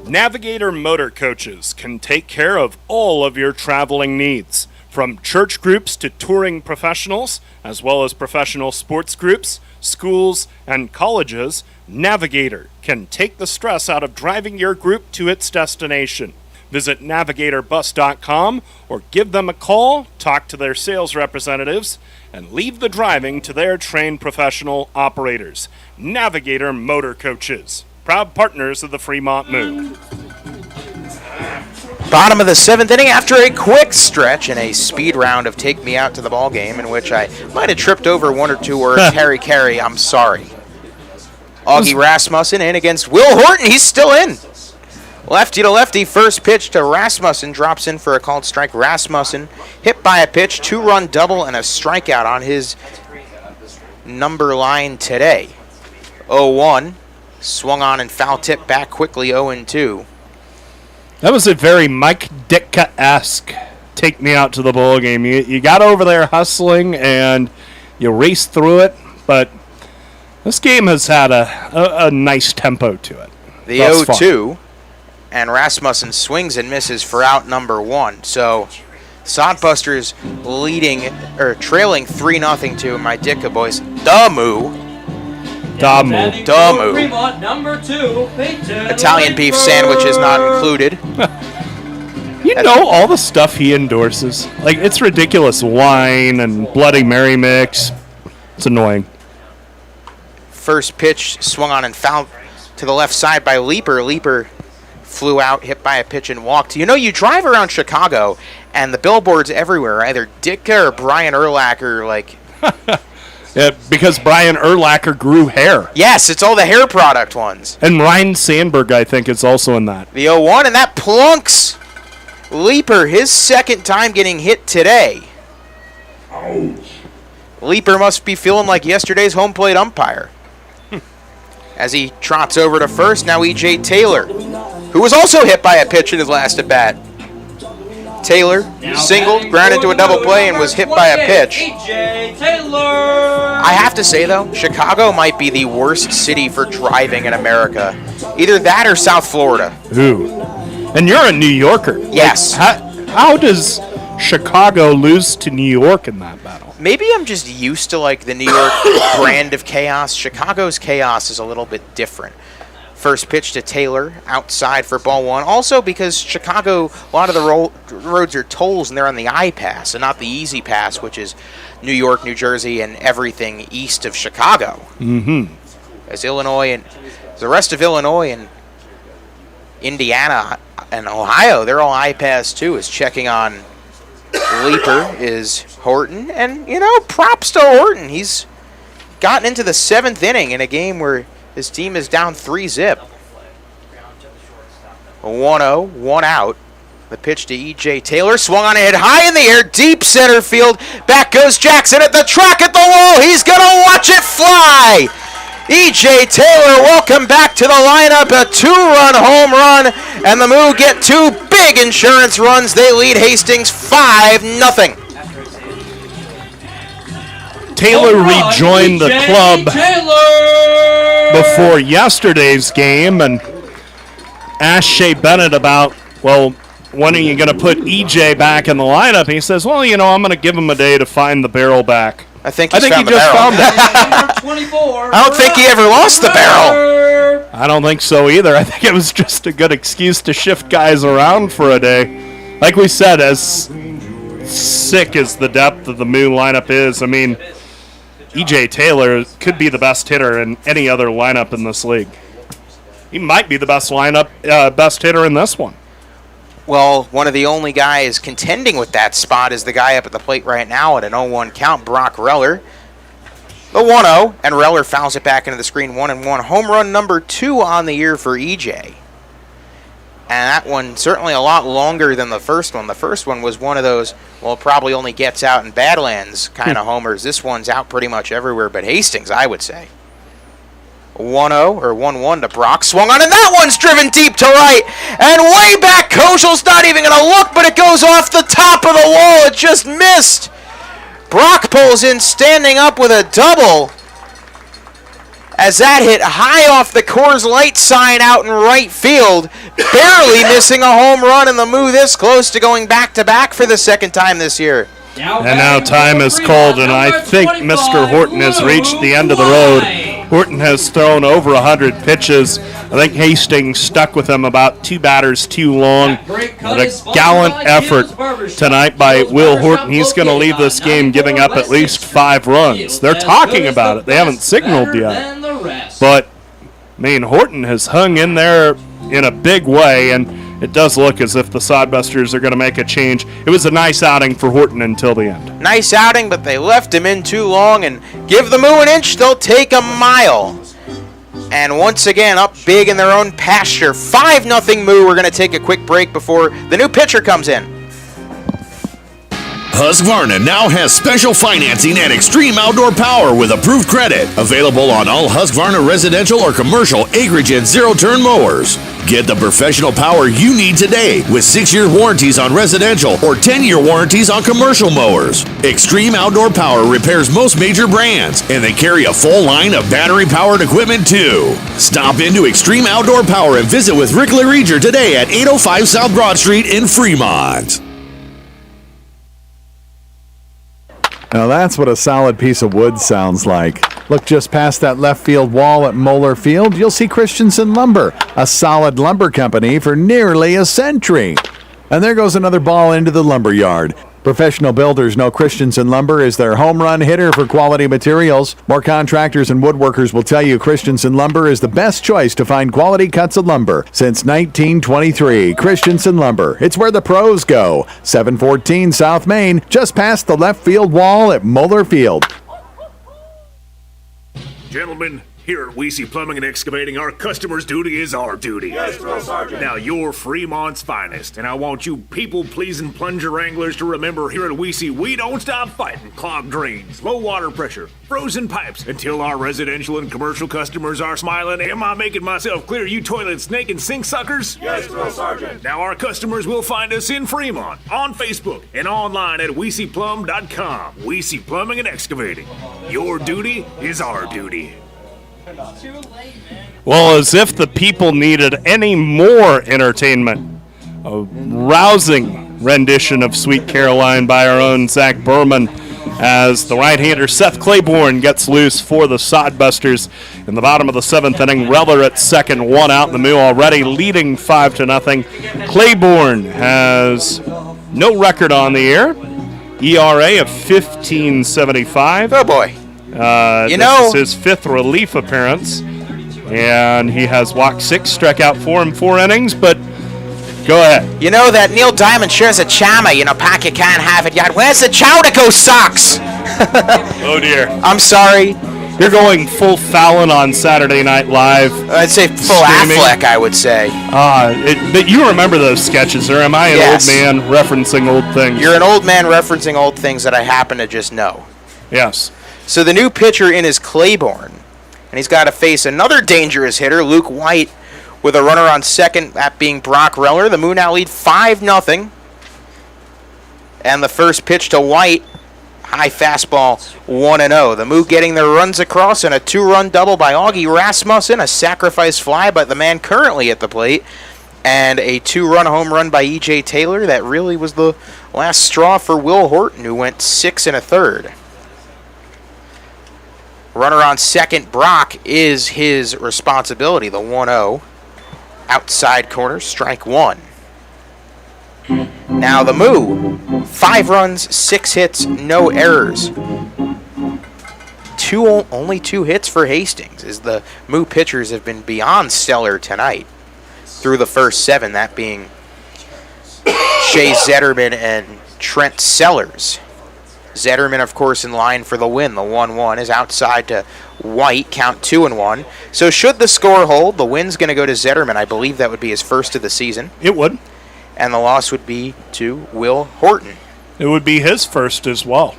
Navigator Motor Coaches can take care of all of your traveling needs, from church groups to touring professionals, as well as professional sports groups, schools, and colleges. Navigator can take the stress out of driving your group to its destination. Visit navigatorbus.com or give them a call, talk to their sales representatives, and leave the driving to their trained professional operators. Navigator Motor Coaches, proud partners of the Fremont Moo. Bottom of the 7th inning after a quick stretch in a speed round of Take Me Out to the Ball Game, in which I might have tripped over one or two words. Carry, I'm sorry. Augie Rasmussen in against Will Horton. He's still in. Lefty to lefty, first pitch to Rasmussen, drops in for a called strike. Rasmussen hit by a pitch, 2-run double, and a strikeout on his number line today. 0-1. Swung on and foul tip back quickly, 0-2. That was a very Mike Ditka-esque Take Me Out to the Ball Game. You got over there hustling and you raced through it, but this game has had a nice tempo to it. The 0-2, and Rasmussen swings and misses for out number 1. So Sodbusters trailing 3-0 to my Ditka boys. The Moo. Damu. Fremont number 2, Italian beef sandwich is not included. You know all the stuff he endorses. Like, it's ridiculous. Wine and Bloody Mary mix. It's annoying. First pitch swung on and fouled to the left side by Leaper. Leaper flew out, hit by a pitch and walked. You know, you drive around Chicago and the billboards everywhere, either Ditka or Brian Urlacher, like... Yeah, because Brian Urlacher grew hair. Yes, it's all the hair product ones. And Ryan Sandberg, I think, is also in that. The 0-1, and that plunks Leaper, his second time getting hit today. Ouch. Leaper must be feeling like yesterday's home plate umpire. As he trots over to first, now E.J. Taylor, who was also hit by a pitch in his last at-bat. Taylor singled, grounded to a double play, and was hit by a pitch. I have to say, though, Chicago might be the worst city for driving in America. Either that or South Florida. Ooh. And you're a New Yorker. Yes. Like, how does Chicago lose to New York in that battle? Maybe I'm just used to, like, the New York brand of chaos. Chicago's chaos is a little bit different. First pitch to Taylor, outside for ball 1. Also because Chicago, a lot of the roads are tolls and they're on the I-Pass and not the Easy Pass, which is New York, New Jersey, and everything east of Chicago. Mm-hmm. As Illinois and the rest of Illinois and Indiana and Ohio, they're all I-Pass too, is checking on Leaper is Horton. And, you know, props to Horton. He's gotten into the 7th inning in a game where his team is down 3-0. 1-0, 1 out. The pitch to E.J. Taylor, swung on a hit high in the air, deep center field. Back goes Jackson at the track at the wall. He's going to watch it fly. E.J. Taylor, welcome back to the lineup. A 2-run home run, and the Moo get 2 big insurance runs. They lead Hastings 5-0. Taylor rejoined the club before yesterday's game and asked Shea Bennett about, well, when are you going to put EJ back in the lineup? And he says, well, you know, I'm going to give him a day to find the barrel back. I think he just found it. I don't think he ever lost the barrel. I don't think so either. I think it was just a good excuse to shift guys around for a day. Like we said, as sick as the depth of the Moo lineup is, I mean, E.J. Taylor could be the best hitter in any other lineup in this league. He might be the best hitter in this one. Well, one of the only guys contending with that spot is the guy up at the plate right now at an 0-1 count, Brock Reller. The 1-0, and Reller fouls it back into the screen, 1-1. Home run number 2 on the year for EJ. And that one certainly a lot longer than the first one. The first one was one of those, well, it probably only gets out in Badlands kind of homers. This one's out pretty much everywhere but Hastings, I would say. 1-0 or 1-1 to Brock. Swung on, and that one's driven deep to right. And way back, Koshel's not even going to look, but it goes off the top of the wall. It just missed. Brock pulls in, standing up with a double. As that hit high off the Coors Light sign out in right field, barely missing a home run, and the Moo this close to going back-to-back for the second time this year. And now time is called, and I think Mr. Horton has reached the end of the road. Horton has thrown over 100 pitches. I think Hastings stuck with him about 2 batters too long. But a gallant effort tonight by Will Horton. He's going to leave this game giving up at least 5 runs. They're talking about it. They haven't signaled yet. But, I mean, Horton has hung in there in a big way, and it does look as if the Sodbusters are going to make a change. It was a nice outing for Horton until the end. Nice outing, but they left him in too long, and give the Moo an inch, they'll take a mile. And once again, up big in their own pasture. 5-0 Moo. We're going to take a quick break before the new pitcher comes in. Husqvarna now has special financing and extreme outdoor power with approved credit. Available on all Husqvarna residential or commercial acreage and zero-turn mowers. Get the professional power you need today with 6-year warranties on residential or 10-year warranties on commercial mowers. Extreme Outdoor Power repairs most major brands, and they carry a full line of battery-powered equipment too. Stop into Extreme Outdoor Power and visit with Rick LaReger today at 805 South Broad Street in Fremont. Now that's what a solid piece of wood sounds like. Look just past that left field wall at Moeller Field, you'll see Christensen Lumber, a solid lumber company for nearly a century. And there goes another ball into the lumber yard. Professional builders know Christensen Lumber is their home run hitter for quality materials. More contractors and woodworkers will tell you Christensen Lumber is the best choice to find quality cuts of lumber. Since 1923, Christensen Lumber. It's where the pros go. 714 South Main, just past the left field wall at Moeller Field. Gentlemen, here at Weesey Plumbing and Excavating, our customer's duty is our duty. Yes, Drill Sergeant. Now, you're Fremont's finest, and I want you people-pleasing plunger wranglers to remember here at Weesey, we don't stop fighting clogged drains, low water pressure, frozen pipes, until our residential and commercial customers are smiling. Am I making myself clear, you toilet snake and sink suckers? Yes, Drill Sergeant. Now, our customers will find us in Fremont, on Facebook, and online at WeeseyPlum.com. Weesey Plumbing and Excavating. Your duty is our duty. Well, as if the people needed any more entertainment. A rousing rendition of Sweet Caroline by our own Zach Berman as the right-hander Seth Claiborne gets loose for the Sodbusters. In the bottom of the 7th inning, Reller at second, 1 out. The Moo already leading 5-0. Claiborne has no record on the year. ERA of 15.75. Oh, boy. This is his 5th relief appearance, and he has walked 6, struck out 4 in 4 innings, but go ahead. You know that Neil Diamond shares a charmer, Pack, you can't have it yet. Where's the Chowdico socks? Oh, dear. I'm sorry. You're going full Fallon on Saturday Night Live. I'd say full streaming. Affleck, I would say. But you remember those sketches, or am I an old man referencing old things? You're an old man referencing old things that I happen to just know. Yes. So the new pitcher in is Claiborne, and he's got to face another dangerous hitter, Luke White, with a runner on second, that being Brock Reller. The Moo now lead 5-0. And the first pitch to White, high fastball, 1-0. The Moo getting their runs across, and a 2-run double by Augie Rasmussen, a sacrifice fly by the man currently at the plate, and a 2-run home run by E.J. Taylor. That really was the last straw for Will Horton, who went 6 1/3. Runner on second, Brock, is his responsibility. The 1-0. Outside corner, strike 1. Now the Moo, 5 runs, 6 hits, no errors. Only 2 hits for Hastings, as the Moo pitchers have been beyond stellar tonight through the first 7, that being Chase Zetterman and Trent Sellers. Zetterman, of course, in line for the win. The 1-1 is outside to White, count 2-1. So should the score hold, the win's going to go to Zetterman. I believe that would be his first of the season. It would. And the loss would be to Will Horton. It would be his first as well.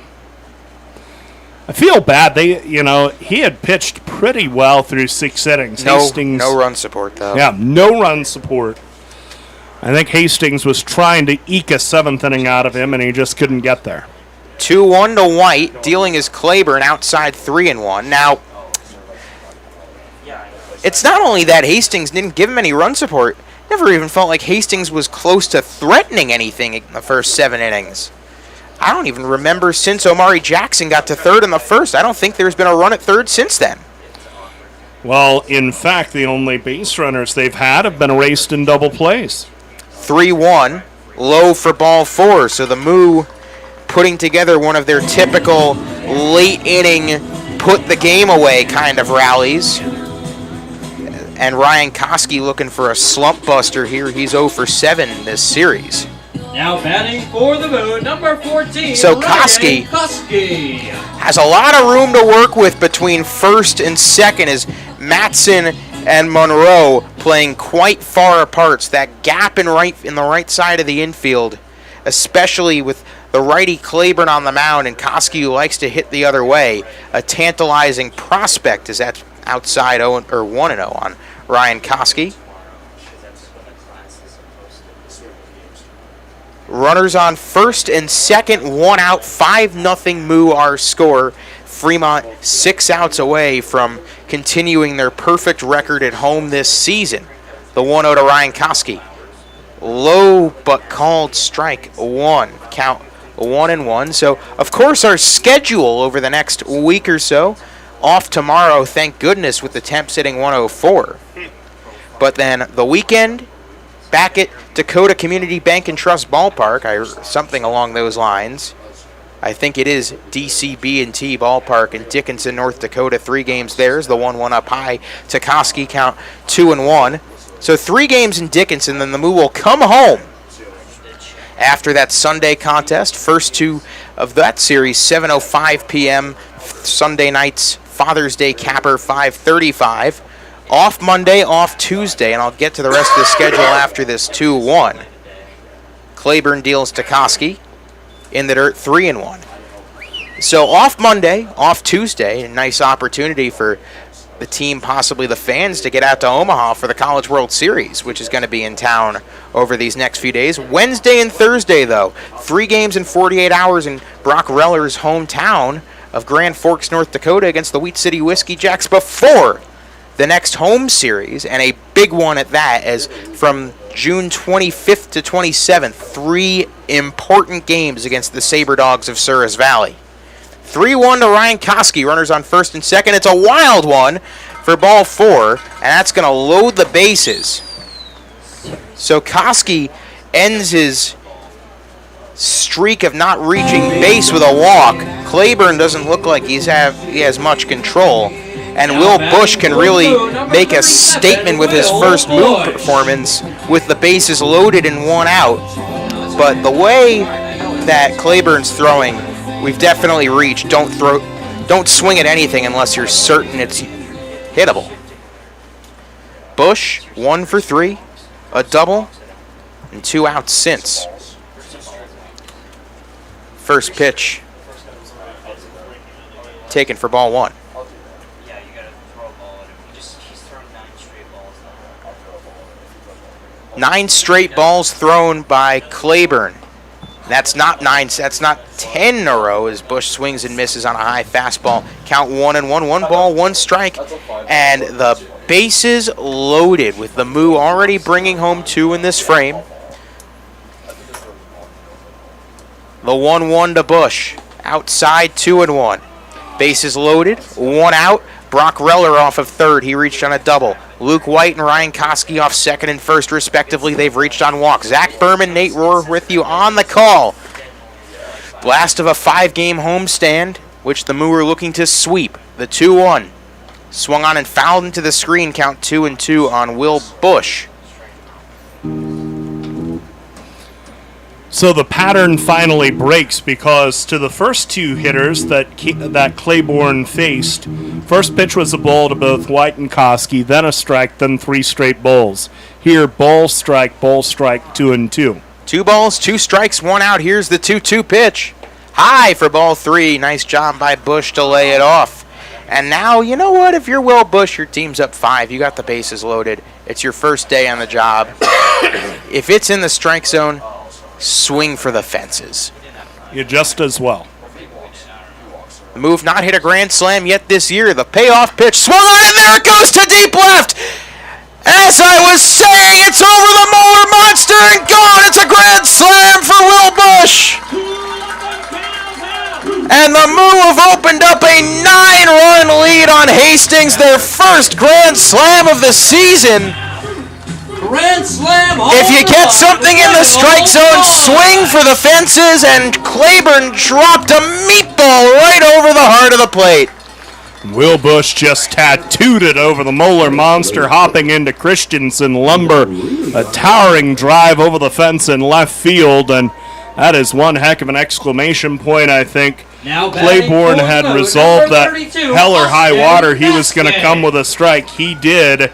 I feel bad. He had pitched pretty well through 6 innings. Hastings, no run support, though. Yeah, no run support. I think Hastings was trying to eke a 7th inning out of him, and he just couldn't get there. 2-1 to White. Dealing is Claiborne outside 3-1. Now, it's not only that Hastings didn't give him any run support. Never even felt like Hastings was close to threatening anything in the first 7 innings. I don't even remember since Omari Jackson got to third in the first. I don't think there's been a run at third since then. Well, in fact, the only base runners they've had have been erased in double plays. 3-1, low for ball 4. So the Moo putting together one of their typical late inning, put the game away kind of rallies. And Ryan Koski looking for a slump buster here. He's 0 for 7 in this series. Now batting for the Moo, number 14. So Koski has a lot of room to work with between first and second as Matson and Monroe playing quite far apart. So that gap in the right side of the infield, especially with the righty Claiborne on the mound and Koski who likes to hit the other way. A tantalizing prospect as that's outside 1-0 on Ryan Koski. Runners on first and second, 1 out, 5-0 Moo our score. Fremont 6 outs away from continuing their perfect record at home this season. The 1-0 to Ryan Koski. Low but called strike 1. Count 1-1. So, of course, our schedule over the next week or so. Off tomorrow, thank goodness, with the temps hitting 104. But then the weekend, back at Dakota Community Bank and Trust Ballpark, something along those lines. I think it is DCB&T Ballpark in Dickinson, North Dakota. 3 games there. The 1-1 up high to Koski, count 2-1. So 3 games in Dickinson, then the Moo will come home after that Sunday contest. First 2 of that series, 7:05 p.m. Sunday night's Father's Day capper, 5:35. Off Monday, off Tuesday, and I'll get to the rest of the schedule after this 2-1. Claiborne deals to Koski in the dirt, 3-1. So off Monday, off Tuesday, a nice opportunity for the team, possibly the fans, to get out to Omaha for the College World Series, which is going to be in town over these next few days. Wednesday and Thursday, though, 3 games in 48 hours in Brock Reller's hometown of Grand Forks, North Dakota, against the Wheat City Whiskey Jacks before the next home series, and a big one at that, as from June 25th to 27th, 3 important games against the Sabre Dogs of Souris Valley. 3-1 to Ryan Koski, runners on first and second. It's a wild one for ball 4, and that's going to load the bases. So Koski ends his streak of not reaching base with a walk. Claiborne doesn't look like he has much control. And Will Bush can really make a statement with his first Moo performance with the bases loaded and 1 out. But the way that Claiborne's throwing, we've definitely reached. Don't swing at anything unless you're certain it's hittable. Bush, 1 for 3, a double, and 2 outs since. First pitch taken for ball 1. 9 straight balls thrown by Claiborne. That's not 9. That's not 10 in a row as Bush swings and misses on a high fastball. Count 1-1. 1 ball, 1 strike, and the bases loaded with the Moo already bringing home 2 in this frame. The 1-1 to Bush. Outside, 2-1. Bases loaded, 1 out. Brock Reller off of third. He reached on a double. Luke White and Ryan Koski off second and first, respectively. They've reached on walks. Zach Berman, Nate Rohr with you on the call. Last of a 5-game homestand, which the Moo are looking to sweep. The 2-1. Swung on and fouled into the screen. Count 2-2 on Will Bush. So the pattern finally breaks because to the first two hitters that Claiborne faced, first pitch was a ball to both White and Koski, then a strike, then 3 straight balls. Here, ball, strike, 2-2. 2 balls, 2 strikes, 1 out. Here's the 2-2 pitch. High for ball 3. Nice job by Bush to lay it off. And now, you know what? If you're Will Bush, your team's up 5. You got the bases loaded. It's your first day on the job. If it's in the strike zone, swing for the fences. You just as well. The Moo not hit a grand slam yet this year. The payoff pitch swung on, and there it goes to deep left. As I was saying, it's over the Moeller Monster and gone. It's a grand slam for Will Bush. And the Moo have opened up a 9-run lead on Hastings, their first grand slam of the season. Grand slam. If you get something in the strike zone, swing for the fences, and Claiborne dropped a meatball right over the heart of the plate. Will Bush just tattooed it over the Moeller Monster, hopping into Christensen lumber. A towering drive over the fence in left field, and that is one heck of an exclamation point, I think. Claiborne had resolved that hell or high water he was going to come with a strike. He did,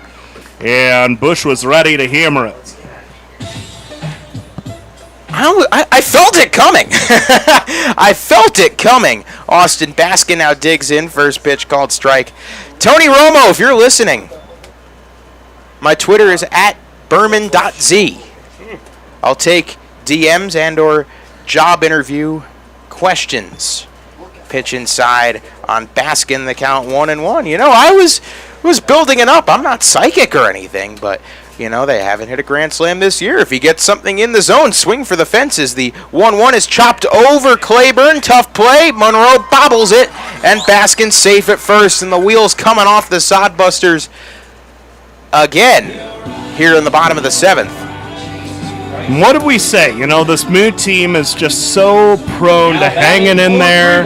and Bush was ready to hammer it. I felt it coming. I felt it coming. Austin Baskin now digs in. First pitch called strike. Tony Romo, if you're listening, my Twitter is @Berman.z. I'll take DMs and or job interview questions. Pitch inside on Baskin, the count 1-1. You know, I was building it up. I'm not psychic or anything, but you know, they haven't hit a grand slam this year. If he gets something in the zone, swing for the fences. The 1-1 is chopped over Claiborne. Tough play. Monroe bobbles it, and Baskin safe at first, and the wheels coming off the Sodbusters again here in the bottom of the 7th. What did we say? You know, this Moo team is just so prone to hanging in there,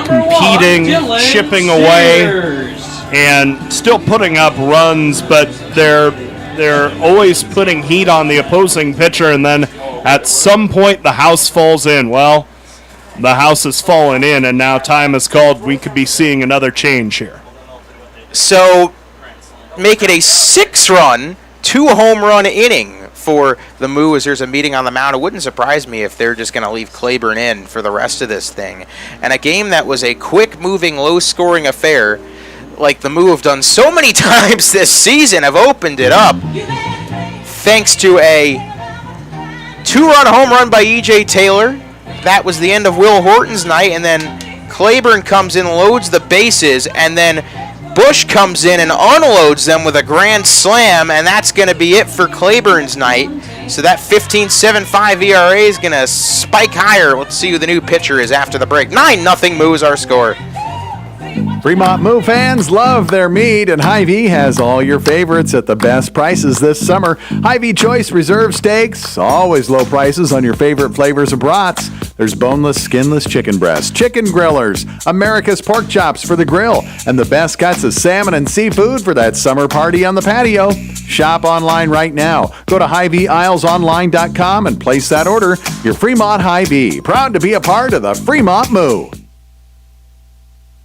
competing, chipping away, and still putting up runs, but they're always putting heat on the opposing pitcher, and then at some point the house falls in. Well, the house has fallen in, and now time has called. We could be seeing another change here. So, make it a 6-run, 2-home-run inning for the Moo as there's a meeting on the mound. It wouldn't surprise me if they're just going to leave Claiborne in for the rest of this thing. And a game that was a quick-moving, low-scoring affair, like the Moo have done so many times this season, have opened it up thanks to a 2-run home run by E.J. Taylor. That was the end of Will Horton's night, and then Claiborne comes in, loads the bases, and then Bush comes in and unloads them with a grand slam, and that's going to be it for Claiborne's night. So that 15.75 ERA is going to spike higher. Let's see who the new pitcher is after the break. 9-0 Moo is our score. Fremont Moo fans love their meat, and Hy-Vee has all your favorites at the best prices this summer. Hy-Vee Choice Reserve Steaks, always low prices on your favorite flavors of brats. There's boneless, skinless chicken breasts, chicken grillers, America's pork chops for the grill, and the best cuts of salmon and seafood for that summer party on the patio. Shop online right now. Go to HyVeeIslesOnline.com and place that order. Your Fremont Hy-Vee, proud to be a part of the Fremont Moo.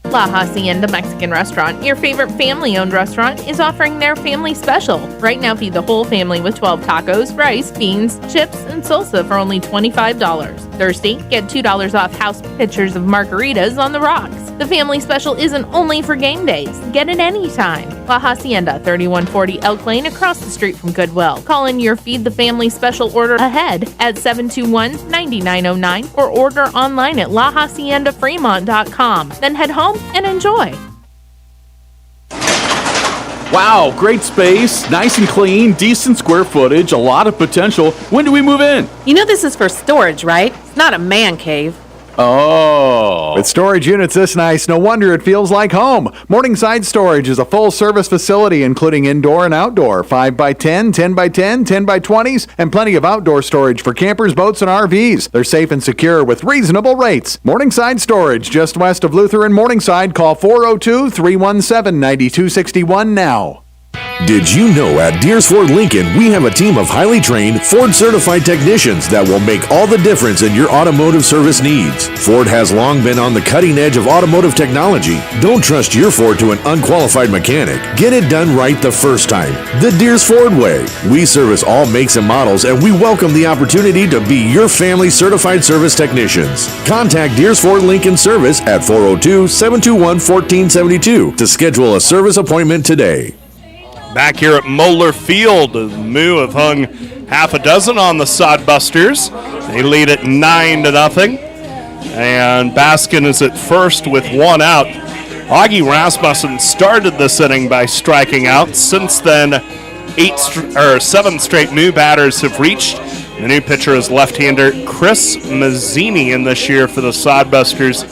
La Hacienda Mexican Restaurant, your favorite family-owned restaurant, is offering their family special. Right now, feed the whole family with 12 tacos, rice, beans, chips, and salsa for only $25. Thursday, get $2 off house pitchers of margaritas on the rocks. The family special isn't only for game days. Get it anytime. La Hacienda, 3140 Elk Lane, across the street from Goodwill. Call in your Feed the Family special order ahead at 721-9909 or order online at lahaciendafremont.com. Then head home and enjoy. Wow, great space, nice and clean, decent square footage, a lot of potential. When do we move in? You know this is for storage, right? It's not a man cave. Oh. With storage units this nice, no wonder it feels like home. Morningside Storage is a full-service facility including indoor and outdoor, 5x10, 10x10, 10x20s, and plenty of outdoor storage for campers, boats, and RVs. They're safe and secure with reasonable rates. Morningside Storage, just west of Luther and Morningside. Call 402-317-9261 now. Did you know at Deers Ford Lincoln, we have a team of highly trained, Ford-certified technicians that will make all the difference in your automotive service needs? Ford has long been on the cutting edge of automotive technology. Don't trust your Ford to an unqualified mechanic. Get it done right the first time. The Deers Ford way. We service all makes and models, and we welcome the opportunity to be your family certified service technicians. Contact Deers Ford Lincoln Service at 402-721-1472 to schedule a service appointment today. Back here at Moeller Field, the Moo have hung half a dozen on the Sodbusters. They lead at 9-0. And Baskin is at first with one out. Augie Rasmussen started this inning by striking out. Since then, 7 straight Moo batters have reached. The new pitcher is left-hander Chris Mazzini in this year for the Sodbusters.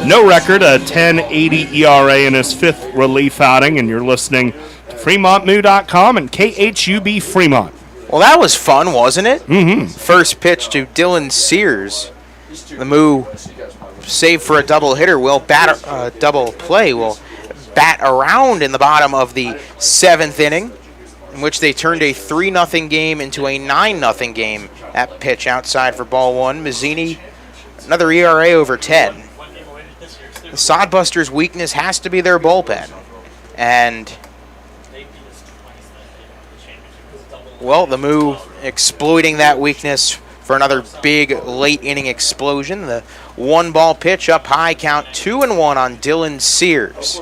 No record, a 10.80 ERA in his 5th relief outing, and you're listening FremontMoo.com and KHUB Fremont. Well, that was fun, wasn't it? Mm-hmm. First pitch to Dylan Sears. The Moo, save for a double hitter, double play, will bat around in the bottom of the 7th inning, in which they turned a 3-0 game into a 9-0 game. That pitch outside for ball 1. Mazzini, another ERA over 10. The Sodbusters' weakness has to be their bullpen. And well, the Moo exploiting that weakness for another big late inning explosion. The 1-ball pitch up high, count 2-1 on Dylan Sears.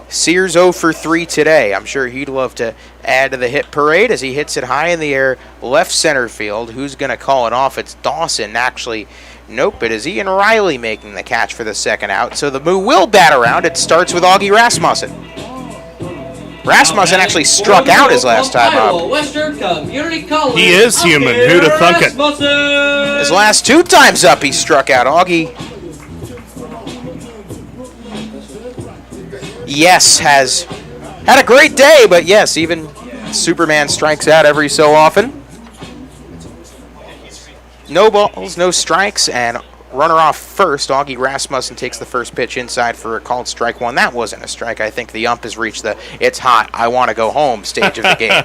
Sears 0 for 3 today. I'm sure he'd love to add to the hit parade as he hits it high in the air, left center field. Who's going to call it off? It's Dawson. Actually, nope, it is Ian Riley making the catch for the second out. So the Moo will bat around. It starts with Augie Rasmussen. Rasmussen actually struck out his last time up. He is human. Who'd have thunk it? His last 2 times up, he struck out. Augie, yes, has had a great day, but yes, even Superman strikes out every so often. No balls, no strikes, and runner off first. Augie Rasmussen takes the first pitch inside for a called strike 1. That wasn't a strike. I think the ump has reached the "it's hot, I want to go home" stage of the game.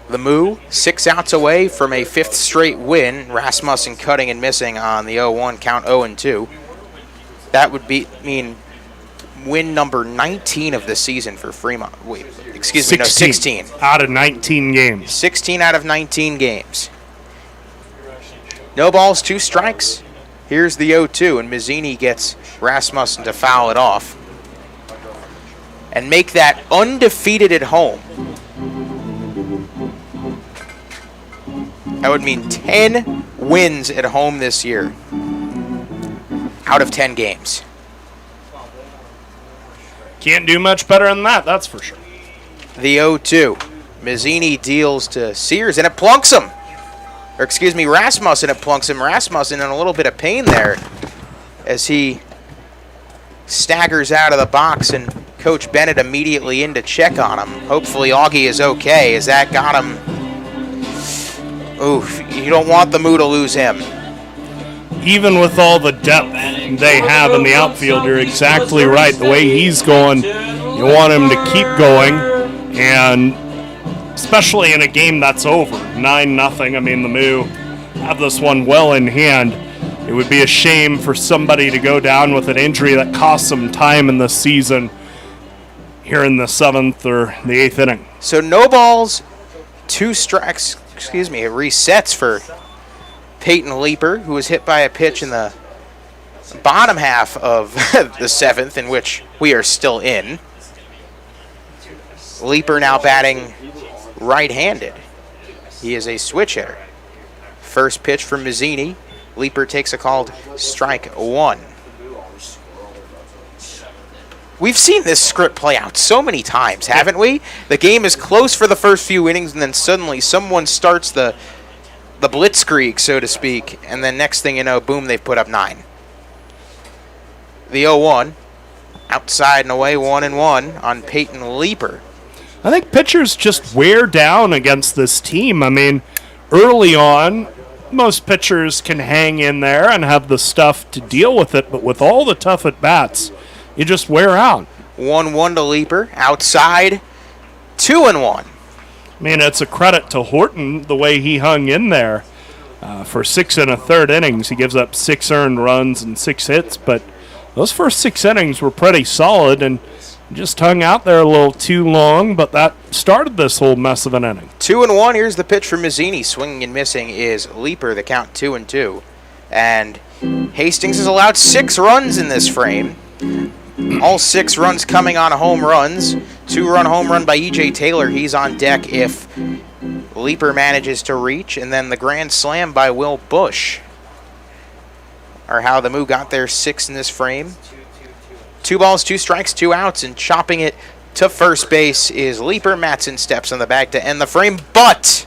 The Moo, 6 outs away from a 5th straight win. Rasmussen cutting and missing on the 0-1 count, 0-2. That would mean win number 19 of the season for Fremont. Wait, excuse me, no, 16. Out of 19 games. 16 out of 19 games. No balls, 2 strikes. Here's the 0-2, and Mazzini gets Rasmussen to foul it off and make that undefeated at home. That would mean 10 wins at home this year out of 10 games. Can't do much better than that, that's for sure. The 0-2. Mazzini deals to Sears, and it plunks him. Or excuse me, Rasmussen, it plunks him. Rasmussen in a little bit of pain there as he staggers out of the box, and Coach Bennett immediately in to check on him. Hopefully Augie is okay, as that got him. Oof, you don't want the Moo to lose him. Even with all the depth they have in the outfield, you're exactly right. The way he's going, you want him to keep going, and especially in a game that's over, 9-0. I mean, the Moo have this one well in hand. It would be a shame for somebody to go down with an injury that costs them time in the season here in the 7th or the 8th inning. So no balls, 2 strikes, it resets for Peyton Leeper, who was hit by a pitch in the bottom half of the 7th, in which we are still in. Leeper now batting right-handed. He is a switch hitter. First pitch from Mazzini. Leeper takes a called strike 1. We've seen this script play out so many times, haven't we? The game is close for the first few innings, and then suddenly someone starts the blitzkrieg, so to speak, and then next thing you know, boom, they've put up 9. The 0-1, outside and away, 1-1 on Peyton Leeper. I think pitchers just wear down against this team. I mean, early on, most pitchers can hang in there and have the stuff to deal with it, but with all the tough at-bats, you just wear out. 1-1 to Leeper. Outside, 2-1. I mean, it's a credit to Horton the way he hung in there. For 6 1/3 innings, he gives up 6 earned runs and 6 hits, but those first 6 innings were pretty solid and just hung out there a little too long, but that started this whole mess of an inning. 2-1. Here's the pitch from Mazzini. Swinging and missing is Leeper, the count 2-2. And Hastings has allowed 6 runs in this frame. All 6 runs coming on home runs. 2-run home run by E.J. Taylor. He's on deck if Leeper manages to reach. And then the grand slam by Will Bush are how the Moo got their 6 in this frame. 2 balls, 2 strikes, 2 outs, and chopping it to first base is Leeper. Matson steps on the bag to end the frame, but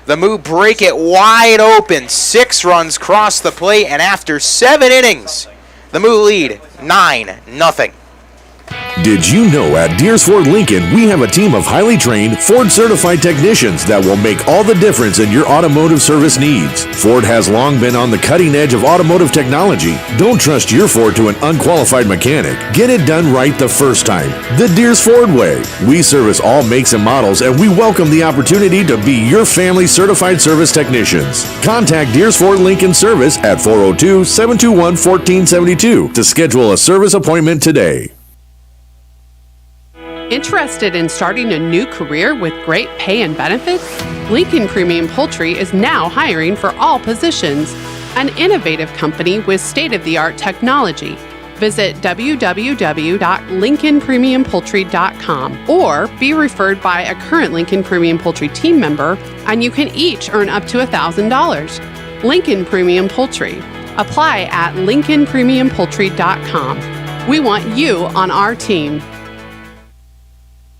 the Moo break it wide open. 6 runs cross the plate, and after 7 innings, the Moo lead 9-0. Did you know at Deers Ford Lincoln, we have a team of highly trained, Ford-certified technicians that will make all the difference in your automotive service needs. Ford has long been on the cutting edge of automotive technology. Don't trust your Ford to an unqualified mechanic. Get it done right the first time. The Deers Ford way. We service all makes and models, and we welcome the opportunity to be your family's certified service technicians. Contact Deers Ford Lincoln Service at 402-721-1472 to schedule a service appointment today. Interested in starting a new career with great pay and benefits? Lincoln Premium Poultry is now hiring for all positions. An innovative company with state-of-the-art technology. Visit www.lincolnpremiumpoultry.com or be referred by a current Lincoln Premium Poultry team member, and you can each earn up to $1,000. Lincoln Premium Poultry. Apply at lincolnpremiumpoultry.com. We want you on our team.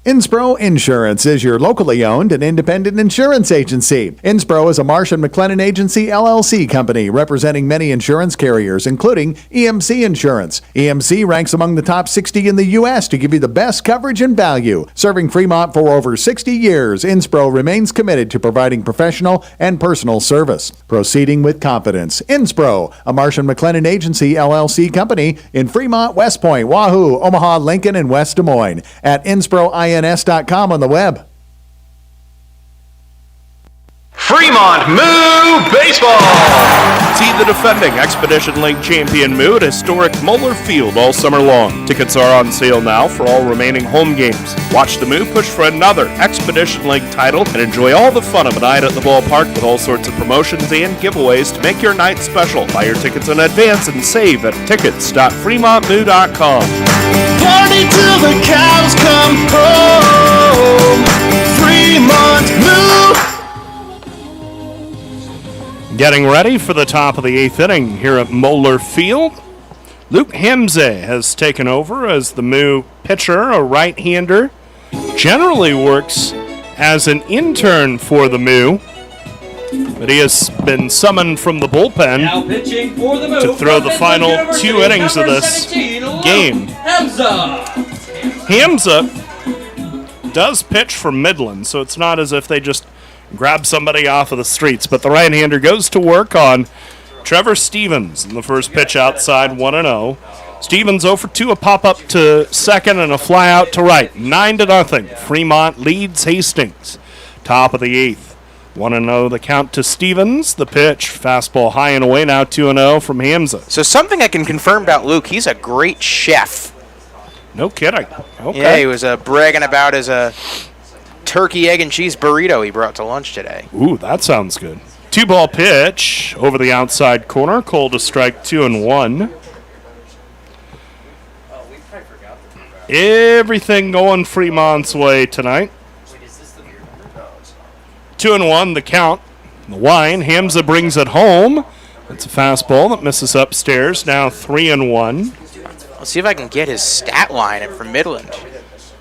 Inspro Insurance is your locally owned and independent insurance agency. Inspro is a Marsh & McLennan Agency LLC company representing many insurance carriers, including EMC Insurance. EMC ranks among the top 60 in the U.S. to give you the best coverage and value. Serving Fremont for over 60 years, Inspro remains committed to providing professional and personal service. Proceeding with confidence. Inspro, a Marsh & McLennan Agency LLC company in Fremont, West Point, Wahoo, Omaha, Lincoln, and West Des Moines. At InSproINS.com on the web. Fremont Moo Baseball! See the defending Expedition League champion Moo at historic Moeller Field all summer long. Tickets are on sale now for all remaining home games. Watch the Moo push for another Expedition League title and enjoy all the fun of a night at the ballpark with all sorts of promotions and giveaways to make your night special. Buy your tickets in advance and save at tickets.fremontmoo.com. Party till the cows come home. Fremont Moo. Getting ready for the top of the 8th inning here at Moeller Field. Luke Hemze has taken over as the Moo pitcher, a right-hander. Generally works as an intern for the Moo, but he has been summoned from the bullpen Now pitching for the Moo to throw the from final Midland 2 innings of University, this number 17, game. Hamza. Hamza does pitch for Midland, so it's not as if they just grab somebody off of the streets. But the right-hander goes to work on Trevor Stevens in the first pitch outside, 1-0. Stevens 0 for 2, a pop-up to second and a fly-out to right. 9-0. Fremont leads Hastings. Top of the 8th. 1-0 the count to Stevens. The pitch, fastball high and away, now 2-0 from Hamza. So something I can confirm about Luke, he's a great chef. No kidding. Okay. Yeah, he was bragging about his turkey, egg, and cheese burrito he brought to lunch today. Ooh, that sounds good. 2-ball pitch over the outside corner. Called a strike, 2-1. Everything going Fremont's way tonight. 2-1 the count. The wine. Hamza brings it home. It's a fastball that misses upstairs. Now 3-1. Let's see if I can get his stat line from Midland.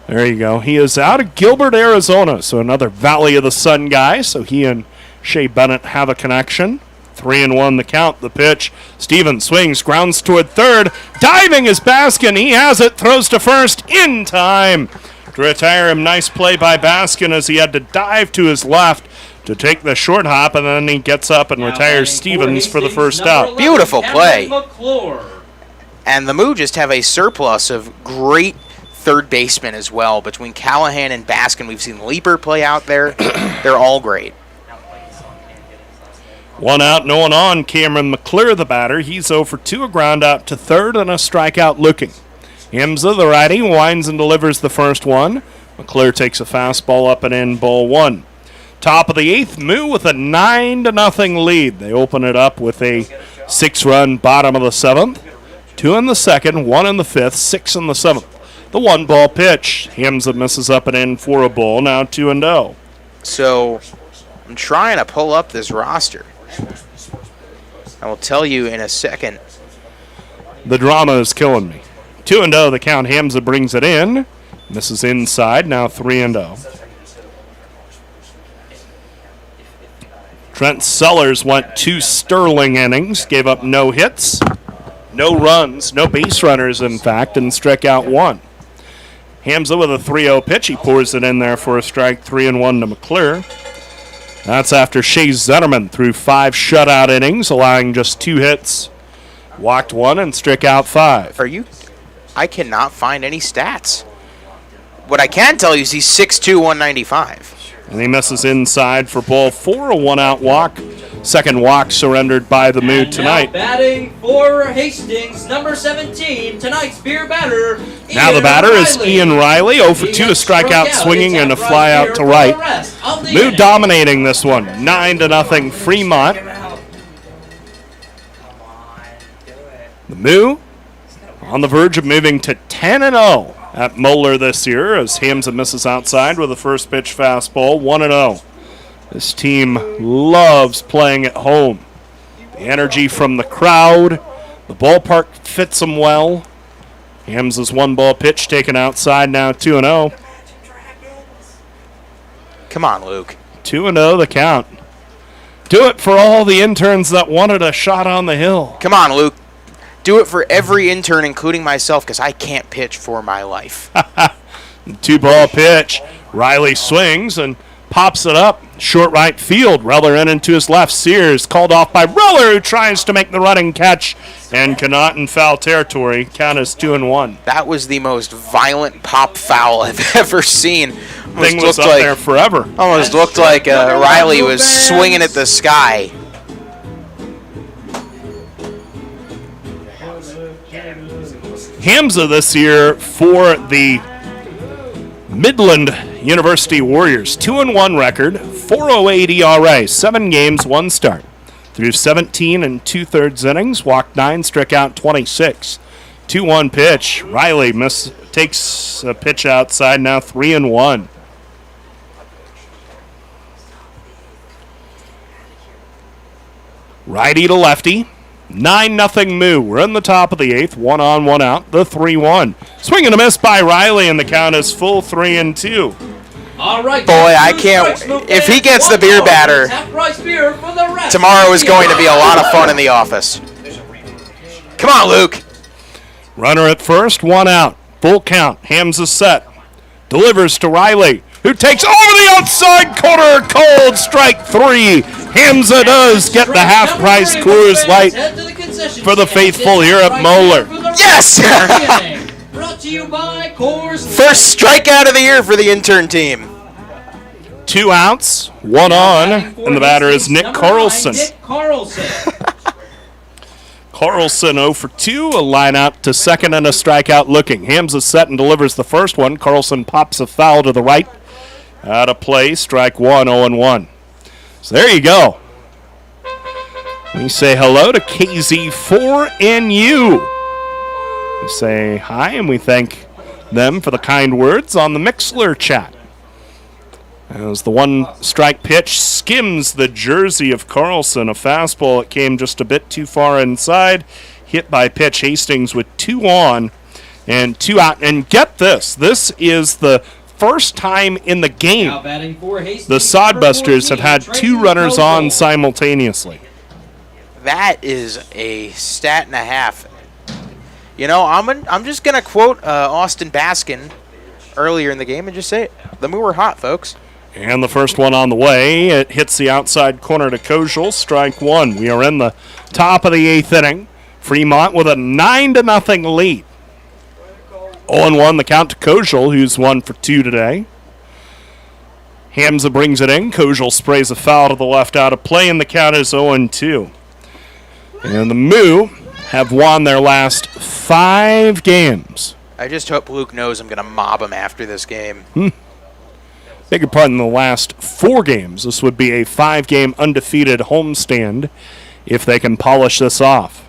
There you go. He is out of Gilbert, Arizona, so another Valley of the Sun guy. So he and Shea Bennett have a connection. 3-1 the count. The pitch. Stevens swings, grounds toward third. Diving is Baskin. He has it. Throws to first in time to retire him. Nice play by Baskin as he had to dive to his left to take the short hop, and then he gets up and retires Stevens for the first out. Beautiful play. And the Moo just have a surplus of great third basemen as well. Between Callahan and Baskin, we've seen Leaper play out there. They're all great. 1 out, no one on. Cameron McClure, the batter. He's 0 for 2, a ground out to third, and a strikeout looking. Hamza, the righty, winds and delivers the first one. McClure takes a fastball up and in, ball 1. Top of the 8th, Moo with a 9-0 lead. They open it up with a 6-run bottom of the 7th. 2 in the 2nd, 1 in the 5th, 6 in the 7th. The 1-ball pitch. Hamza misses up and in for a ball, now 2-0. So I'm trying to pull up this roster. I will tell you in a second. The drama is killing me. 2-0 the count. Hamza brings it in. Misses inside, now 3-0. Trent Sellers went 2 sterling innings, gave up no hits, no runs, no base runners, in fact, and struck out 1. Hamza with a 3-0 pitch. He pours it in there for a strike, 3-1 to McClure. That's after Shea Zetterman threw 5 shutout innings, allowing just 2 hits, walked 1, and struck out 5. I cannot find any stats. What I can tell you is he's 6'2", 195. And he misses inside for ball 4, a 1-out walk. Second walk surrendered by the Moo tonight. Now batting for Hastings, number 17, tonight's beer batter. Now the batter is Ian Riley, 0 for 2 to strike out swinging and a fly out to right. Moo dominating this one, 9-0 Fremont. The Moo on the verge of moving to 10-0 at Moeller this year as Hamza misses outside with a first pitch fastball, 1-0. This team loves playing at home. The energy from the crowd, the ballpark fits them well. Hamza's 1-ball pitch taken outside, now 2-0. Come on, Luke. 2-0 the count. Do it for all the interns that wanted a shot on the hill. Come on, Luke. Do it for every intern, including myself, because I can't pitch for my life. 2-ball pitch. Riley swings and pops it up. Short right field. Reller in into his left. Sears called off by Reller, who tries to make the running catch and cannot in foul territory. Count is 2-1. That was the most violent pop foul I've ever seen. Thing was up there forever. Almost looked like Riley was swinging at the sky. Hamza this year for the Midland University Warriors. 2-1 record, 4.08 ERA, 7 games, 1 start. Through 17 and 2/3 innings, walked 9, struck out 26. 2-1 pitch. Riley takes a pitch outside, now 3-1. Righty to lefty. 9-0 Moo. We're in the top of the 8th. 1 on, 1 out. The 3-1. Swing and a miss by Riley, and the count is full 3-2. All right. Boy, I can't. If he gets the beer batter, tomorrow is going to be a lot of fun in the office. Come on, Luke. Runner at first, 1 out. Full count. Hamza set. Delivers to Riley, who takes over the outside corner. Cold strike 3. Hamza does get the half-price Coors Light for the faithful here at Moeller. Yes! Brought to you by Coors. First strikeout of the year for the intern team. 2 outs, 1 on, and the batter is Nick Carlson. Carlson 0 for 2, a line out to second and a strikeout looking. Hamza set and delivers the first one. Carlson pops a foul to the right. Out of play, strike 1, 0-1. So there you go. We say hello to KZ4NU. We say hi and we thank them for the kind words on the Mixler chat. As the 1-strike pitch skims the jersey of Carlson, a fastball that came just a bit too far inside, hit by pitch. Hastings with 2 on and 2 out. And get this, this is the first time in the game the Sodbusters have had 2 runners on simultaneously. That is a stat and a half. You know, I'm just going to quote Austin Baskin earlier in the game and just say it. The Moo were hot, folks. And the first one on the way, it hits the outside corner to Kojal, strike one. We are in the top of the 8th inning. Fremont with a 9-0 lead. 0-1 the count to Kojal, who's 1 for 2 today. Hamza brings it in. Kojal sprays a foul to the left out of play, and the count is 0-2. And the Moo have won their last 5 games. I just hope Luke knows I'm going to mob him after this game. Beg your pardon, the last 4 games. This would be a 5-game undefeated homestand if they can polish this off.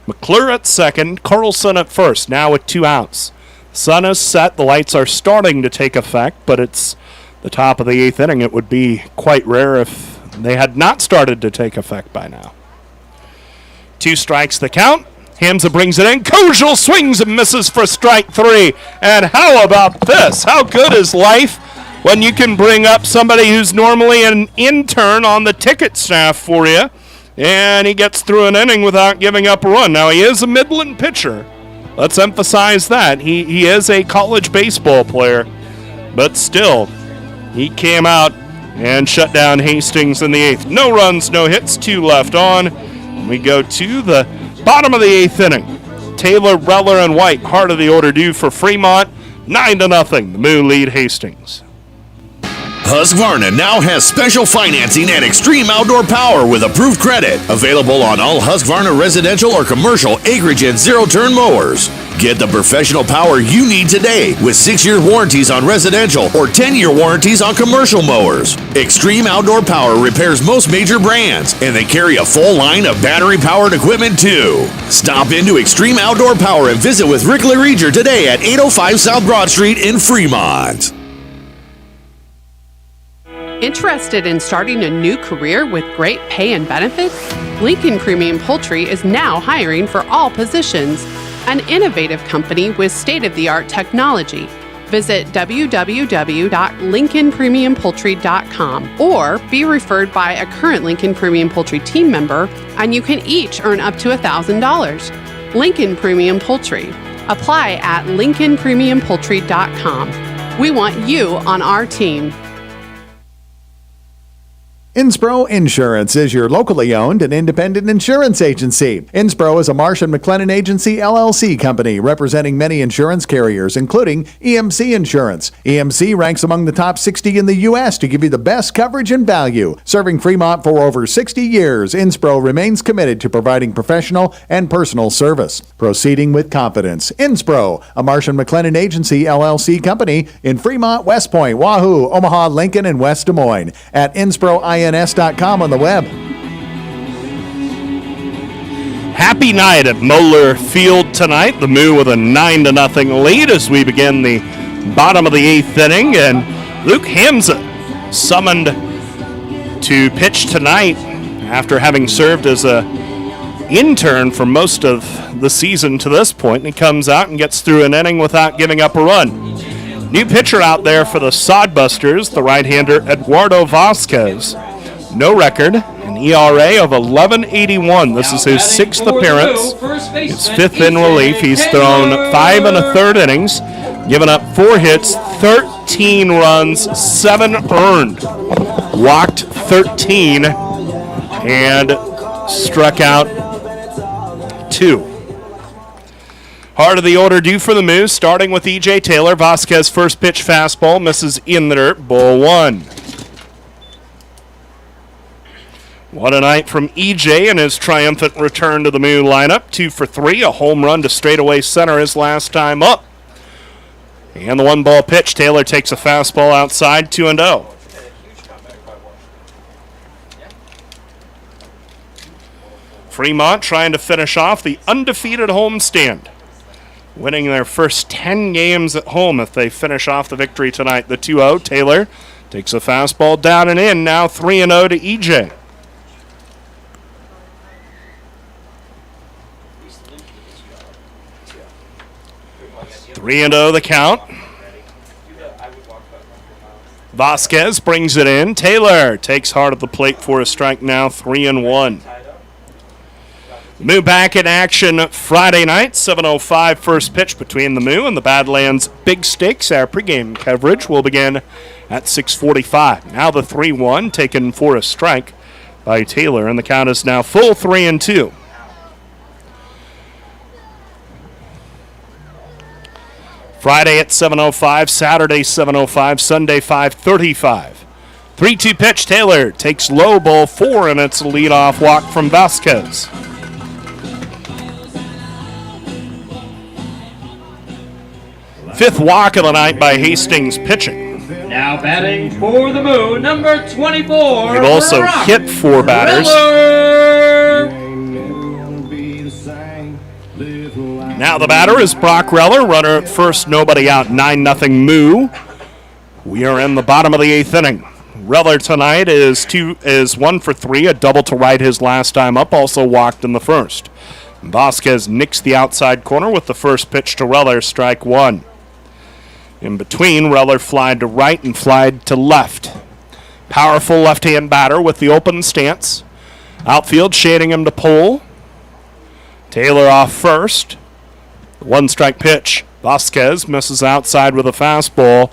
McClure at second, Carlson at first, now with 2 outs. Sun is set, the lights are starting to take effect, but it's the top of the 8th inning. It would be quite rare if they had not started to take effect by now. 2 strikes the count. Hamza brings it in. Kojal swings and misses for strike 3. And how about this? How good is life when you can bring up somebody who's normally an intern on the ticket staff for you, and he gets through an inning without giving up a run. Now, he is a Midland pitcher. Let's emphasize that. He is a college baseball player, but still, he came out and shut down Hastings in the 8th. No runs, no hits, 2 left on. We go to the bottom of the 8th inning. Taylor, Reller, and White, heart of the order due for Fremont. 9-0. The Moo lead Hastings. Husqvarna now has special financing and extreme outdoor power with approved credit. Available on all Husqvarna residential or commercial acreage and zero-turn mowers. Get the professional power you need today with 6-year warranties on residential or 10-year warranties on commercial mowers. Extreme Outdoor Power repairs most major brands, and they carry a full line of battery-powered equipment too. Stop into Extreme Outdoor Power and visit with Rick LaReger today at 805 South Broad Street in Fremont. Interested in starting a new career with great pay and benefits? Lincoln Premium Poultry is now hiring for all positions. An innovative company with state-of-the-art technology. Visit www.lincolnpremiumpoultry.com or be referred by a current Lincoln Premium Poultry team member, and you can each earn up to $1,000. Lincoln Premium Poultry. Apply at lincolnpremiumpoultry.com. We want you on our team. Inspro Insurance is your locally owned and independent insurance agency. Inspro is a Marsh & McLennan Agency LLC company representing many insurance carriers, including EMC Insurance. EMC ranks among the top 60 in the U.S. to give you the best coverage and value. Serving Fremont for over 60 years, Inspro remains committed to providing professional and personal service. Proceeding with confidence. Inspro, a Marsh & McLennan Agency LLC company in Fremont, West Point, Wahoo, Omaha, Lincoln, and West Des Moines. At InSproINS.com on the web. Happy night at Moeller Field tonight. The Moo with a 9-0 lead as we begin the bottom of the 8th inning. And Luke Hamza summoned to pitch tonight after having served as a intern for most of the season to this point. And he comes out and gets through an inning without giving up a run. New pitcher out there for the Sodbusters, the right-hander Eduardo Vasquez. No record, an ERA of 11.81. This is his 6th appearance, his 5th in relief. He's thrown 5 1/3 innings, given up 4 hits, 13 runs, 7 earned, walked 13, and struck out 2. Heart of the order due for the Moose, starting with E.J. Taylor. Vasquez first pitch fastball, misses in the dirt, ball 1. What a night from E.J. in his triumphant return to the Moo lineup. 2 for 3, a home run to straightaway center his last time up. And the 1-ball pitch, Taylor takes a fastball outside, 2-0. Fremont trying to finish off the undefeated homestand, winning their first 10 games at home if they finish off the victory tonight. The 2-0, Taylor takes a fastball down and in, now 3-0 to E.J. 3-0 the count. Vasquez brings it in. Taylor takes hard at the plate for a strike now, 3-1. Moo back in action Friday night, 7:05 first pitch between the Moo and the Badlands Big Stakes. Our pregame coverage will begin at 6:45. Now the 3-1 taken for a strike by Taylor, and the count is now full 3-2. Friday at 7:05, Saturday 7:05, Sunday 5:35. 3-2 pitch, Taylor takes low, ball 4, and it's a leadoff walk from Vasquez. Fifth walk of the night by Hastings pitching. Now batting for the Moo, number 24. They've also Brock hit 4 batters. Reller. Now the batter is Brock Reller. Runner at first, nobody out, 9-0 Moo. We are in the bottom of the 8th inning. Reller tonight is 1 for 3, a double to right his last time up, also walked in the first. Vasquez nicks the outside corner with the first pitch to Reller, strike 1. In between, Reller flied to right and flied to left. Powerful left-hand batter with the open stance. Outfield shading him to pull. Taylor off first. 1-strike pitch. Vasquez misses outside with a fastball.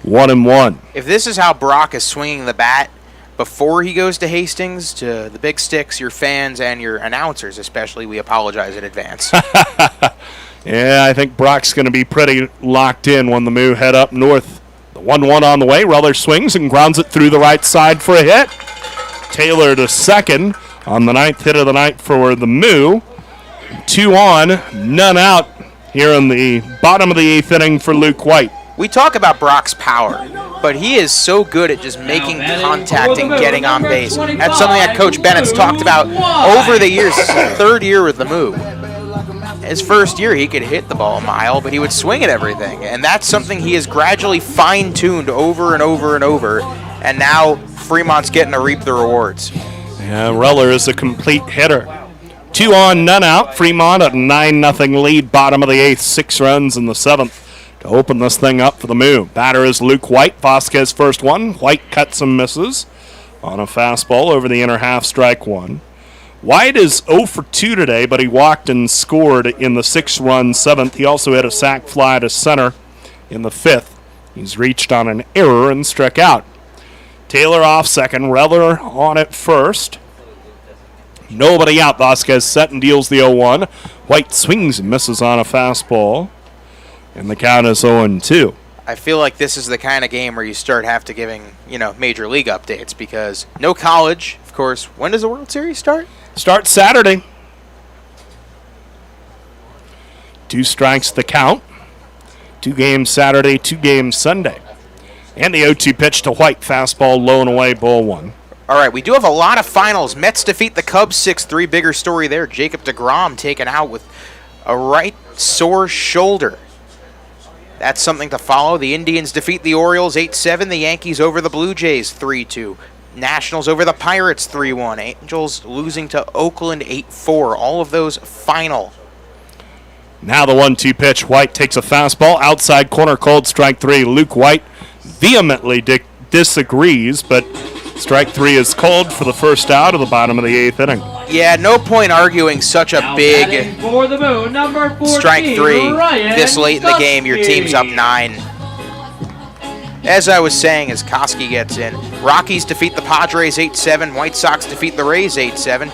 1-1. If this is how Brock is swinging the bat before he goes to Hastings, to the Big Sticks, your fans, and your announcers especially, we apologize in advance. Yeah, I think Brock's going to be pretty locked in when the Moo head up north. The 1-1 on the way. Reller swings and grounds it through the right side for a hit. Taylor to second on the 9th hit of the night for the Moo. 2 on, none out here in the bottom of the 8th inning for Luke White. We talk about Brock's power, but he is so good at just making contact and getting on base. That's something that Coach Bennett's talked about over the years. This is the 3rd year with the Moo. His first year, he could hit the ball a mile, but he would swing at everything. And that's something he has gradually fine-tuned over and over and over. And now Fremont's getting to reap the rewards. Yeah, Reller is a complete hitter. 2 on, none out. Fremont at 9-0 lead, bottom of the 8th, 6 runs in the 7th to open this thing up for the Moo. Batter is Luke White. Vasquez first one. White cuts and misses on a fastball over the inner half, strike 1. White is 0 for 2 today, but he walked and scored in the 6-run 7th. He also hit a sac fly to center in the 5th. He's reached on an error and struck out. Taylor off second, Reller on at first. Nobody out. Vasquez set and deals the 0-1. White swings and misses on a fastball, and the count is 0-2. I feel like this is the kind of game where you start giving, major league updates, because no college, of course. When does the World Series start? Starts Saturday. 2 strikes the count. 2 games Saturday, 2 games Sunday. And the 0-2 pitch to White, fastball low and away, ball 1. All right, we do have a lot of finals. Mets defeat the Cubs 6-3. Bigger story there. Jacob deGrom taken out with a right sore shoulder. That's something to follow. The Indians defeat the Orioles 8-7. The Yankees over the Blue Jays 3-2. Nationals over the Pirates 3-1. Angels losing to Oakland 8-4. All of those final. Now the 1-2 pitch. White takes a fastball. Outside corner, cold, strike 3. Luke White vehemently disagrees, but strike 3 is called for the first out of the bottom of the 8th inning. Yeah, no point arguing such a big For the Moo, number 14, strike 3 Ryan this late in the game. Your team's up Susky. 9. As I was saying, as Koski gets in, Rockies defeat the Padres 8-7. White Sox defeat the Rays 8-7.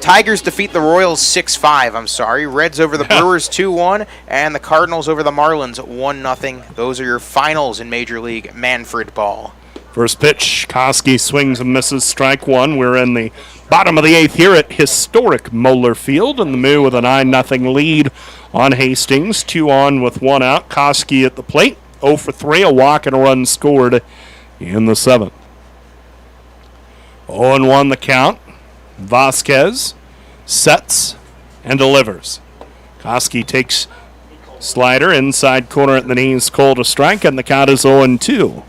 Tigers defeat the Royals 6-5, Reds over the Brewers 2-1. And the Cardinals over the Marlins 1-0. Those are your finals in Major League Manfred ball. First pitch, Koski swings and misses, strike 1. We're in the bottom of the 8th here at historic Moeller Field, and the Moo with a 9-0 lead on Hastings. 2 on with 1 out. Koski at the plate, 0 for 3, a walk and a run scored in the 7th. 0-1 the count. Vasquez sets and delivers. Koski takes slider inside corner at the knees, called a strike, and the count is 0-2.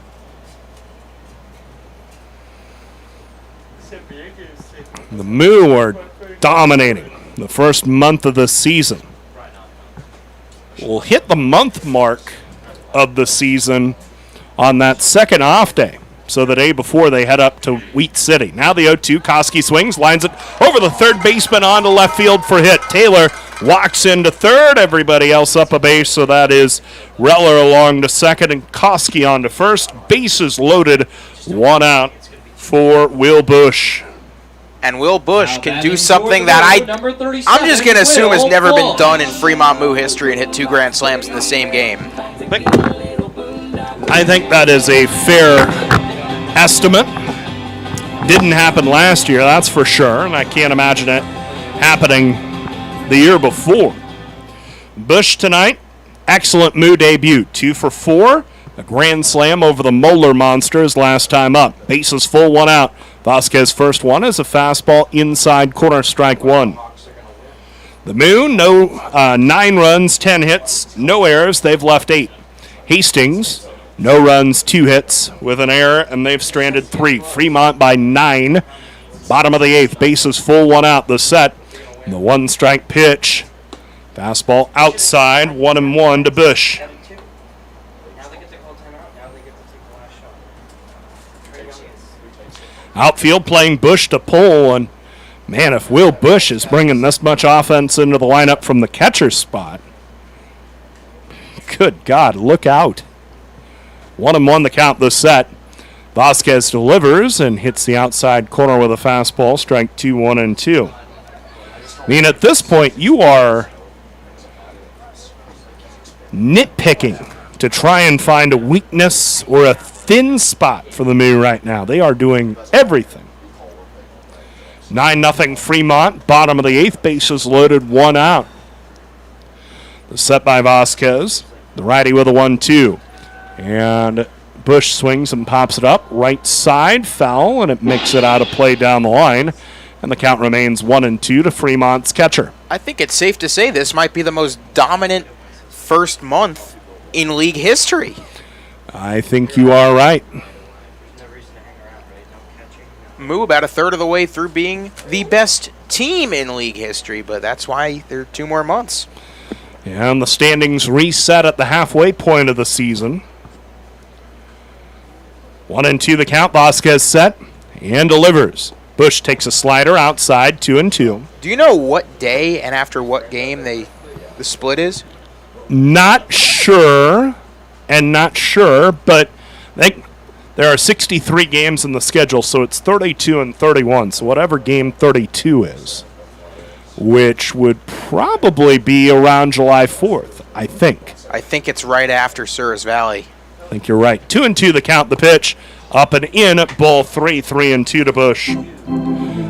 The Moo are dominating the first month of the season. We'll hit the month mark of the season on that second off day. So the day before, they head up to Wheat City. Now the 0-2. Koski swings, lines it over the third baseman onto left field for hit. Taylor walks into third. Everybody else up a base, so that is Reller along to second and Koski on to first. Bases loaded, 1 out for Will Bush. And Will Bush can do something that I'm just going to assume has never been done in Fremont Moo history and hit 2 grand slams in the same game. I think that is a fair estimate. Didn't happen last year, that's for sure, and I can't imagine it happening the year before. Bush tonight, excellent Moo debut. 2 for 4, a grand slam over the Moeller Monsters last time up. Bases full, 1 out. Vasquez first one is a fastball inside corner, strike 1. The Moo, 9 runs, 10 hits, no errors. They've left 8. Hastings, no runs, 2 hits with an error, and they've stranded 3. Fremont by 9. Bottom of the 8th, bases full, 1 out. The set, the 1-strike pitch. Fastball outside, 1-1 to Bush. Outfield playing Bush to pull, and man, if Will Bush is bringing this much offense into the lineup from the catcher spot, good God, look out. 1-1 the count this set. Vasquez delivers and hits the outside corner with a fastball, strike 2, 1-2. I mean, at this point, you are nitpicking to try and find a weakness or a thin spot for the Moo right now. They are doing everything. 9-0 Fremont, bottom of the 8th, bases loaded, 1 out. The set by Vasquez, the righty with a 1-2. And Bush swings and pops it up. Right side, foul, and it makes it out of play down the line. And the count remains 1-2 to Fremont's catcher. I think it's safe to say this might be the most dominant first month in league history. I think you are right. Moo about a third of the way through being the best team in league history, but that's why there are 2 more months. And the standings reset at the halfway point of the season. 1-2 the count. Vasquez set and delivers. Bush takes a slider outside, 2-2. Do you know what day and after what game the split is? Not sure, but there are 63 games in the schedule, so it's 32 and 31. So whatever game 32 is, which would probably be around July 4th, I think. I think it's right after Surres Valley. I think you're right. 2-2 the count, the pitch. Up and in at ball 3, 3-2 to Bush.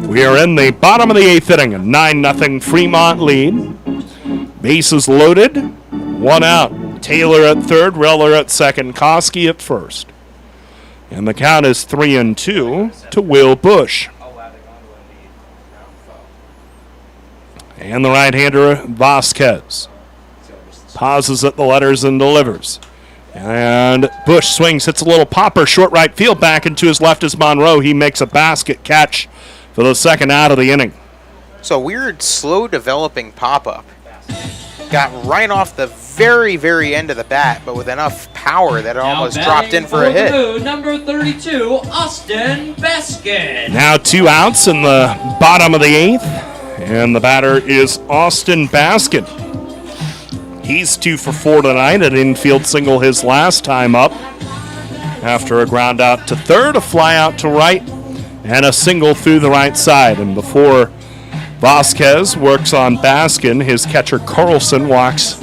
We are in the bottom of the 8th inning, a 9-0 Fremont lead. Bases loaded, 1 out. Taylor at third, Reller at second, Koski at first. And the count is 3-2 to Will Bush. And the right-hander, Vasquez. Pauses at the letters and delivers. And Bush swings, hits a little popper, short right field, back into his left is Monroe. He makes a basket catch for the second out of the inning. So weird, slow developing pop-up. Got right off the very, very end of the bat, but with enough power that it almost dropped in for a hit. Number 32, Austin Baskin. Now 2 outs in the bottom of the 8th, and the batter is Austin Baskin. He's 2 for 4 tonight, an infield single his last time up. After a ground out to third, a fly out to right, and a single through the right side. And before Vasquez works on Baskin, his catcher Carlson walks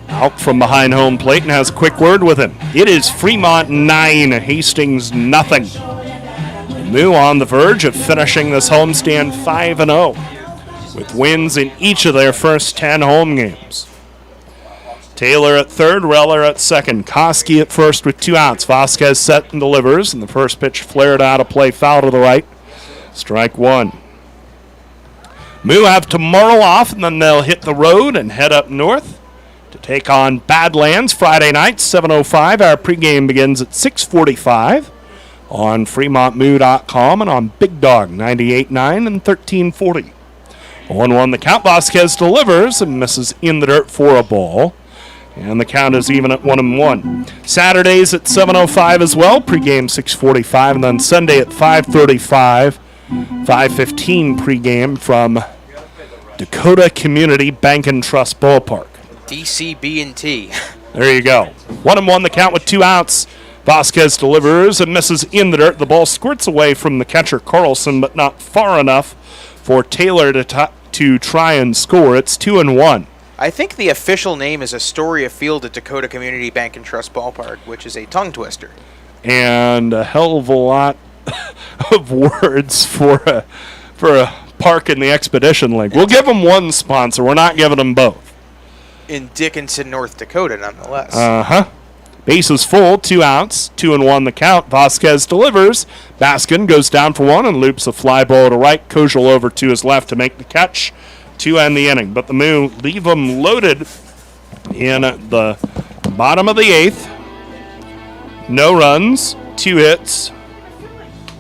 out from behind home plate and has a quick word with him. It is Fremont 9, Hastings nothing. Moo on the verge of finishing this homestand 5-0 with wins in each of their first 10 home games. Taylor at third, Reller at second, Koski at first with 2 outs. Vasquez set and delivers, and the first pitch flared out of play, foul to the right. Strike 1. Moo have tomorrow off, and then they'll hit the road and head up north to take on Badlands Friday night, 7:05. Our pregame begins at 6:45 on FremontMoo.com and on Big Dog 98.9 and 1340. 1-1 the count. Vasquez delivers and misses in the dirt for a ball. And the count is even at 1-1. Saturdays at 7:05 as well. Pregame 6:45, and then Sunday at 5:35, 5:15 pregame from Dakota Community Bank and Trust Ballpark. DCB&T. There you go. 1-1 the count with 2 outs. Vasquez delivers and misses in the dirt. The ball squirts away from the catcher Carlson, but not far enough for Taylor to try and score. It's 2-1. I think the official name is Astoria Field at Dakota Community Bank and Trust Ballpark, which is a tongue twister. And a hell of a lot of words for a park in the Expedition League. We'll give them one sponsor. We're not giving them both. In Dickinson, North Dakota, nonetheless. Bases full, 2 outs, 2-1 the count. Vasquez delivers. Baskin goes down for 1 and loops a fly ball to right. Kojal over to his left to make the catch to end the inning. But the Moo leave them loaded in the bottom of the 8th. No runs, 2 hits,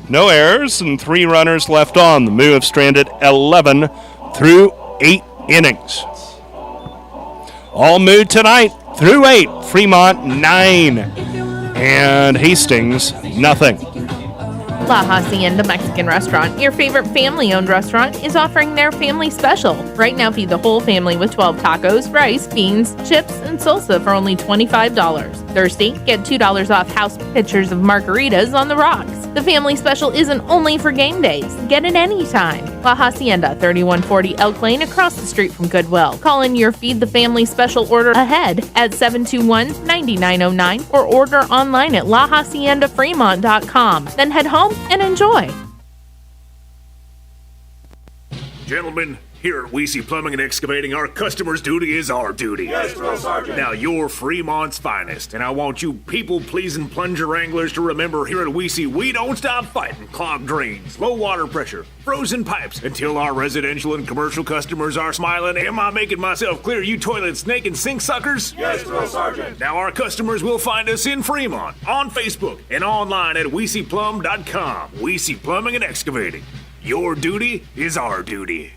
no errors, and 3 runners left on. The Moo have stranded 11 through 8 innings. All Moo tonight through 8. Fremont 9 and Hastings nothing. La Hacienda Mexican Restaurant, your favorite family-owned restaurant, is offering their family special. Right now, feed the whole family with 12 tacos, rice, beans, chips, and salsa for only $25. Thursday, get $2 off house pitchers of margaritas on the rocks. The family special isn't only for game days. Get it anytime. La Hacienda, 3140 Elk Lane, across the street from Goodwill. Call in your Feed the Family special order ahead at 721-9909 or order online at lahaciendafremont.com. Then head home and enjoy. Gentlemen, here at Weesey Plumbing and Excavating, our customer's duty is our duty. Yes, Drill Sergeant. Now, you're Fremont's finest, and I want you people-pleasing plunger wranglers to remember here at Weesey, we don't stop fighting clogged drains, low water pressure, frozen pipes, until our residential and commercial customers are smiling. Am I making myself clear, you toilet snake and sink suckers? Yes, Drill Sergeant. Now, our customers will find us in Fremont, on Facebook, and online at WeeseyPlum.com. Weesey Plumbing and Excavating. Your duty is our duty.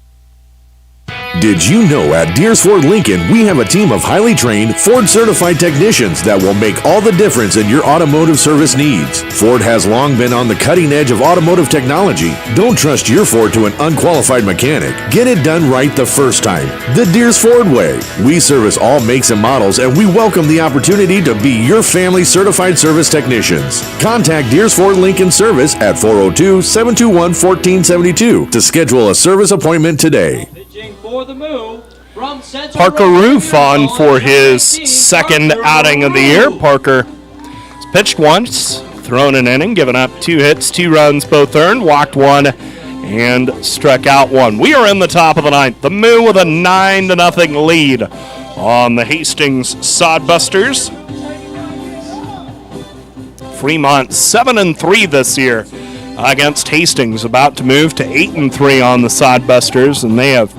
Did you know at Deers Ford Lincoln, we have a team of highly trained, Ford-certified technicians that will make all the difference in your automotive service needs? Ford has long been on the cutting edge of automotive technology. Don't trust your Ford to an unqualified mechanic. Get it done right the first time. The Deers Ford way. We service all makes and models, and we welcome the opportunity to be your family certified service technicians. Contact Deers Ford Lincoln Service at 402-721-1472 to schedule a service appointment today. For the Moo, from Central Parker Roof on for his second outing of the year. Parker has pitched once, thrown an inning, given up 2 hits, 2 runs, both earned, walked 1, and struck out 1. We are in the top of the 9th. The Moo with a 9-0 lead on the Hastings Sodbusters. Fremont 7-3 this year against Hastings, about to move to 8-3 on the Sodbusters, and they have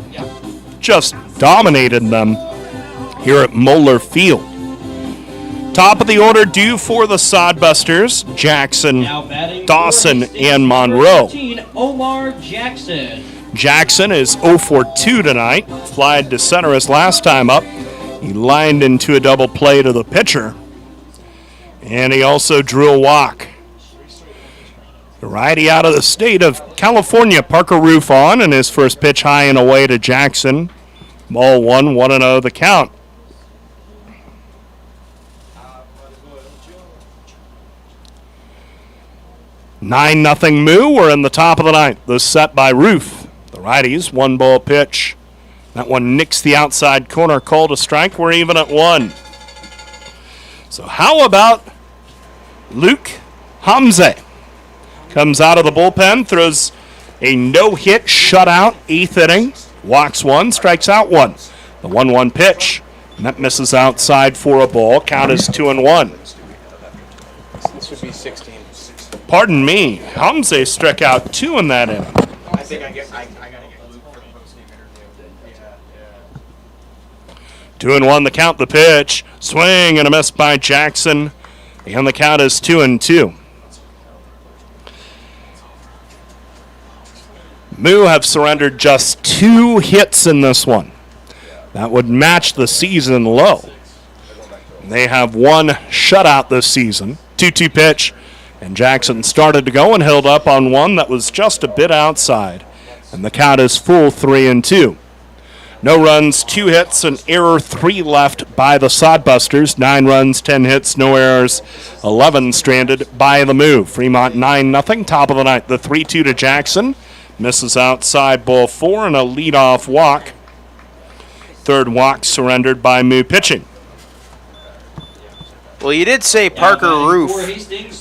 just dominated them here at Moeller Field. Top of the order due for the Sodbusters, Jackson, Dawson, and Monroe. Omar Jackson. Jackson is 0 for 2 tonight. Flied to center his last time up. He lined into a double play to the pitcher. And he also drew a walk. The righty out of the state of California, Parker Roof on, and his first pitch high and away to Jackson. Ball 1-0 the count. Nine nothing Moo. We're in the top of the 9th. The set by Roof. The righties, 1-ball pitch. That one nicks the outside corner, called a strike. We're even at 1. So how about Luke Hamze? Comes out of the bullpen, throws a no-hit shutout, 8th inning. Walks 1, strikes out 1. The 1-1 pitch. And that misses outside for a ball. Count is 2-1. This would be 16. Pardon me. Hamze struck out 2 in that inning. I think I gotta get Luke for the post-game interview. 2-1 the count, the pitch. Swing and a miss by Jackson. And the count is 2-2. Moo have surrendered just 2 hits in this one. That would match the season low. They have one shutout this season. 2-2 pitch, and Jackson started to go and held up on one that was just a bit outside. And the count is full 3-2. No runs, 2 hits, an error, 3 left by the Sodbusters. 9 runs, 10 hits, no errors, 11 stranded by the Moo. Fremont 9-0, top of the ninth. The 3-2 to Jackson. Misses outside, ball 4, and a leadoff walk. Third walk surrendered by Moo pitching. Well, you did say Parker Roof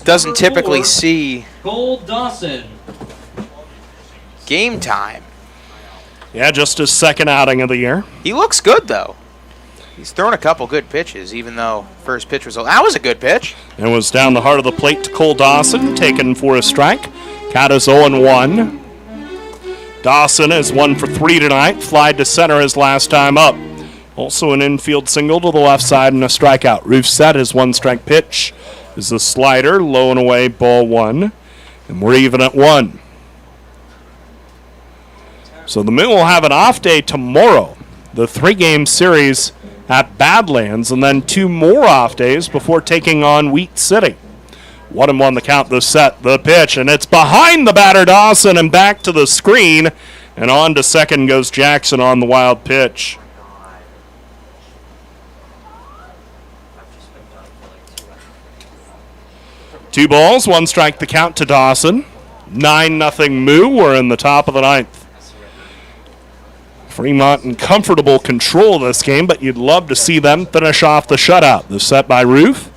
doesn't typically see Gold Dawson. game time. Yeah, just his second outing of the year. He looks good, though. He's thrown a couple good pitches, even though first pitch was... That was a good pitch. It was down the heart of the plate to Cole Dawson, taken for a strike. Count is 0-1. Dawson is 1 for 3 tonight. Flied to center his last time up. Also an infield single to the left side and a strikeout. Roof set his 1-strike pitch is a slider, low and away, ball 1. And we're even at 1. So the Moo will have an off day tomorrow. The 3-game series at Badlands, and then 2 more off days before taking on Wheat City. 1-1 the count, the set, the pitch, and it's behind the batter Dawson and back to the screen. And on to second goes Jackson on the wild pitch. Two balls, 1 strike the count to Dawson. 9-0 Moo. We're in the top of the ninth. Fremont in comfortable control of this game, but you'd love to see them finish off the shutout. The set by Roof.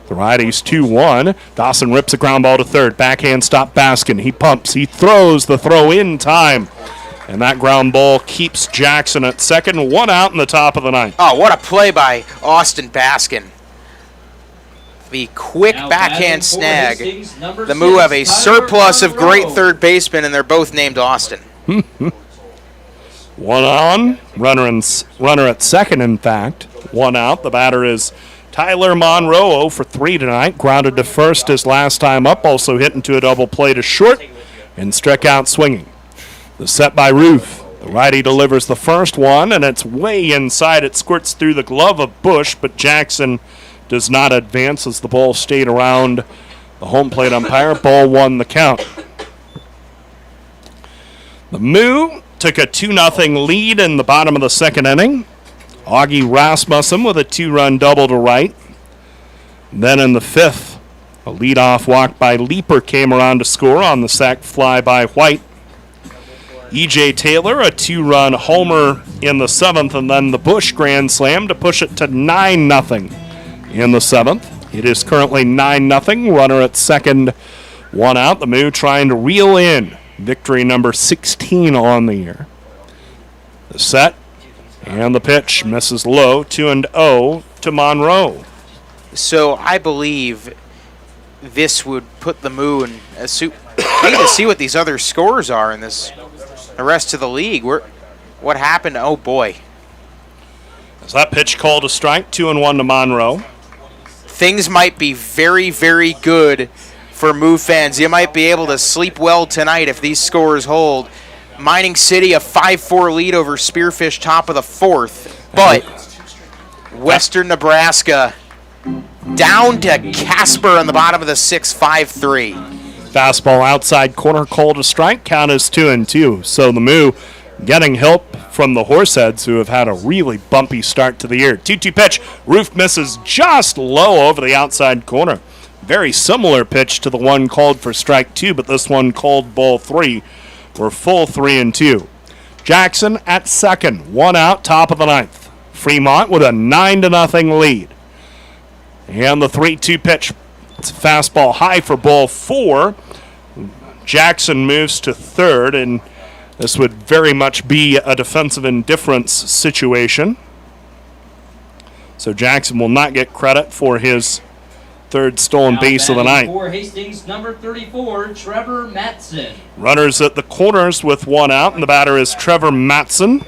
The righties 2-1. Dawson rips a ground ball to third. Backhand stop Baskin. He pumps. He throws. The throw in time. And that ground ball keeps Jackson at second. 1 out in the top of the ninth. Oh, what a play by Austin Baskin. The quick backhand snag. The Moo have a surplus of great third basemen, and they're both named Austin. 1 on. Runner at second, in fact. 1 out. The batter is Tyler Monroe, 0 for 3 tonight. Grounded to first his last time up. Also hit into a double play to short and struck out swinging. The set by Roof. The righty delivers the first one, and it's way inside. It squirts through the glove of Bush, but Jackson does not advance as the ball stayed around the home plate umpire. Ball 1 the count. The Moo took a 2-0 lead in the bottom of the second inning. Augie Rasmussen with a 2-run double to right. Then in the fifth, a leadoff walk by Leeper came around to score on the sac fly by White. E.J. Taylor, a 2-run homer in the seventh, and then the Bush grand slam to push it to 9-0 in the seventh. It is currently 9-0. Runner at second, 1 out. The Moo trying to reel in victory number 16 on the year. The set and the pitch misses low, 2-0 to Monroe. So I believe this would put the Moo in a suit. We need to see what these other scores are in this, the rest of the league. What happened? Oh boy! Is that pitch called a strike? 2-1 to Monroe. Things might be very, very good for Moo fans. You might be able to sleep well tonight if these scores hold. Mining City a 5-4 lead over Spearfish, top of the fourth. But Western Nebraska down to Casper on the bottom of the sixth, 5-3. Fastball outside corner called a strike. Count is 2-2. So the Moo getting help from the Horseheads, who have had a really bumpy start to the year. 2-2 pitch. Roof misses just low over the outside corner. Very similar pitch to the one called for strike 2, but this one called ball 3. We're full 3-2. Jackson at second, 1 out, top of the ninth. Fremont with a 9-0 lead. And the 3-2 pitch. It's a fastball high for ball 4. Jackson moves to third, and this would very much be a defensive indifference situation. So Jackson will not get credit for his third stolen base of the night. For Hastings, number 34, Trevor Matson. Runners at the corners with 1 out, and the batter is Trevor Matson.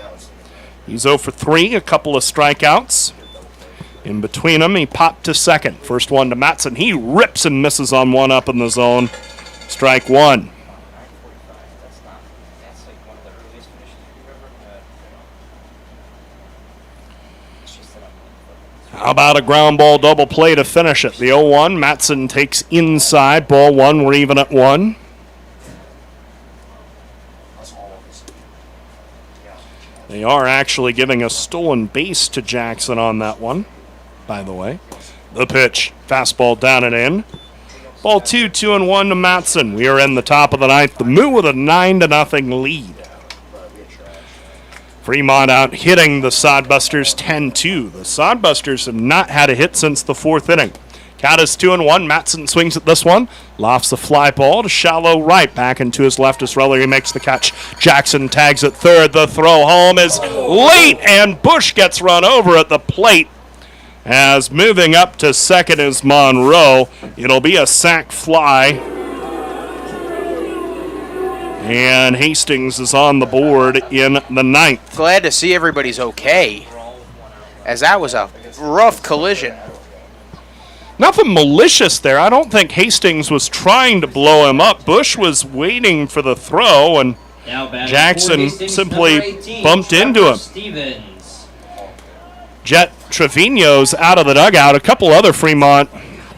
He's 0 for 3, a couple of strikeouts. In between them, he popped to second. First one to Matson. He rips and misses on one up in the zone. Strike 1. How about a ground ball double play to finish it? The 0-1, Matson takes inside, ball one, we're even at 1. They are actually giving a stolen base to Jackson on that one, by the way. The pitch, fastball down and in. Ball 2, 2-1 to Matson. We are in the top of the ninth. The Moo with a 9-0 lead. Fremont out hitting the Sodbusters 10-2. The Sodbusters have not had a hit since the 4th inning. Count is 2-1. Matson swings at this one. Lofts the fly ball to shallow right. Back into his left as Rellery makes the catch. Jackson tags at third. The throw home is late, and Bush gets run over at the plate. As moving up to second is Monroe. It'll be a sac fly. And Hastings is on the board in the ninth. Glad to see everybody's okay, as that was a rough collision. Nothing malicious there. I don't think Hastings was trying to blow him up. Bush was waiting for the throw, and Jackson simply bumped into him. Jet Trevino's out of the dugout. A couple other Fremont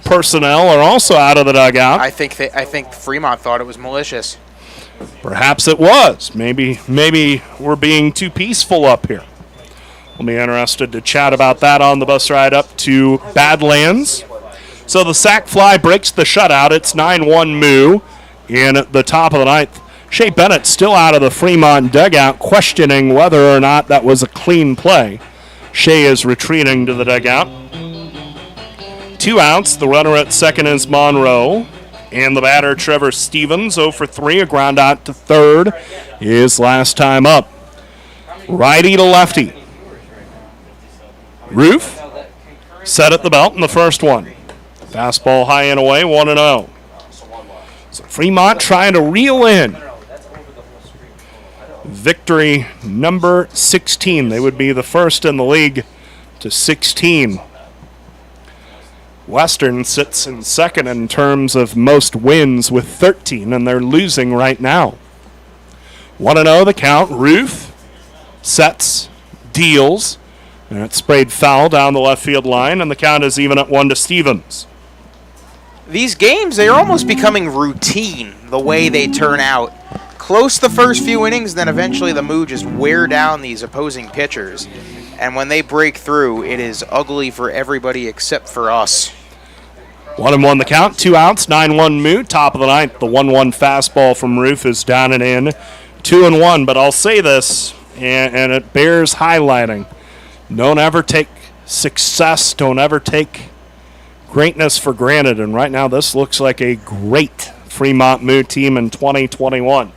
personnel are also out of the dugout. I think Fremont thought it was malicious. Perhaps it was. Maybe we're being too peaceful up here. We'll be interested to chat about that on the bus ride up to Badlands. So the sac fly breaks the shutout. It's 9-1 Moo in the top of the ninth. Shea Bennett still out of the Fremont dugout, questioning whether or not that was a clean play. Shea is retreating to the dugout. 2 outs. The runner at second is Monroe. And the batter, Trevor Stevens, 0 for 3. A ground out to third. His last time up. Righty to lefty. Roof set at the belt in the first one. Fastball high and away, 1-0. So Fremont trying to reel in victory number 16. They would be the first in the league to 16. Western sits in second in terms of most wins with 13, and they're losing right now. 1-0 the count. Roof sets, deals, and it's sprayed foul down the left field line, and the count is even at 1 to Stevens. These games, they're almost becoming routine, the way they turn out. Close the first few innings, then eventually the Moo just wear down these opposing pitchers. And when they break through, it is ugly for everybody except for us. 1-1 the count, 2 outs, 9-1 Moo, top of the ninth. The 1-1 fastball from Roof is down and in, 2-1. But I'll say this, and it bears highlighting. Don't ever take success, don't ever take greatness for granted. And right now this looks like a great Fremont Moo team in 2021.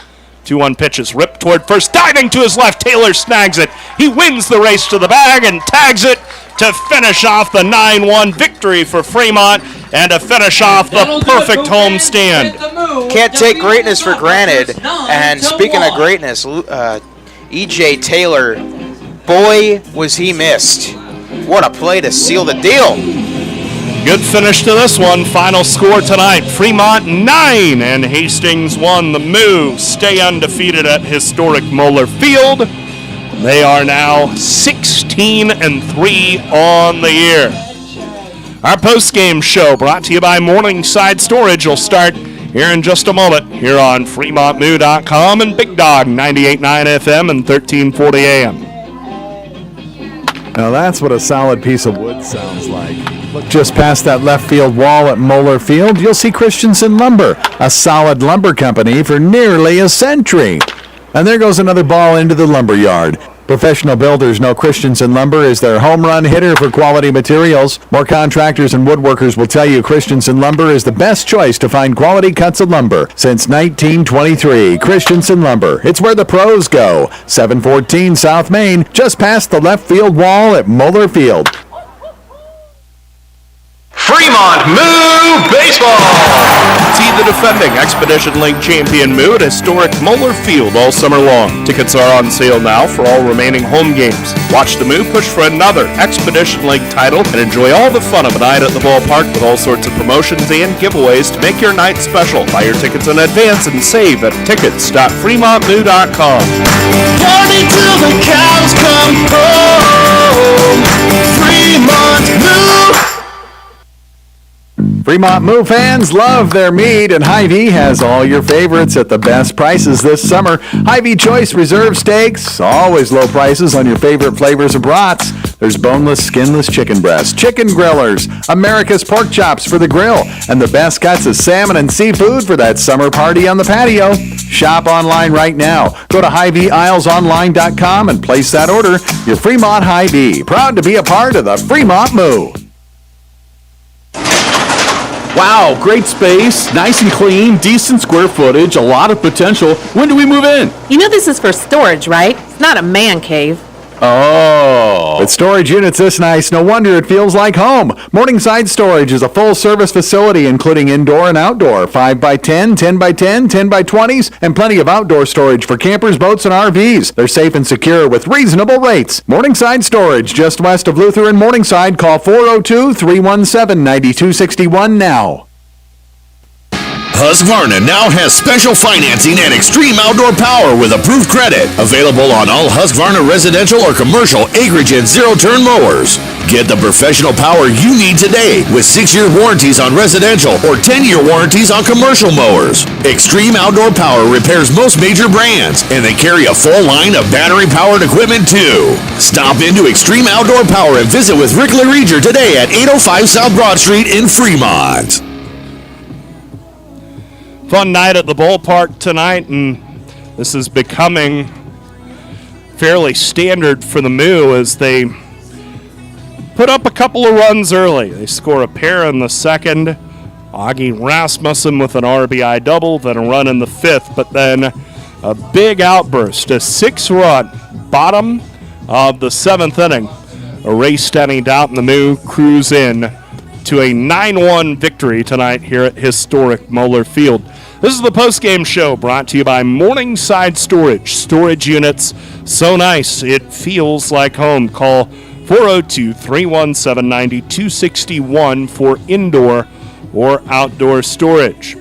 2-1 pitches, ripped toward first, diving to his left. Taylor snags it. He wins the race to the bag and tags it to finish off the 9-1 victory for Fremont and to finish off the perfect home stand. Can't take greatness for granted. And speaking of greatness, E.J. Taylor, boy, was he missed. What a play to seal the deal. Good finish to this one. Final score tonight, Fremont 9 and Hastings 1. The Moo stay undefeated at historic Moeller Field. They are now 16-3 on the year. Our post-game show brought to you by Morningside Storage will start here in just a moment here on FremontMoo.com and Big Dog 98.9 FM and 1340 AM. Now that's what a solid piece of wood sounds like. Look just past that left field wall at Moeller Field, you'll see Christensen Lumber, a solid lumber company for nearly a century. And there goes another ball into the lumber yard. Professional builders know Christensen Lumber is their home run hitter for quality materials. More contractors and woodworkers will tell you Christensen Lumber is the best choice to find quality cuts of lumber since 1923. Christensen Lumber, it's where the pros go. 714 South Main, just past the left field wall at Moeller Field. Fremont Moo Baseball! See the defending Expedition League champion Moo at historic Moeller Field all summer long. Tickets are on sale now for all remaining home games. Watch the Moo push for another Expedition League title and enjoy all the fun of a night at the ballpark with all sorts of promotions and giveaways to make your night special. Buy your tickets in advance and save at tickets.fremontmoo.com. Party till the cows come home. Fremont Moo. Fremont Moo fans love their meat, and Hy-Vee has all your favorites at the best prices this summer. Hy-Vee Choice Reserve Steaks, always low prices on your favorite flavors of brats. There's boneless, skinless chicken breasts, chicken grillers, America's pork chops for the grill, and the best cuts of salmon and seafood for that summer party on the patio. Shop online right now. Go to HyVeeIslesOnline.com and place that order. Your Fremont Hy-Vee, proud to be a part of the Fremont Moo. Wow, great space, nice and clean, decent square footage, a lot of potential. When do we move in? You know this is for storage, right? It's not a man cave. Oh. With storage units this nice, no wonder it feels like home. Morningside Storage is a full-service facility including indoor and outdoor, 5x10, 10x10, 10x20s, and plenty of outdoor storage for campers, boats, and RVs. They're safe and secure with reasonable rates. Morningside Storage, just west of Luther and Morningside. Call 402-317-9261 now. Husqvarna now has special financing and extreme outdoor power with approved credit. Available on all Husqvarna residential or commercial acreage and zero-turn mowers. Get the professional power you need today with 6-year warranties on residential or 10-year warranties on commercial mowers. Extreme Outdoor Power repairs most major brands, and they carry a full line of battery-powered equipment too. Stop into Extreme Outdoor Power and visit with Rick LaReger today at 805 South Broad Street in Fremont. Fun night at the ballpark tonight, and this is becoming fairly standard for the Moo as they put up a couple of runs early. They score a pair in the second. Augie Rasmussen with an RBI double, then a run in the fifth, but then a big outburst, a 6-run bottom of the seventh inning. Erased any doubt, and the Moo cruise in to a 9-1 victory tonight here at historic Moeller Field. This is the postgame show brought to you by Morningside Storage. Storage units so nice it feels like home. Call 402-317-9261 for indoor or outdoor storage.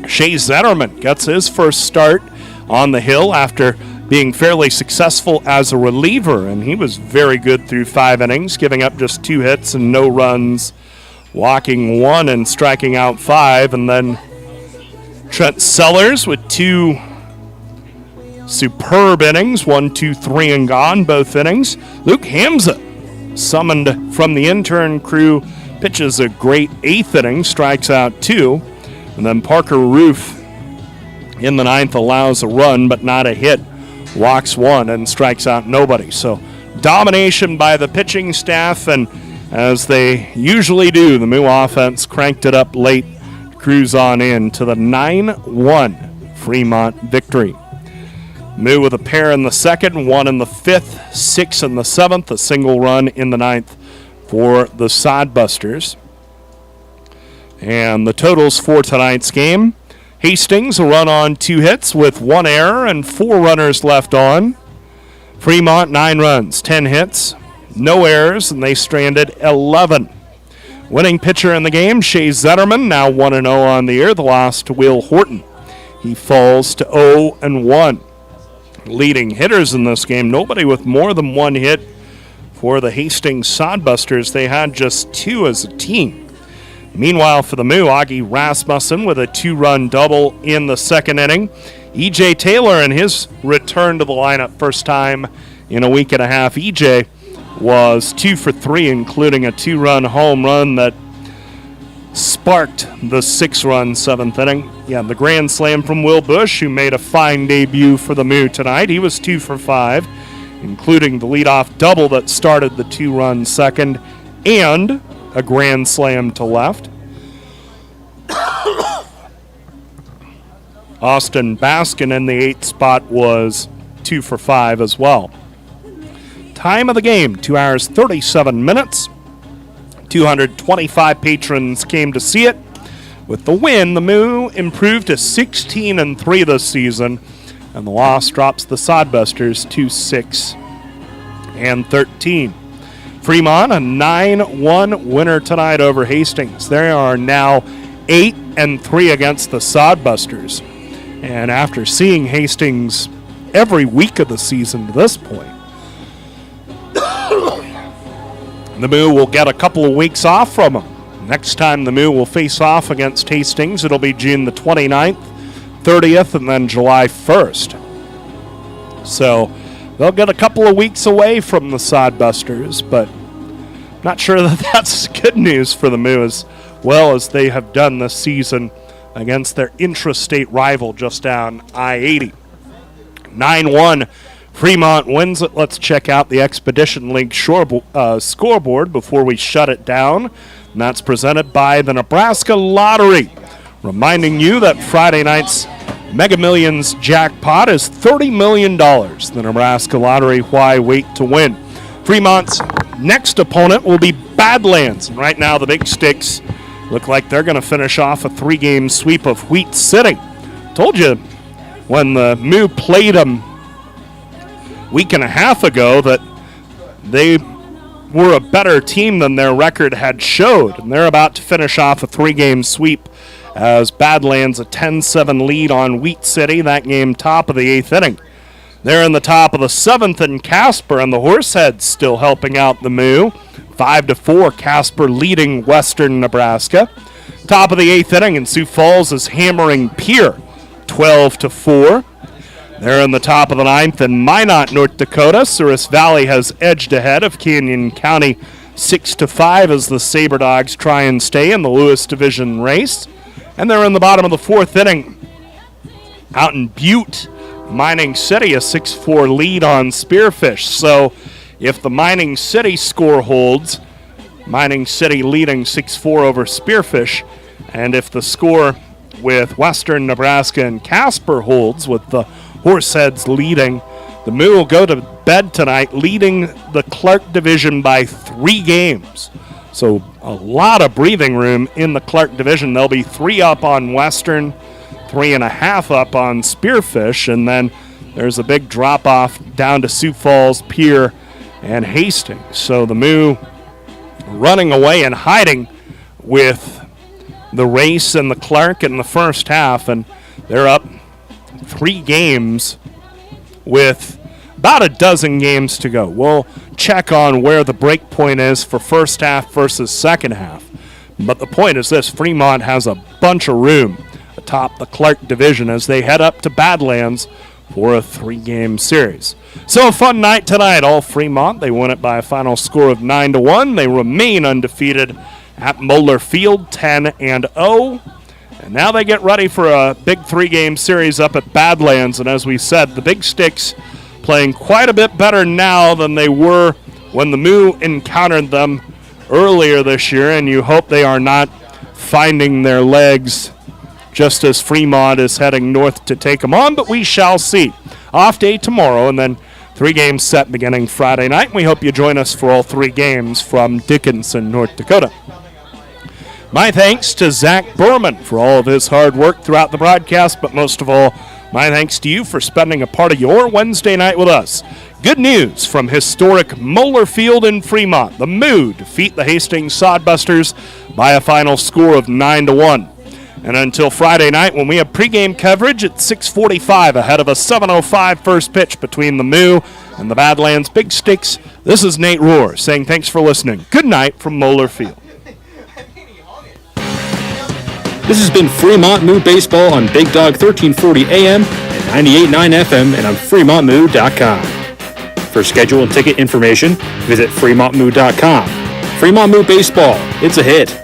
Shea Zetterman gets his first start on the hill after being fairly successful as a reliever, and he was very good through 5 innings, giving up just 2 hits and no runs, walking 1 and striking out 5, and then Trent Sellers with 2 superb innings, 1, 2, 3 and gone, both innings. Luke Hamza, summoned from the intern crew, pitches a great 8th inning, strikes out 2. And then Parker Roof in the 9th allows a run but not a hit, walks 1 and strikes out nobody. So domination by the pitching staff, and as they usually do, the Moo offense cranked it up late, cruise on in to the 9-1 Fremont victory. Moo with a pair in the second, 1 in the fifth, 6 in the seventh, a single run in the 9th for the Sodbusters. And the totals for tonight's game: Hastings a run on 2 hits with 1 error and 4 runners left on. Fremont 9 runs, 10 hits, no errors, and they stranded 11. Winning pitcher in the game, Shea Zetterman, now 1-0 on the year. The loss to Will Horton. He falls to 0-1. Leading hitters in this game, nobody with more than 1 hit for the Hastings Sodbusters. They had just 2 as a team. Meanwhile, for the Moo, Augie Rasmussen with a 2-run double in the second inning. E.J. Taylor in his return to the lineup, first time in a week and a half. E.J. was 2 for 3, including a 2-run home run that sparked the 6-run 7th inning. Yeah, the grand slam from Will Bush, who made a fine debut for the Moo tonight. He was 2 for 5, including the leadoff double that started the 2-run second and a grand slam to left. Austin Baskin in the 8th spot was 2 for 5 as well. Time of the game, 2 hours 37 minutes. 225 patrons came to see it. With the win, the Moo improved to 16-3 this season, and the loss drops the Sodbusters to 6-13. Fremont, a 9-1 winner tonight over Hastings. They are now 8-3 against the Sodbusters. And after seeing Hastings every week of the season to this point, The Moo will get a couple of weeks off from them. Next time the Moo will face off against Hastings, it'll be June the 29th, 30th, and then July 1st. So they'll get a couple of weeks away from the Sodbusters, but not sure that that's good news for the Moo as well as they have done this season against their intrastate rival just down I-80. 9-1, Fremont wins it. Let's check out the Expedition League scoreboard before we shut it down. And that's presented by the Nebraska Lottery. Reminding you that Friday night's Mega Millions jackpot is $30 million. The Nebraska Lottery, why wait to win? Fremont's next opponent will be Badlands. And right now the Big Sticks look like they're going to finish off a 3-game sweep of Wheat City. Told you when the Moo played them a week and a half ago that they were a better team than their record had showed, and they're about to finish off a 3-game sweep as Badlands a 10-7 lead on Wheat City. That game top of the 8th inning. They're in the top of the 7th in Casper, and the Horseheads still helping out the Moo. 5-4, Casper leading Western Nebraska. Top of the 8th inning, and Sioux Falls is hammering Pierre 12-4. They're in the top of the 9th in Minot, North Dakota. Souris Valley has edged ahead of Canyon County 6-5 as the Sabre Dogs try and stay in the Lewis Division race. And they're in the bottom of the 4th inning out in Butte. Mining City a 6-4 lead on Spearfish. So if the Mining City score holds, Mining City leading 6-4 over Spearfish, and if the score with Western Nebraska and Casper holds with the Horseheads leading, the Moo will go to bed tonight leading the Clark Division by 3 games. So a lot of breathing room in the Clark Division. They'll be 3 up on Western, 3.5 up on Spearfish, and then there's a big drop-off down to Sioux Falls, Pierre, and Hastings. So the Moo running away and hiding with the race and the Clark in the first half, and they're up 3 games with about a dozen games to go. We'll check on where the break point is for first half versus second half. But the point is this: Fremont has a bunch of room atop the Clark Division as they head up to Badlands for a 3-game series. So a fun night tonight. All Fremont, they win it by a final score of 9-1. They remain undefeated at Moeller Field, 10-0. And now they get ready for a big 3-game series up at Badlands. And as we said, the Big Sticks playing quite a bit better now than they were when the Moo encountered them earlier this year. And you hope they are not finding their legs just as Fremont is heading north to take them on. But we shall see. Off day tomorrow, and then 3 games set beginning Friday night. We hope you join us for all 3 games from Dickinson, North Dakota. My thanks to Zach Berman for all of his hard work throughout the broadcast, but most of all, my thanks to you for spending a part of your Wednesday night with us. Good news from historic Moeller Field in Fremont. The Moo defeat the Hastings Sodbusters by a final score of 9-1. And until Friday night, when we have pregame coverage at 6:45 ahead of a 7:05 first pitch between the Moo and the Badlands Big Sticks, this is Nate Rohr saying thanks for listening. Good night from Moeller Field. This has been Fremont Moo Baseball on Big Dog 1340 AM and 98.9 FM and on FremontMoo.com. For schedule and ticket information, visit FremontMoo.com. Fremont Moo Baseball, it's a hit.